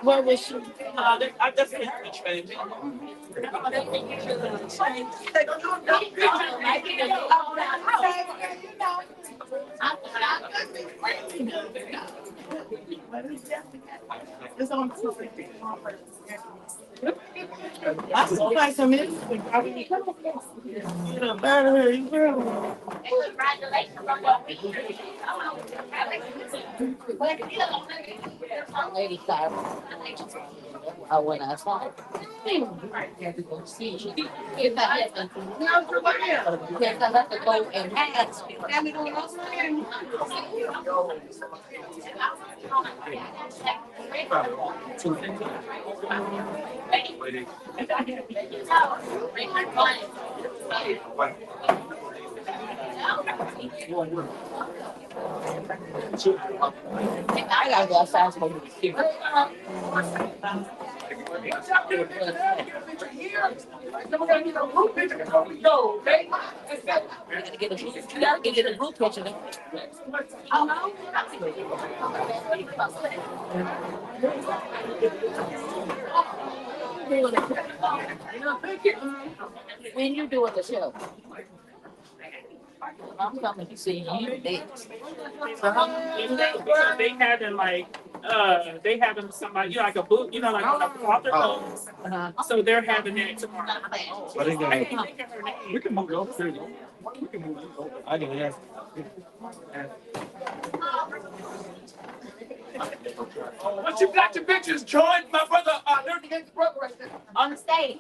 What was she? I definitely heard it. I still play some music. You know, better here, you girl. Congratulations on what we Lady Cyrus. When I saw it. If I had to, yes, I have to go and ask. I gotta go outside smoke with the cigarette. Watch out, get a picture there, get a picture here. Then we're gonna get a group picture before we go, okay? You gotta get a group picture. When you doing the show? I'm coming to see you next. They having like they having somebody, you know, like a boot, you know, like on a author goes. So they're having that tomorrow. I can't think of her name. We can move it over. We can move it over. I can ask. Once you got your pictures, join my brother, Dirty Hands brother right there. On the stage.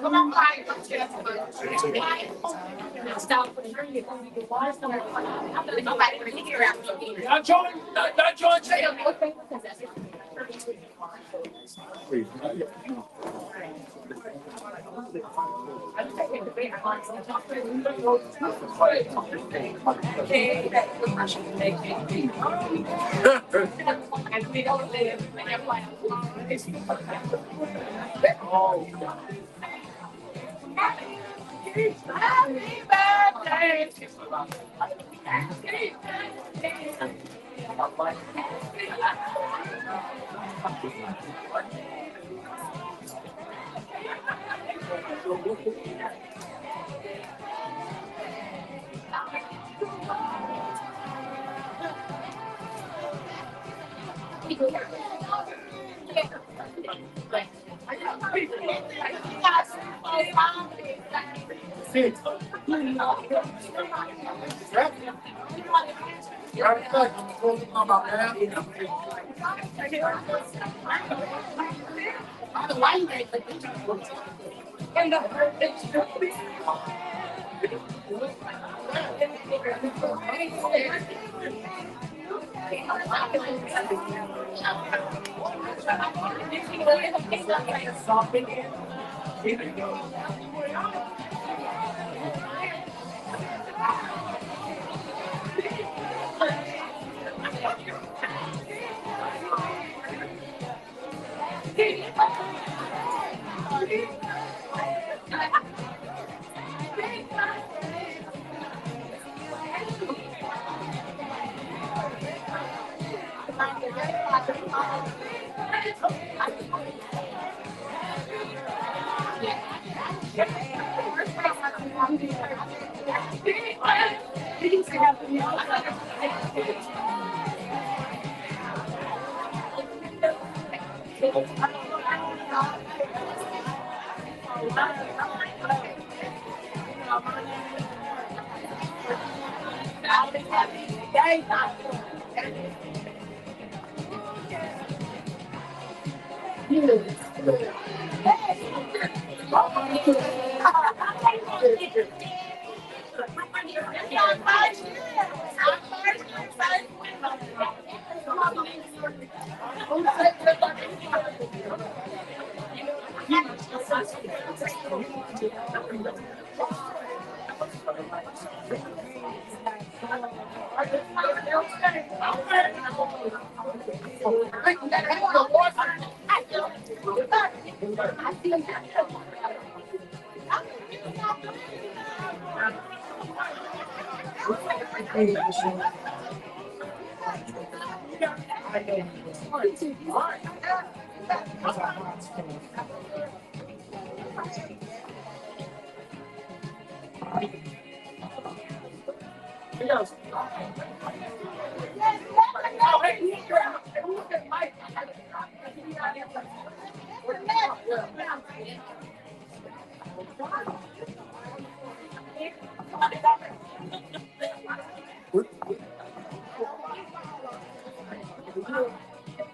Come on, Mike. Stop. Not join, not join. Happy birthday.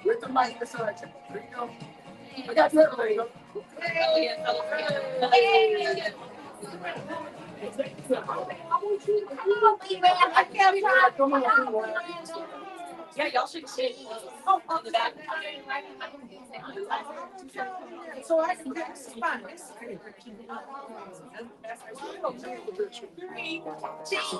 With the mic beside you. There you go. I got you. There you go. I can't try. Come on. Yeah, y'all should sit on the back. So I can get this fun. Cheese.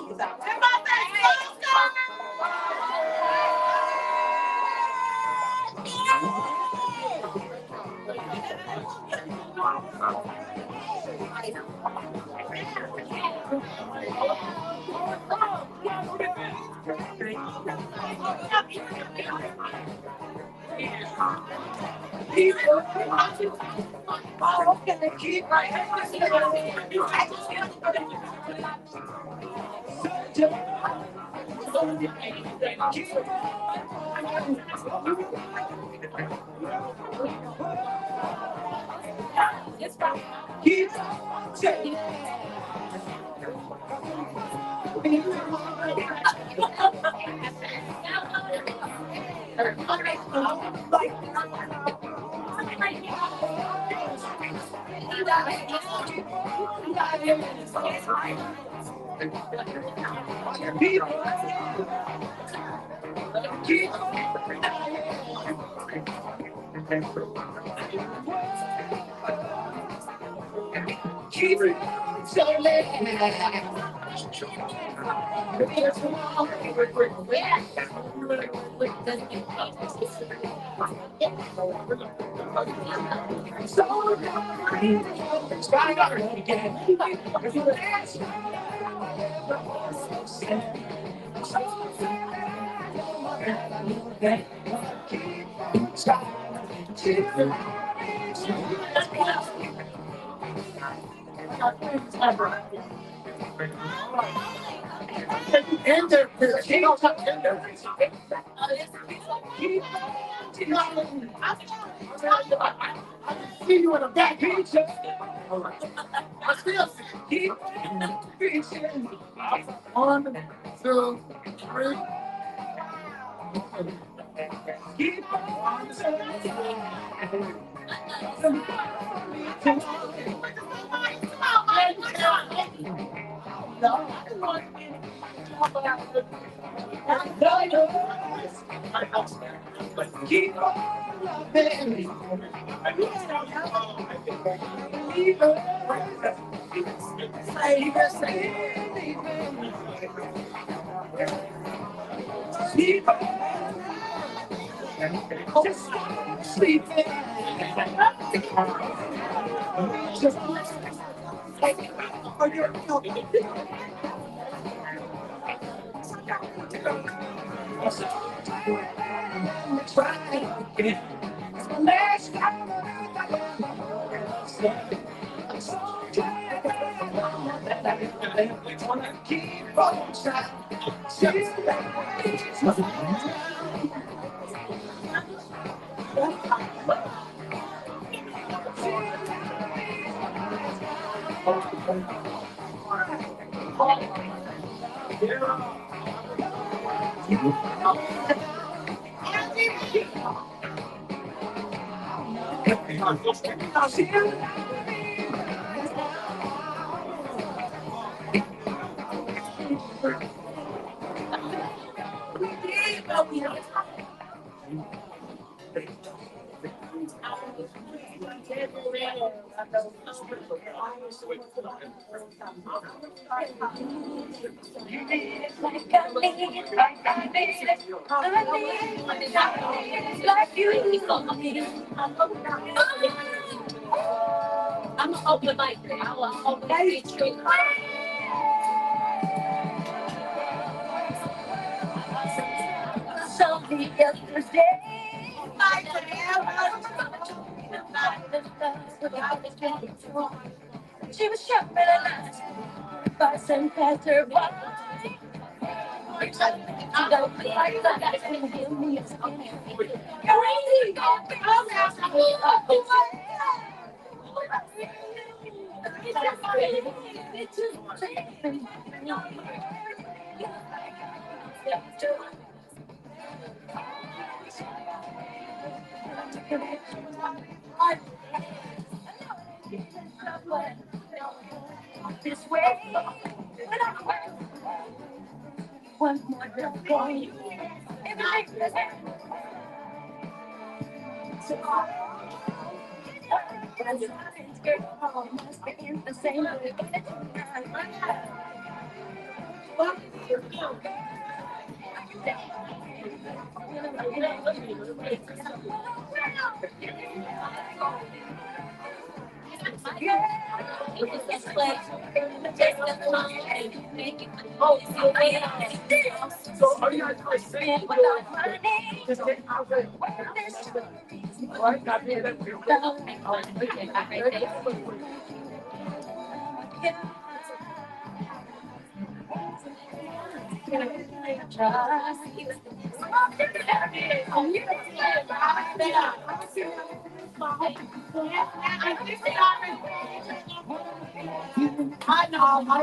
Come on, In there, she don't touch in there. I see you in the back. I still see you. One, two, three. Keep on loving. Keep on sleeping. Just last time I wanna keep on trying. I'm gonna open the mic. I'll open the street. So the other day, my she was sharp and a nice bus and passed her by. She don't feel like that. Can give me a skinny. Crazy. This way, one more time for you. If I could have so girl must be in the same way. So are you guys like saying just get out there? All right, copy that. I know, I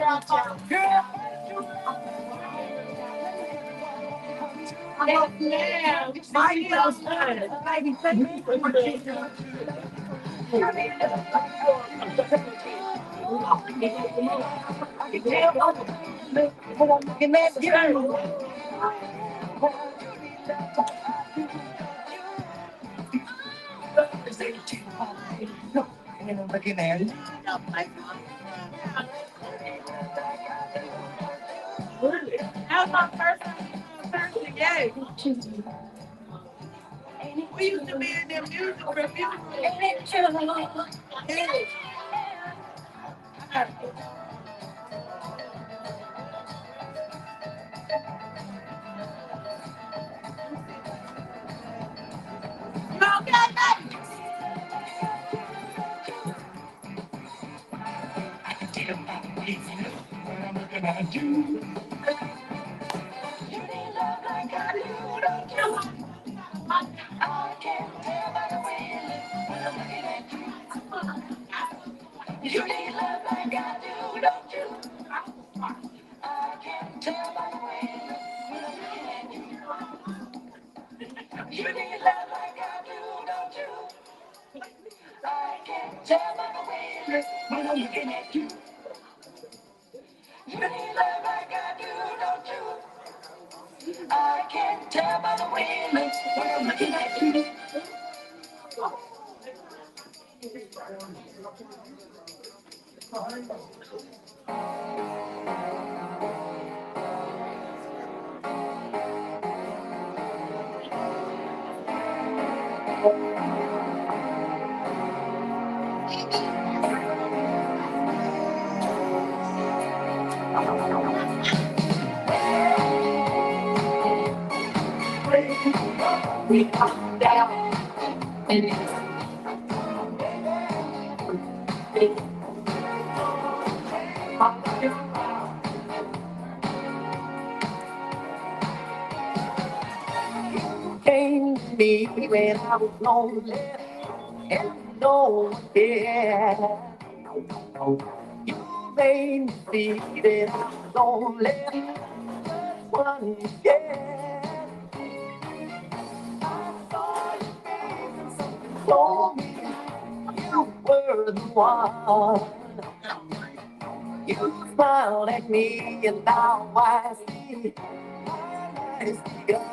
yeah, looking at it. That was my first yeah. We used to be in them music reviews. You need love like I do, don't you? I can tell by the way you need love like I do, don't you? I can tell by the way when I'm looking at you. You need love like I do, don't you? I can tell by the way when I'm looking at you. We come down and it's came to me when I was lonely and no one cared. You made me see that I was only one cared. I saw your face and something told me you were the one. You smiled at me and now I see my life's begun.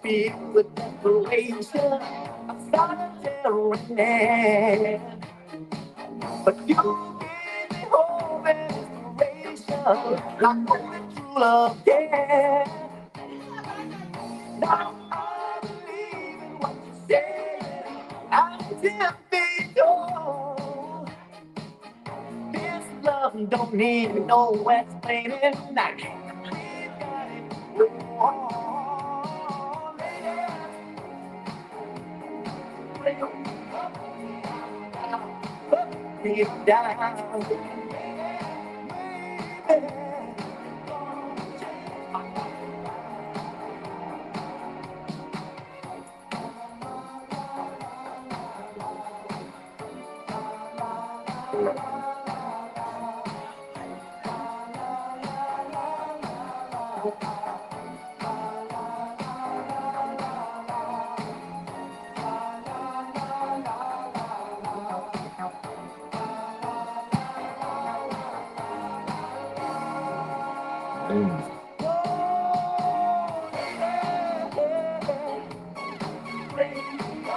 Filled with desperation, I started tearing, but you gave me hope and inspiration, like only true love can. Now I believe in what you say. I don't need no explaining. I can't believe it. Oh, lay it down.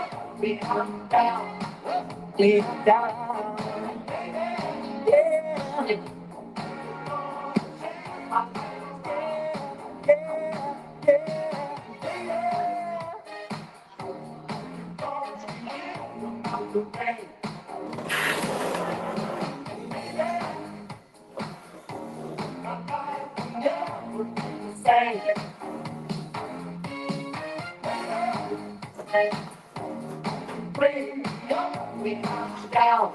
Lay it down. Lay it down. Yeah. Bring me down.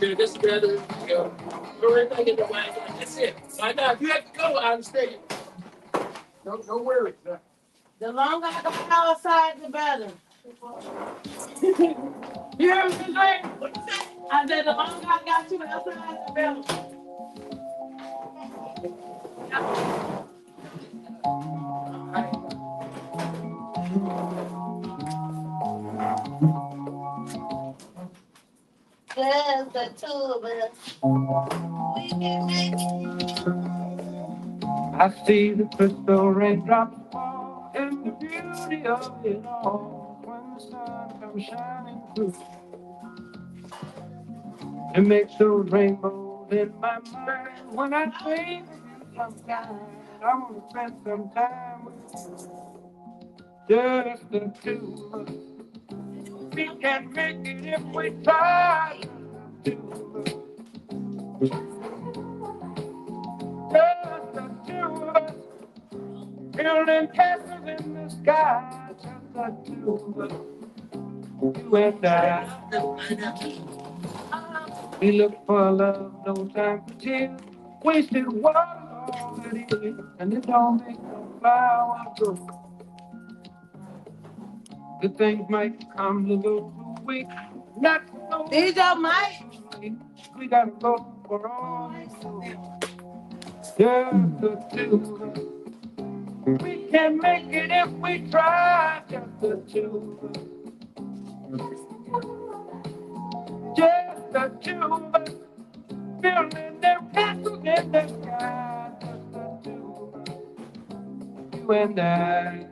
Do this together. Go. Go right back in the way. That's it. Right now, if you have to go, I understand. No worries. The longer I go outside, the better. You heard me say? I said the longer I got you outside, the better. Just the two of us. We can make it. I see the crystal raindrops fall and the beauty of it all when the sun comes shining through. It makes those rainbows in my mind when I think of you sometime. I want to spend some time with you, just the two of us. We can make it if we try. Just the two of us, building castles in the sky. Just the two of us, you and I. We look for love, no time for tears. Wasted water, all that is, and it don't make no flower grow. Good things might come to go too weak. Not no. These are mine. We gotta go for all these souls. Just the two of us. We can make it if we try. Just the two of us. Just the two of us. Building them castles in the sky. Just the two of us. You and I.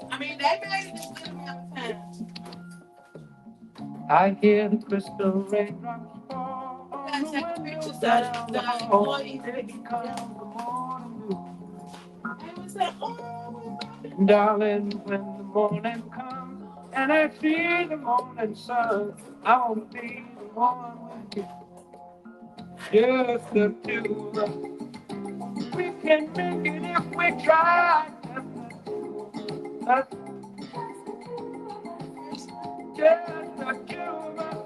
I mean, they made it this good amount of time. I hear the crystal raindrops fall on the window down the hall. It becomes the morning dew. Darling, when the morning comes and I see the morning sun, I want to be the one with you. Just the two of us. We can make it if we try. Just the two of us. Just the two of us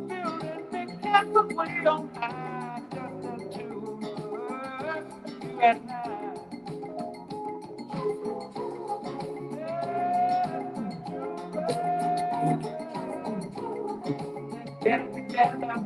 building big castle way on high. Just the two of us, you and I. Get together,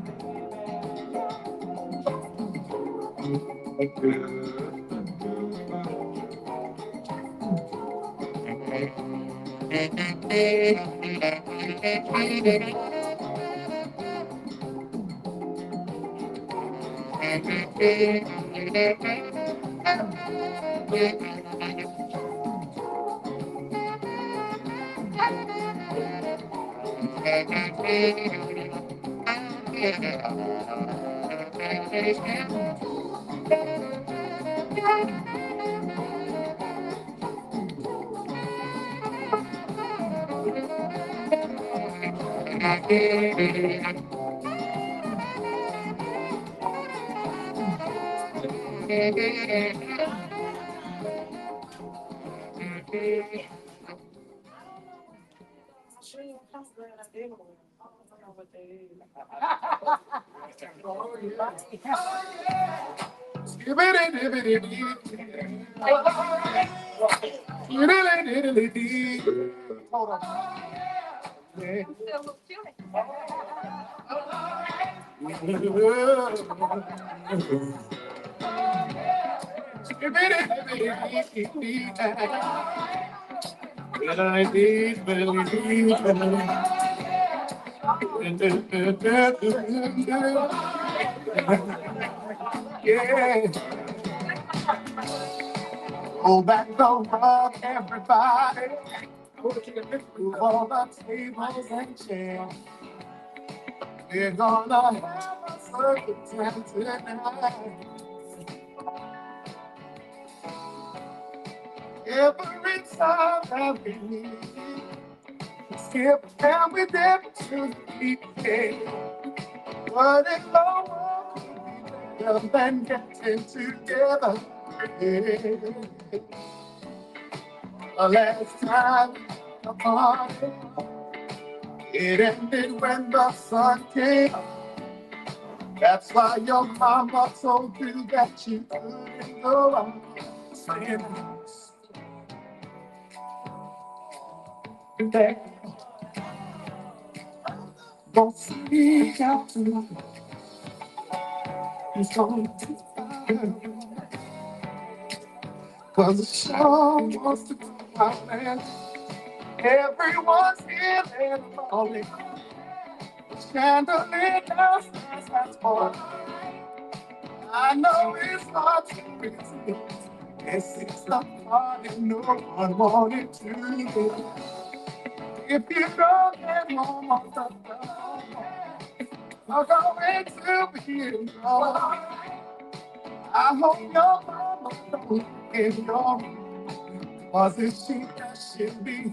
yeah. Go back the rock, everybody. Move all the tables and chairs. We're gonna have a circle time tonight. Every time that we need, skip and we dip to the beat. What is the world better than getting together? Yeah. The last time we party, it ended when the sun came up. That's why your mama told you that you couldn't go on saying that. Don't speak out to me. He's going to fire. Cause the show wants to come out and everyone's here and falling. Chandelier downstairs has fallen. I know it's hard to resist. This is the party no one wanted to do. If you don't get home on the I'm going to be alone. I hope your mama don't get your cause it's she that should be